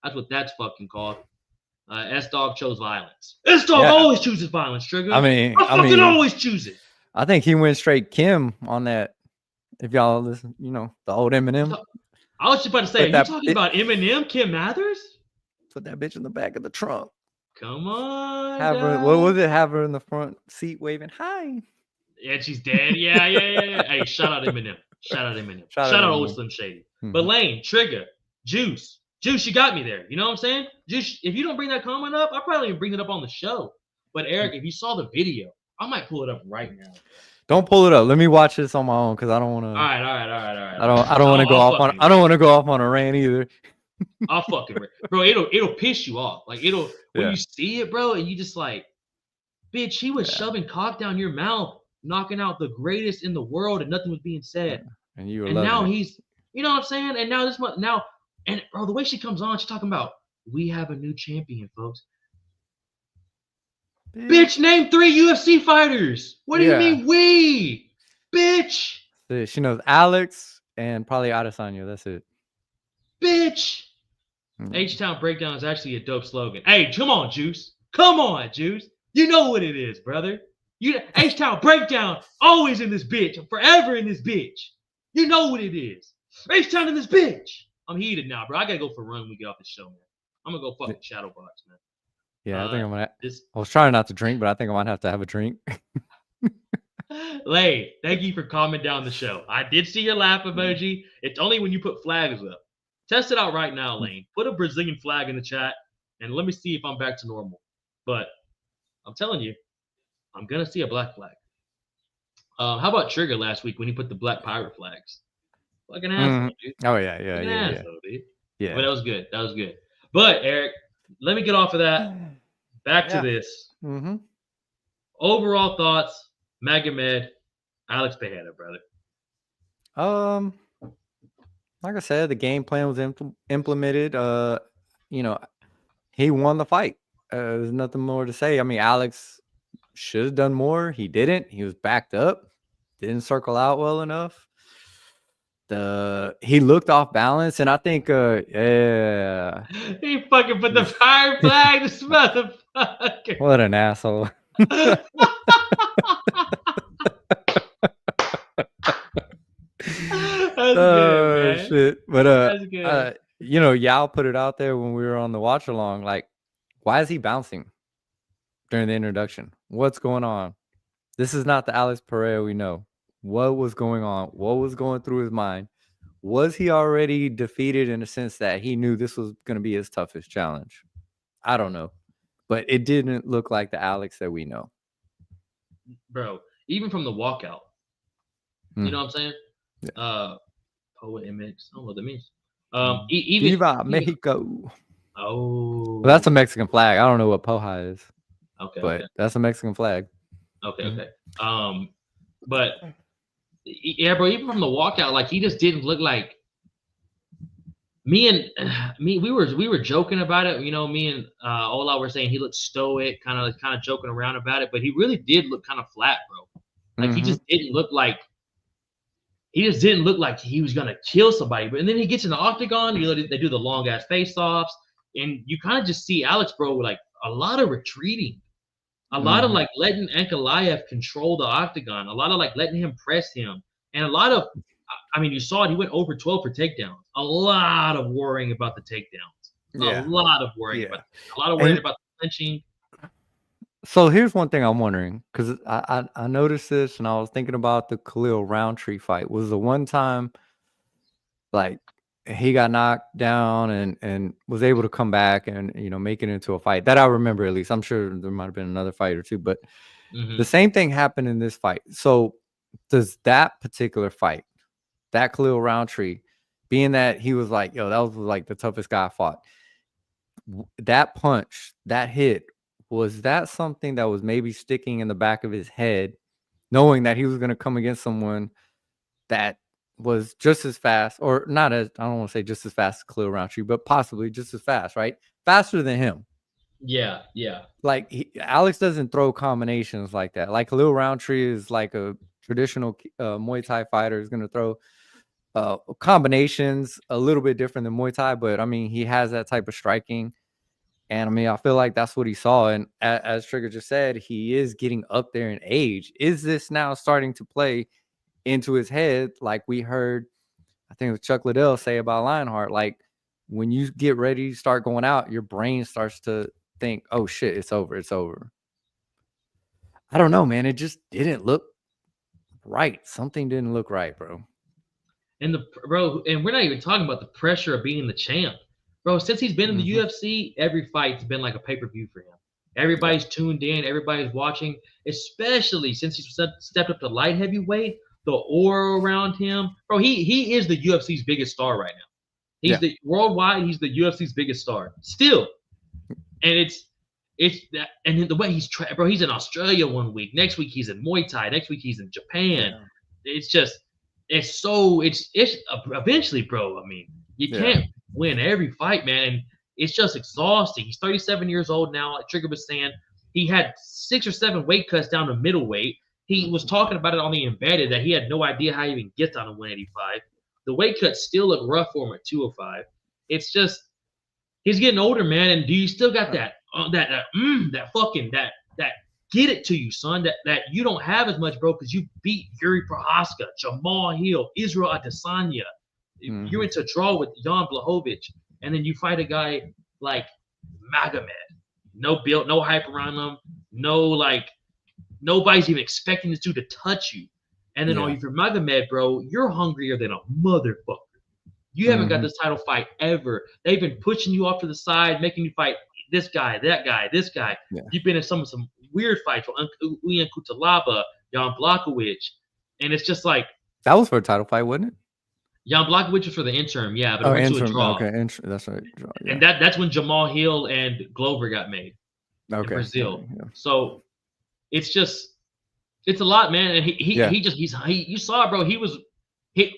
[SPEAKER 1] That's what that's fucking called. S-Dog chose violence. S-Dog always chooses violence, Trigger. I mean, always choose it.
[SPEAKER 2] I think he went straight Kim on that. If y'all listen, you know, the old Eminem.
[SPEAKER 1] I was just about to say, are you talking about Eminem, Kim Mathers?
[SPEAKER 2] Put that bitch in the back of the trunk.
[SPEAKER 1] Come on.
[SPEAKER 2] What was it? Have her in the front seat waving hi.
[SPEAKER 1] Yeah, she's dead. Yeah. Hey, shout out Eminem. Shout out Eminem.
[SPEAKER 2] Shout
[SPEAKER 1] Shout
[SPEAKER 2] out
[SPEAKER 1] out Old
[SPEAKER 2] Eminem.
[SPEAKER 1] Slim Shady. But
[SPEAKER 2] Mhm.
[SPEAKER 1] Lane, Trigger, Juice, you got me there. You know what I'm saying? Juice, if you don't bring that comment up, I probably even bring it up on the show. But Eric, if you saw the video, I might pull it up right now.
[SPEAKER 2] Don't pull it up. Let me watch this on my own because I don't want to.
[SPEAKER 1] All right.
[SPEAKER 2] I don't want to go off on. I don't want to go off on a rant either.
[SPEAKER 1] I'll fucking bro. It'll piss you off. Like when
[SPEAKER 2] Yeah.
[SPEAKER 1] you see it, bro, and you just like, bitch, he was
[SPEAKER 2] Yeah.
[SPEAKER 1] shoving cock down your mouth, knocking out the greatest in the world, and nothing was being said.
[SPEAKER 2] And you were
[SPEAKER 1] And now
[SPEAKER 2] loving it.
[SPEAKER 1] he's, you know what I'm saying? And now and bro, the way she comes on, she's talking about we have a new champion, folks. Bitch, name 3 UFC fighters. What do you mean we? Bitch.
[SPEAKER 2] She knows Alex and probably Adesanya. That's it.
[SPEAKER 1] Bitch. H-Town Breakdown is actually a dope slogan. Hey, come on, Juice. Come on, Juice. You know what it is, brother. H-Town Breakdown, always in this bitch. I'm forever in this bitch. You know what it is. H-Town in this bitch. I'm heated now, bro. I gotta go for a run when we get off the show, man. I'm gonna go fucking Shadowbox, man.
[SPEAKER 2] Yeah, I think I'm gonna. I was trying not to drink, but I think I might have to have a drink.
[SPEAKER 1] Lay, thank you for calming down the show. I did see your laugh emoji. It's only when you put flags up. Test it out right now, Lane. Put a Brazilian flag in the chat, and let me see if I'm back to normal. But I'm telling you, I'm gonna see a black flag. How about Trigger last week when he put the black pirate flags? Fucking asshole, dude.
[SPEAKER 2] Oh yeah.
[SPEAKER 1] Asshole, dude.
[SPEAKER 2] Yeah.
[SPEAKER 1] But that was good. But Eric, let me get off of that. Back to this.
[SPEAKER 2] Mm-hmm.
[SPEAKER 1] Overall thoughts, Magomed, Alex Pereira, brother.
[SPEAKER 2] Like I said, the game plan was implemented. He won the fight. There's nothing more to say. I mean, Alex should have done more. He didn't. He was backed up. Didn't circle out well enough. He looked off balance, and I think,
[SPEAKER 1] he fucking put the fire flag. This motherfucker.
[SPEAKER 2] What an asshole.
[SPEAKER 1] That's good, man.
[SPEAKER 2] Shit. But
[SPEAKER 1] that's good.
[SPEAKER 2] Yao put it out there when we were on the watch along. Like, why is he bouncing during the introduction? What's going on? This is not the Alex Pereira we know. What was going on? What was going through his mind? Was he already defeated in the sense that he knew this was going to be his toughest challenge? I don't know. But it didn't look like the Alex that we know.
[SPEAKER 1] Bro, even from the walkout. You know what I'm saying?
[SPEAKER 2] Yeah.
[SPEAKER 1] Poet MX. I don't know what that means.
[SPEAKER 2] Viva Mexico.
[SPEAKER 1] Oh.
[SPEAKER 2] Well, that's a Mexican flag. I don't know what Poja is.
[SPEAKER 1] Okay.
[SPEAKER 2] But that's a Mexican flag.
[SPEAKER 1] Okay. But yeah, bro, even from the walkout, like he just didn't look like me. We were joking about it. Me and Ola were saying he looked stoic, kind of joking around about it, but he really did look kind of flat, bro. Like he just didn't look like he was gonna kill somebody. But and then he gets in the octagon. They do the long ass face offs, and you kind of just see Alex, bro, like a lot of retreating. A lot of like letting Ankalaev control the octagon, a lot of like letting him press him, and a lot of, you saw it. He went over 12 for takedowns. A lot of worrying about the takedowns.
[SPEAKER 2] Yeah.
[SPEAKER 1] A lot of worrying about the clinching.
[SPEAKER 2] So here's one thing I'm wondering, because I noticed this and I was thinking about the Khalil Roundtree fight. Was the one time like he got knocked down and was able to come back and make it into a fight that I remember, at least. I'm sure there might have been another fight or two, but the same thing happened in this fight. So does that particular fight, that Khalil Roundtree, being that he was like, yo, that was like the toughest guy I fought, that punch, that hit, was that something that was maybe sticking in the back of his head, knowing that he was going to come against someone that was just as fast, or not as, I don't want to say just as fast as Khalil Roundtree, but possibly just as fast, right? Faster than him.
[SPEAKER 1] Yeah.
[SPEAKER 2] Like Alex doesn't throw combinations like that. Like Khalil Roundtree is like a traditional Muay Thai fighter, is going to throw combinations a little bit different than Muay Thai, but he has that type of striking. And I feel like that's what he saw. And as Trigger just said, he is getting up there in age. Is this now starting to play into his head, like we heard, I think it was Chuck Liddell say about Lionheart? Like when you get ready to start going out, your brain starts to think, oh shit, it's over. I don't know, man. It just didn't look right. Something didn't look right, bro.
[SPEAKER 1] And and we're not even talking about the pressure of being the champ. Bro, since he's been in the
[SPEAKER 2] Mhm.
[SPEAKER 1] UFC, every fight's been like a pay-per-view for him.
[SPEAKER 2] Yeah.
[SPEAKER 1] Everybody's tuned in, everybody's watching, especially since he's stepped up to light heavyweight, the aura around him. Bro, he is the UFC's biggest star right now. He's
[SPEAKER 2] Yeah.
[SPEAKER 1] the worldwide, he's the UFC's biggest star. Still. And it's that, and then the way bro, he's in Australia one week, next week he's in Muay Thai, next week he's in Japan.
[SPEAKER 2] Yeah.
[SPEAKER 1] It's just it's eventually, bro. I mean, you
[SPEAKER 2] Yeah.
[SPEAKER 1] can't win every fight, man, and it's just exhausting. He's 37 years old now, like Trigger was saying. He had 6 or 7 weight cuts down to middleweight. He was talking about it on the embedded that he had no idea how he even gets down to 185. The weight cuts still look rough for him at 205. It's just he's getting older, man. And do you still got that get it to you, son? That you don't have as much, bro, because you beat Yuri Prohaska, Jamal Hill, Israel Adesanya. You're into a draw with Jan Blachowicz, and then you fight a guy like Magomed. No build, no hype around him. No, like, nobody's even expecting this dude to touch you. And then if you're Magomed, bro, you're hungrier than a motherfucker. You haven't got this title fight ever. They've been pushing you off to the side, making you fight this guy, that guy, this guy.
[SPEAKER 2] Yeah.
[SPEAKER 1] You've been in some weird fights with Uyan Kutalaba, Jan Blachowicz, and it's just like
[SPEAKER 2] that was for a title fight, wasn't it?
[SPEAKER 1] Jan Blachowicz was for the interim, yeah, but it went to a draw.
[SPEAKER 2] Okay, that's right. Draw, yeah.
[SPEAKER 1] And that's when Jamal Hill and Glover got made in Brazil.
[SPEAKER 2] Yeah.
[SPEAKER 1] So it's a lot, man. And you saw, bro.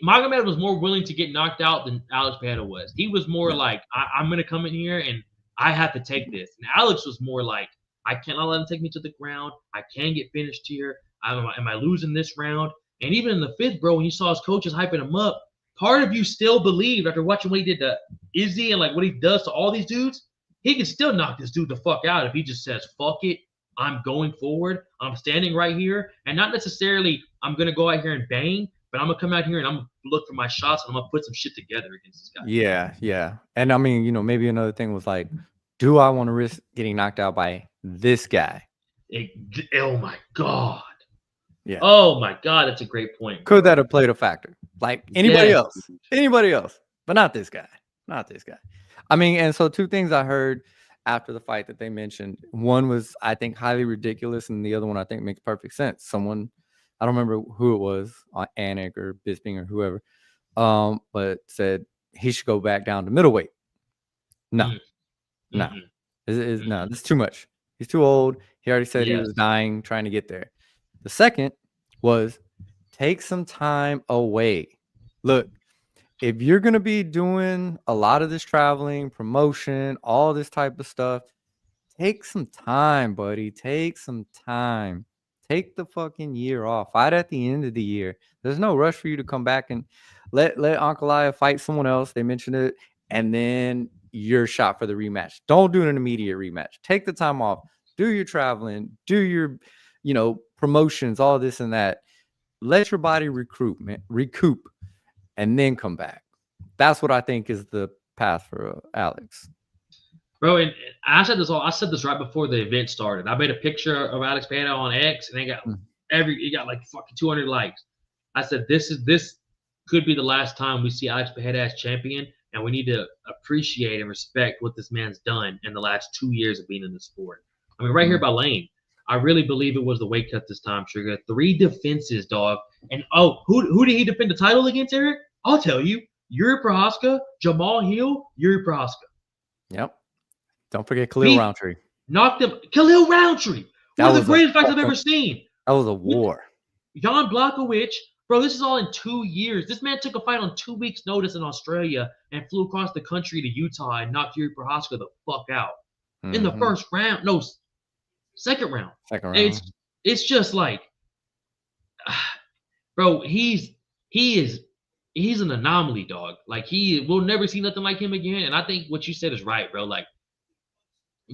[SPEAKER 1] Magomed was more willing to get knocked out than Alex Pereira was. He was more like, I'm going to come in here and I have to take this. And Alex was more like, I cannot let him take me to the ground. I can get finished here. Am I losing this round? And even in the 5th, bro, when you saw his coaches hyping him up, part of you still believed after watching what he did to Izzy and like what he does to all these dudes, he can still knock this dude the fuck out if he just says, fuck it. I'm going forward. I'm standing right here. And not necessarily I'm going to go out here and bang, but I'm going to come out here and I'm going to look for my shots and I'm going to put some shit together against this guy.
[SPEAKER 2] Yeah, yeah. And I mean, maybe another thing was like, do I want to risk getting knocked out by this guy?
[SPEAKER 1] Oh, my God.
[SPEAKER 2] Yeah.
[SPEAKER 1] Oh, my God. That's a great point.
[SPEAKER 2] Could that have played a factor? Like anybody else, but not this guy. I mean, and so 2 things I heard after the fight that they mentioned. One was, I think, highly ridiculous, and the other one I think makes perfect sense. Someone, I don't remember who it was, Anik or Bisping or whoever, but said he should go back down to middleweight. No, no, this is too much. He's too old. He already said he was dying trying to get there. The second was take some time away. Look, if you're going to be doing a lot of this traveling, promotion, all this type of stuff, take some time, buddy. Take some time. Take the fucking year off. Fight at the end of the year. There's no rush for you to come back and let Ankalaev fight someone else. They mentioned it. And then your shot for the rematch. Don't do an immediate rematch. Take the time off. Do your traveling. Do your, promotions, all this and that. Let your body recoup, and then come back. That's what I think is the path for Alex.
[SPEAKER 1] Bro, and I said this right before the event started. I made a picture of Alex Pereira on X, and it got like fucking 200 likes. I said this could be the last time we see Alex Pereira as champion, and we need to appreciate and respect what this man's done in the last 2 years of being in the sport. I mean, right here by Lane. I really believe it was the weight cut this time, Trigger. 3 defenses, dog. And who did he defend the title against, Eric? I'll tell you. Yuri Prohaska, Jamal Hill, Yuri Prohaska.
[SPEAKER 2] Yep. Don't forget Khalil Roundtree.
[SPEAKER 1] Knocked him. Khalil Roundtree. One of the greatest fights I've ever seen.
[SPEAKER 2] That was a war.
[SPEAKER 1] Jan Blachowicz. Bro, this is all in 2 years. This man took a fight on 2 weeks' notice in Australia and flew across the country to Utah and knocked Yuri Prohaska the fuck out. In the first round. No, second round. It's just like, bro, he's an anomaly, dog. Like, we'll never see nothing like him again. And I think what you said is right, bro. Like,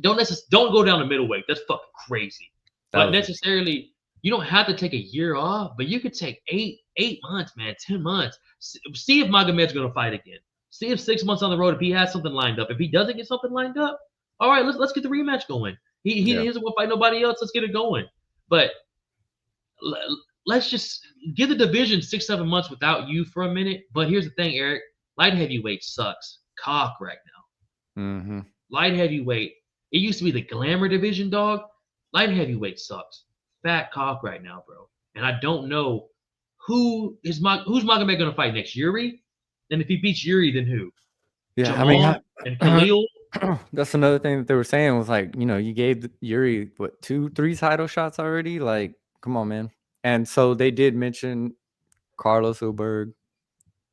[SPEAKER 1] don't go down the middleweight. That's fucking crazy. But necessarily, you don't have to take a year off, but you could take 8 months, man, 10 months. See if Magomed's gonna fight again. See if 6 months on the road, if he has something lined up. If he doesn't get something lined up, all right, let's get the rematch going. He doesn't want to fight nobody else. Let's get it going. But let's give the division 6-7 months without you for a minute. But here's the thing, Eric. Light heavyweight sucks cock right now.
[SPEAKER 2] Mm-hmm.
[SPEAKER 1] Light heavyweight. It used to be the glamour division, dog. Light heavyweight sucks. Fat cock right now, bro. And I don't know who's Magomed gonna fight next. Yuri? And if he beats Yuri, then who?
[SPEAKER 2] Yeah,
[SPEAKER 1] Jamal and Khalil.
[SPEAKER 2] That's another thing that they were saying was like, you gave Yuri what 2-3 title shots already. Like, come on, man. And so they did mention Carlos Ulberg.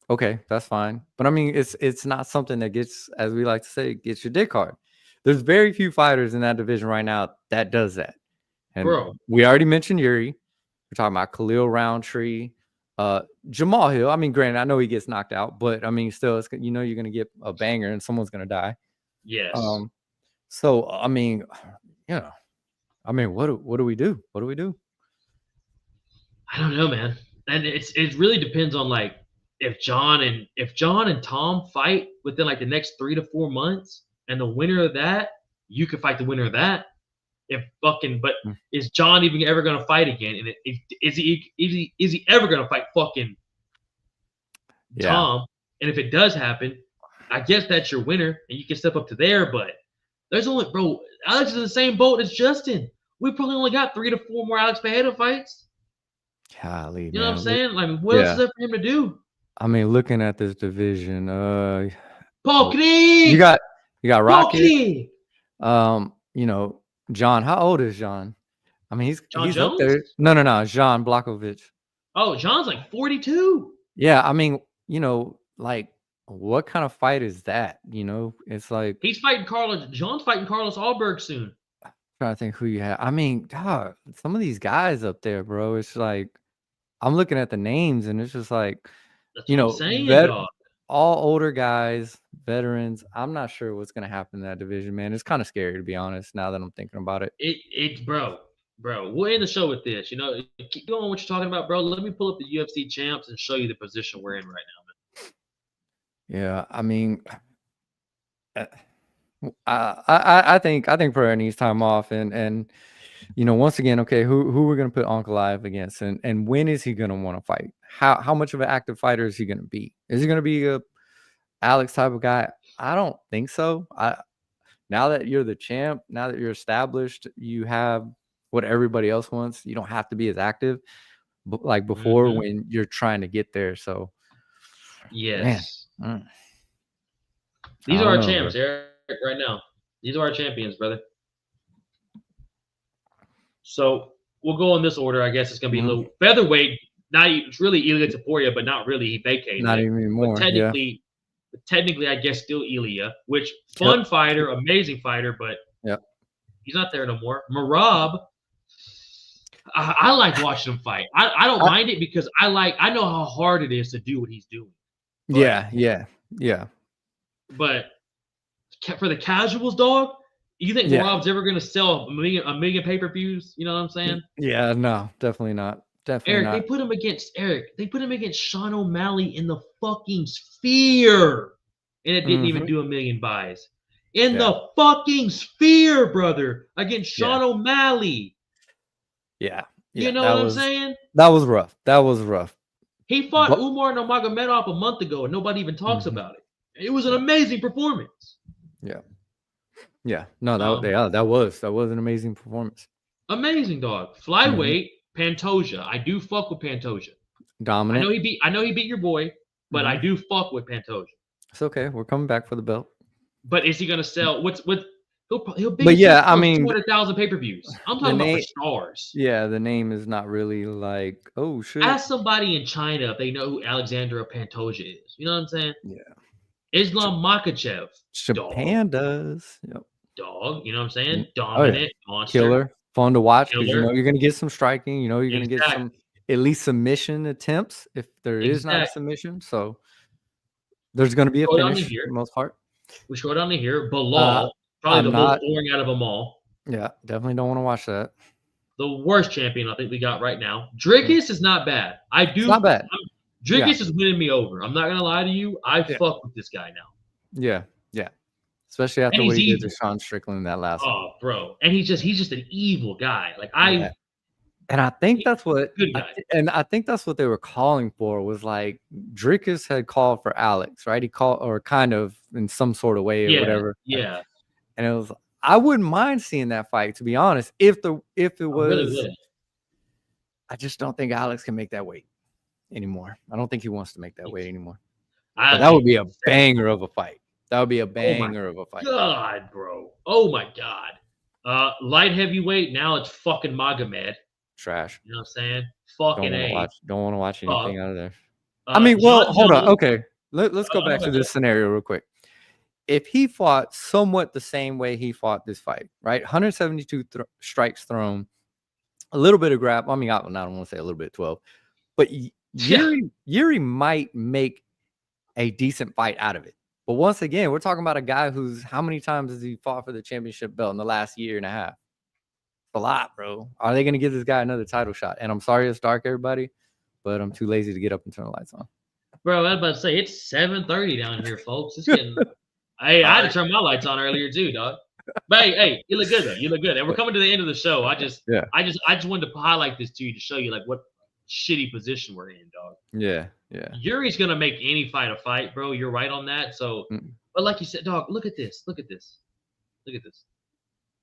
[SPEAKER 2] Okay, that's fine. But I mean, it's not something that gets, as we like to say, gets your dick hard. There's very few fighters in that division right now that does that. And
[SPEAKER 1] bro,
[SPEAKER 2] we already mentioned Yuri. We're talking about Khalil Roundtree, Jamal Hill. I mean, granted, I know he gets knocked out, but I mean, still, you're going to get a banger and someone's going to die.
[SPEAKER 1] Yes.
[SPEAKER 2] So I mean, what do we do? What do we do?
[SPEAKER 1] I don't know, man. And it really depends on like if John and Tom fight within like the next 3 to 4 months, and the winner of that, you could fight the winner of that. But is John even ever gonna fight again? And is he ever gonna fight fucking Tom? And if it does happen, I guess that's your winner, and you can step up to there. But there's only, bro, Alex is in the same boat as Justin. We probably only got 3 to 4 more Alex Pereira fights.
[SPEAKER 2] Golly,
[SPEAKER 1] you know what I'm saying? I mean, what else is there for him to do?
[SPEAKER 2] I mean, looking at this division,
[SPEAKER 1] Paul Knie!
[SPEAKER 2] You got Rocky.
[SPEAKER 1] Paul
[SPEAKER 2] John. How old is John? I mean, he's
[SPEAKER 1] Jones?
[SPEAKER 2] up there. No, John Blachowicz.
[SPEAKER 1] Oh, John's like 42.
[SPEAKER 2] Yeah, I mean, like, what kind of fight is that? It's like
[SPEAKER 1] he's fighting Carlos. John's fighting Carlos Ulberg soon.
[SPEAKER 2] I'm trying to think who you have. I mean, God, some of these guys up there, bro. It's like I'm looking at the names, and it's just like,
[SPEAKER 1] that's what I'm saying,
[SPEAKER 2] all older guys, veterans. I'm not sure what's gonna happen in that division, man. It's kind of scary, to be honest. Now that I'm thinking about it,
[SPEAKER 1] bro. We'll end the show with this. Keep going what you're talking about, bro. Let me pull up the UFC champs and show you the position we're in right now,
[SPEAKER 2] man. Yeah, I mean, I think Pereira needs time off, and once again, okay, who we're gonna put Ankalaev against, and when is he gonna want to fight? How much of an active fighter is he gonna be? Is he gonna be a Alex type of guy? I don't think so. Now that you're the champ, now that you're established, you have what everybody else wants. You don't have to be as active, like before when you're trying to get there. So,
[SPEAKER 1] yes, these are our champs, Eric. Right now, these are our champions, brother. So we'll go in this order. I guess it's gonna be a little featherweight. It's really Ilya Taporia, but not really. He vacated.
[SPEAKER 2] Not even anymore.
[SPEAKER 1] But technically, I guess still Ilya, which fun fighter, amazing fighter, but he's not there no more. Marab, I like watching him fight. I don't mind it because I know how hard it is to do what he's doing.
[SPEAKER 2] But, yeah.
[SPEAKER 1] But for the casuals, dog, you think Marab's ever going to sell a million pay-per-views? You know what I'm saying?
[SPEAKER 2] Yeah, no, definitely not. Definitely not.
[SPEAKER 1] They put him against Sean O'Malley in the fucking Sphere, and it didn't even do a million buys. In the fucking Sphere, brother, against Sean O'Malley.
[SPEAKER 2] Yeah.
[SPEAKER 1] You know what I'm saying?
[SPEAKER 2] That was rough.
[SPEAKER 1] He fought Umar Nurmagomedov a month ago, and nobody even talks about it. It was an amazing performance.
[SPEAKER 2] Yeah. No, that was an amazing performance.
[SPEAKER 1] Amazing, dog. Flyweight, Pantoja. I do fuck with Pantoja.
[SPEAKER 2] Dominant.
[SPEAKER 1] I know he beat your boy, but I do fuck with Pantoja.
[SPEAKER 2] It's okay. We're coming back for the belt.
[SPEAKER 1] But is he gonna sell? He'll be.
[SPEAKER 2] But yeah, I mean,
[SPEAKER 1] 200,000 pay-per-views. I'm talking about for stars.
[SPEAKER 2] Yeah, the name is not really like, oh shit.
[SPEAKER 1] Ask somebody in China if they know who Alexandra Pantoja is. You know what I'm saying?
[SPEAKER 2] Yeah.
[SPEAKER 1] Islam Makhachev.
[SPEAKER 2] Japan does. Yep.
[SPEAKER 1] Dog. You know what I'm saying? Dominant monster.
[SPEAKER 2] Killer. Fun to watch because you're going to get some striking. You're going to get some at least submission attempts if there is not a submission. So there's going to be a finish for the most part.
[SPEAKER 1] We scroll down to here. Bilal, probably the most boring out of them all.
[SPEAKER 2] Yeah, definitely don't want to watch that.
[SPEAKER 1] The worst champion I think we got right now. Dricus is not bad.
[SPEAKER 2] It's not bad.
[SPEAKER 1] Dricus is winning me over. I'm not going to lie to you. I fuck with this guy now.
[SPEAKER 2] Yeah. Especially after what he did to Sean Strickland in that last one.
[SPEAKER 1] Oh, bro. And he's just an evil guy. Like
[SPEAKER 2] And I think that's what
[SPEAKER 1] Good guy.
[SPEAKER 2] I think that's what they were calling for was like Dricus had called for Alex, right? He called or kind of in some sort of way or
[SPEAKER 1] Yeah,
[SPEAKER 2] whatever.
[SPEAKER 1] yeah.
[SPEAKER 2] And it was I wouldn't mind seeing that fight, to be honest. If it
[SPEAKER 1] I really
[SPEAKER 2] was
[SPEAKER 1] would.
[SPEAKER 2] I just don't think Alex can make that weight anymore. I don't think he wants to make that weight anymore. But that would be a banger of a fight. That would be a banger of a fight.
[SPEAKER 1] God, bro. Oh my God. Light heavyweight, now it's fucking Magomed.
[SPEAKER 2] Trash.
[SPEAKER 1] You know what I'm saying?
[SPEAKER 2] Don't
[SPEAKER 1] Fucking A.
[SPEAKER 2] want to watch anything out of there. I
[SPEAKER 1] John
[SPEAKER 2] mean, well, hold on.
[SPEAKER 1] Jones.
[SPEAKER 2] Okay. Let's go back to this scenario real quick. If he fought somewhat the same way he fought this fight, right? 172 strikes thrown, a little bit of grab. I mean, I don't want to say a little bit, 12. But Yuri might make a decent fight out of it. But once again, we're talking about a guy who's how many times has he fought for the championship belt in the last year and a half? A lot, bro. Are they going to give this guy another title shot? And I'm sorry it's dark, everybody, but I'm too lazy to get up and turn the lights on.
[SPEAKER 1] Bro, I was about to say it's 7:30 down here, folks. It's getting. Hey, I had to turn my lights on earlier too, dog. But hey, you look good though. You look good, and we're coming to the end of the show. I just wanted to highlight this to you to show you like what shitty position we're in, dog.
[SPEAKER 2] Yeah.
[SPEAKER 1] Yuri's gonna make any fight a fight, bro. You're right on that. So, but like you said, dog, look at this. Look at this.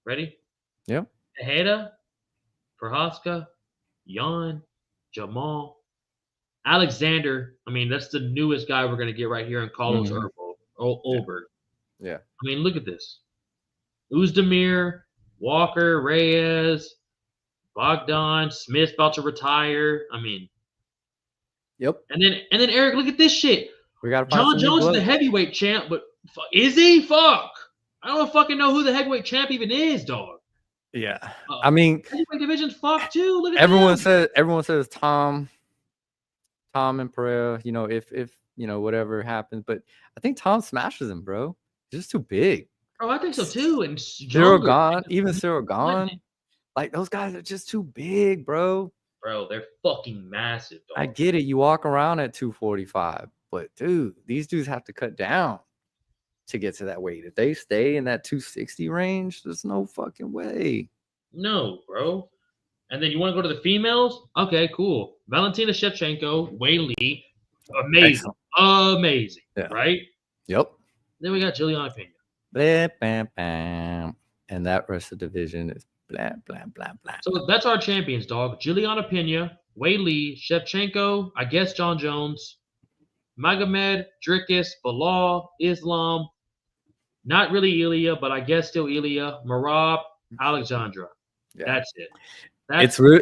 [SPEAKER 1] Ready?
[SPEAKER 2] Yep.
[SPEAKER 1] Tejeda, Prohaska, Jan, Jamal, Alexander. I mean, that's the newest guy we're gonna get right here in Carlos Ulberg.
[SPEAKER 2] Yeah.
[SPEAKER 1] I mean, look at this. Uzdemir, Walker, Reyes, Bogdan, Smith about to retire. I mean,
[SPEAKER 2] yep.
[SPEAKER 1] And then Eric, look at this shit.
[SPEAKER 2] We got
[SPEAKER 1] John Jones is the heavyweight champ, but is he? Fuck. I don't fucking know who the heavyweight champ even is, dog.
[SPEAKER 2] Yeah. I mean,
[SPEAKER 1] heavyweight division's fucked too. Look at
[SPEAKER 2] everyone says Tom and Pereira, you know, if you know whatever happens, but I think Tom smashes him, bro. He's just too big.
[SPEAKER 1] Bro, I think so too. And
[SPEAKER 2] Cyril Gahn, like those guys are just too big, bro.
[SPEAKER 1] Bro, they're fucking massive, dog.
[SPEAKER 2] I get it. You walk around at 245, but dude, these dudes have to cut down to get to that weight. If they stay in that 260 range, there's no fucking way.
[SPEAKER 1] No, bro. And then you want to go to the females? Okay, cool. Valentina Shevchenko, Wei Li, amazing. Excellent. Amazing, right?
[SPEAKER 2] Yep.
[SPEAKER 1] Then we got Juliana Pena.
[SPEAKER 2] Blah, bam, bam. And that rest of the division is blah, blah, blah, blah.
[SPEAKER 1] So that's our champions, dog. Juliana Pena, Wei Li, Shevchenko, I guess John Jones, Magomed, Dricus, Bilal, Islam, not really Ilya, but I guess still Ilya, Marab, Alexandra. Yeah. That's it.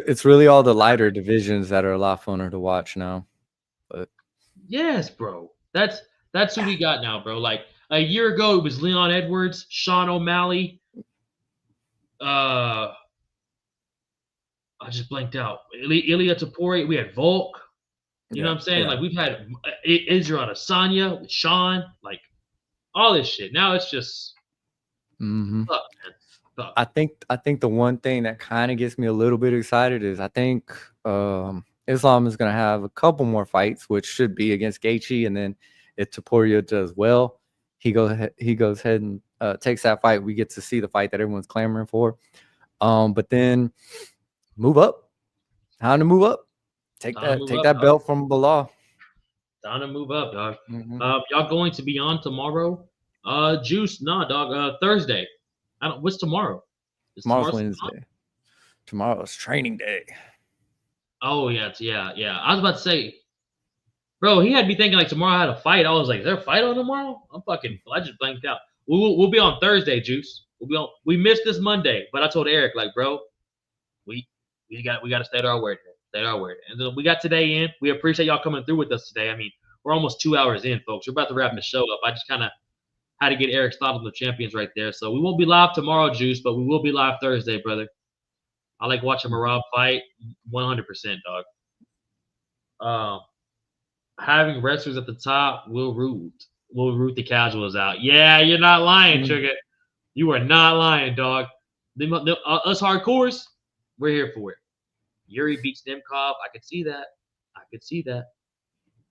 [SPEAKER 2] It's really all the lighter divisions that are a lot funner to watch now. But
[SPEAKER 1] yes, bro. That's who we got now, bro. Like a year ago, it was Leon Edwards, Sean O'Malley. I just blanked out. Ilya Tapori. We had Volk. You know what I'm saying? Like we've had Israel Adesanya with Sean. Like all this shit. Now it's just fuck, man. Fuck.
[SPEAKER 2] I think the one thing that kind of gets me a little bit excited is I think Islam is going to have a couple more fights, which should be against Gaethje, and then if Topuria does well, he goes ahead and takes that fight. We get to see the fight that everyone's clamoring for. But then move up. Time to move up. Take that belt from Bilal.
[SPEAKER 1] Time to move up, dog. Y'all going to be on tomorrow? Juice, nah, dog. Thursday. What's tomorrow?
[SPEAKER 2] Tomorrow's Wednesday. Tomorrow's training day.
[SPEAKER 1] Oh yeah. I was about to say, bro, he had me thinking like tomorrow I had a fight. I was like, is there a fight on tomorrow? I just blanked out. We'll be on Thursday, Juice. We missed this Monday, but I told Eric like, bro, we got to stay to our word here. Stay to our word. And then we got today in. We appreciate y'all coming through with us today. I mean, we're almost 2 hours in, folks. We're about to wrap the show up. I just kind of had to get Eric's thought on the champions right there. So we won't be live tomorrow, Juice, but we will be live Thursday, brother. I like watching Marab fight 100%, dog. Having wrestlers at the top will root the casuals out. Yeah, you're not lying, Sugar. You are not lying, dog. Us hardcores, we're here for it. Yuri beats Nemkov. I could see that.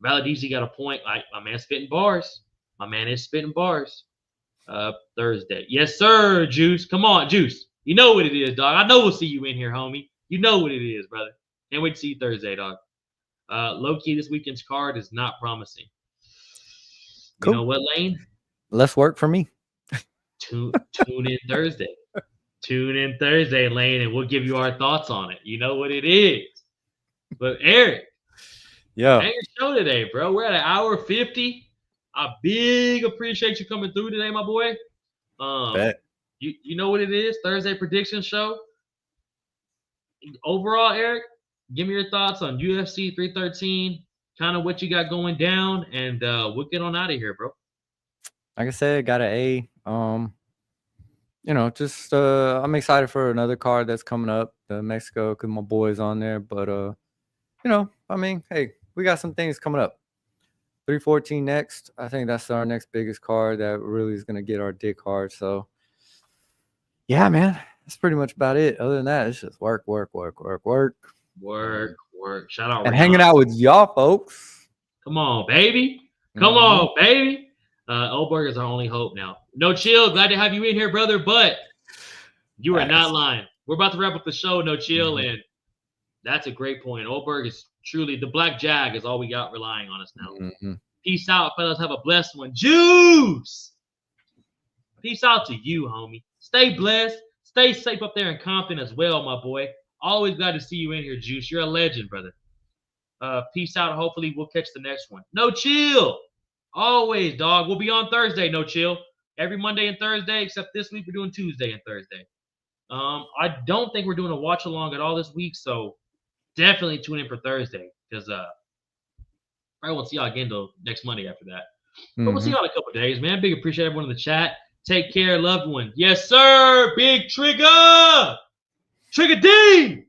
[SPEAKER 1] Valadisi got a point. My man's spitting bars. My man is spitting bars. Thursday. Yes, sir, Juice. Come on, Juice. You know what it is, dog. I know we'll see you in here, homie. You know what it is, brother. Can't wait to see you Thursday, dog. Low key, this weekend's card is not promising.
[SPEAKER 2] Cool.
[SPEAKER 1] You know what, Lane?
[SPEAKER 2] Less work for me.
[SPEAKER 1] Tune in Thursday. Tune in Thursday, Lane, and we'll give you our thoughts on it. You know what it is. But Eric,
[SPEAKER 2] yeah,
[SPEAKER 1] your show today, bro. We're at an hour 50. I big appreciate you coming through today, my boy.
[SPEAKER 2] Bet.
[SPEAKER 1] You know what it is? Thursday prediction show. Overall, Eric, give me your thoughts on UFC 313, kind of what you got going down, and we'll get on out of here, bro.
[SPEAKER 2] Like I said, got an A. You know, just I'm excited for another card that's coming up, the Mexico, because my boy's on there. But you know, I mean, hey, we got some things coming up. 314 next. I think that's our next biggest card that really is gonna get our dick hard. So yeah, man, that's pretty much about it. Other than that, it's just work.
[SPEAKER 1] Shout out
[SPEAKER 2] and
[SPEAKER 1] Rihanna.
[SPEAKER 2] hanging out with y'all folks.
[SPEAKER 1] Come on, baby. Come on, baby. Oldberg is our only hope now. No chill. Glad to have you in here, brother. But you are not lying. We're about to wrap up the show, no chill, and that's a great point. Oldberg is truly the Black Jag is all we got relying on us now. Peace out, fellas. Have a blessed one. Juice. Peace out to you, homie. Stay blessed. Stay safe up there in Compton as well, my boy. Always glad to see you in here, Juice. You're a legend, brother. Peace out. Hopefully, we'll catch the next one. No chill. Always, dog. We'll be on Thursday, no chill. Every Monday and Thursday, except this week we're doing Tuesday and Thursday. I don't think we're doing a watch along at all this week, so definitely tune in for Thursday because I won't see y'all again till next Monday after that. But we'll see y'all in a couple days, man. Big appreciate everyone in the chat. Take care, loved one. Yes, sir. Big Trigger. Trigger D.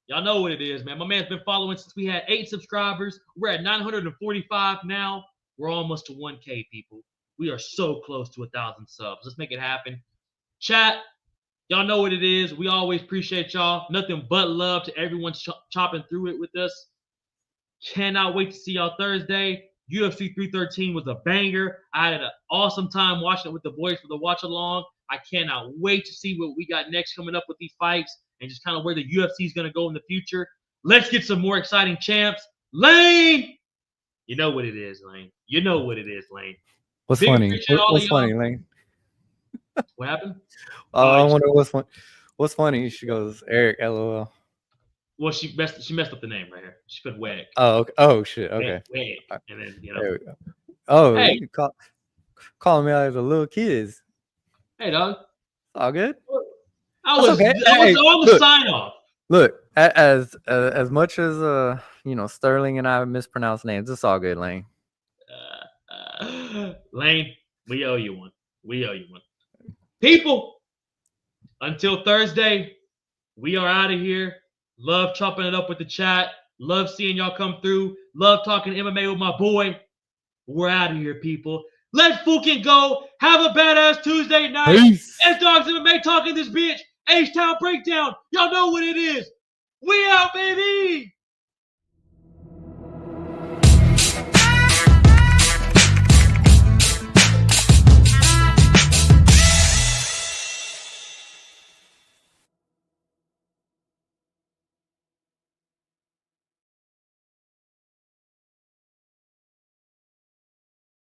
[SPEAKER 1] Y'all know what it is, man. My man's been following since we had 8 subscribers. We're at 945 now. We're almost to 1K, people. We are so close to 1,000 subs. Let's make it happen. Chat, y'all know what it is. We always appreciate y'all. Nothing but love to everyone chopping through it with us. Cannot wait to see y'all Thursday. UFC 313 was a banger. I had an awesome time watching it with the boys for the watch along. I cannot wait to see what we got next coming up with these fights and just kind of where the UFC is going to go in the future. Let's get some more exciting champs. Lane! You know what it is, Lane. You know what it is, Lane.
[SPEAKER 2] What's funny? What's funny, Lane?
[SPEAKER 1] What happened?
[SPEAKER 2] I wonder what's funny. She goes, Eric, LOL.
[SPEAKER 1] Well, she messed up the name right here. She put Weg.
[SPEAKER 2] Oh, okay. Oh shit. Okay.
[SPEAKER 1] Weg. And then
[SPEAKER 2] there we go. Oh, hey. You calling me out as a little kids.
[SPEAKER 1] Hey, dog.
[SPEAKER 2] All good.
[SPEAKER 1] I was on the sign off.
[SPEAKER 2] Look, as much as Sterling and I mispronounce names, it's all good, Lane.
[SPEAKER 1] Lane, we owe you one. People, until Thursday, we are out of here. Love chopping it up with the chat. Love seeing y'all come through. Love talking MMA with my boy. We're out of here, people. Let's fucking go. Have a badass Tuesday night.
[SPEAKER 2] Peace.
[SPEAKER 1] S-Dogs MMA talking this bitch. H-Town Breakdown. Y'all know what it is. We out, baby.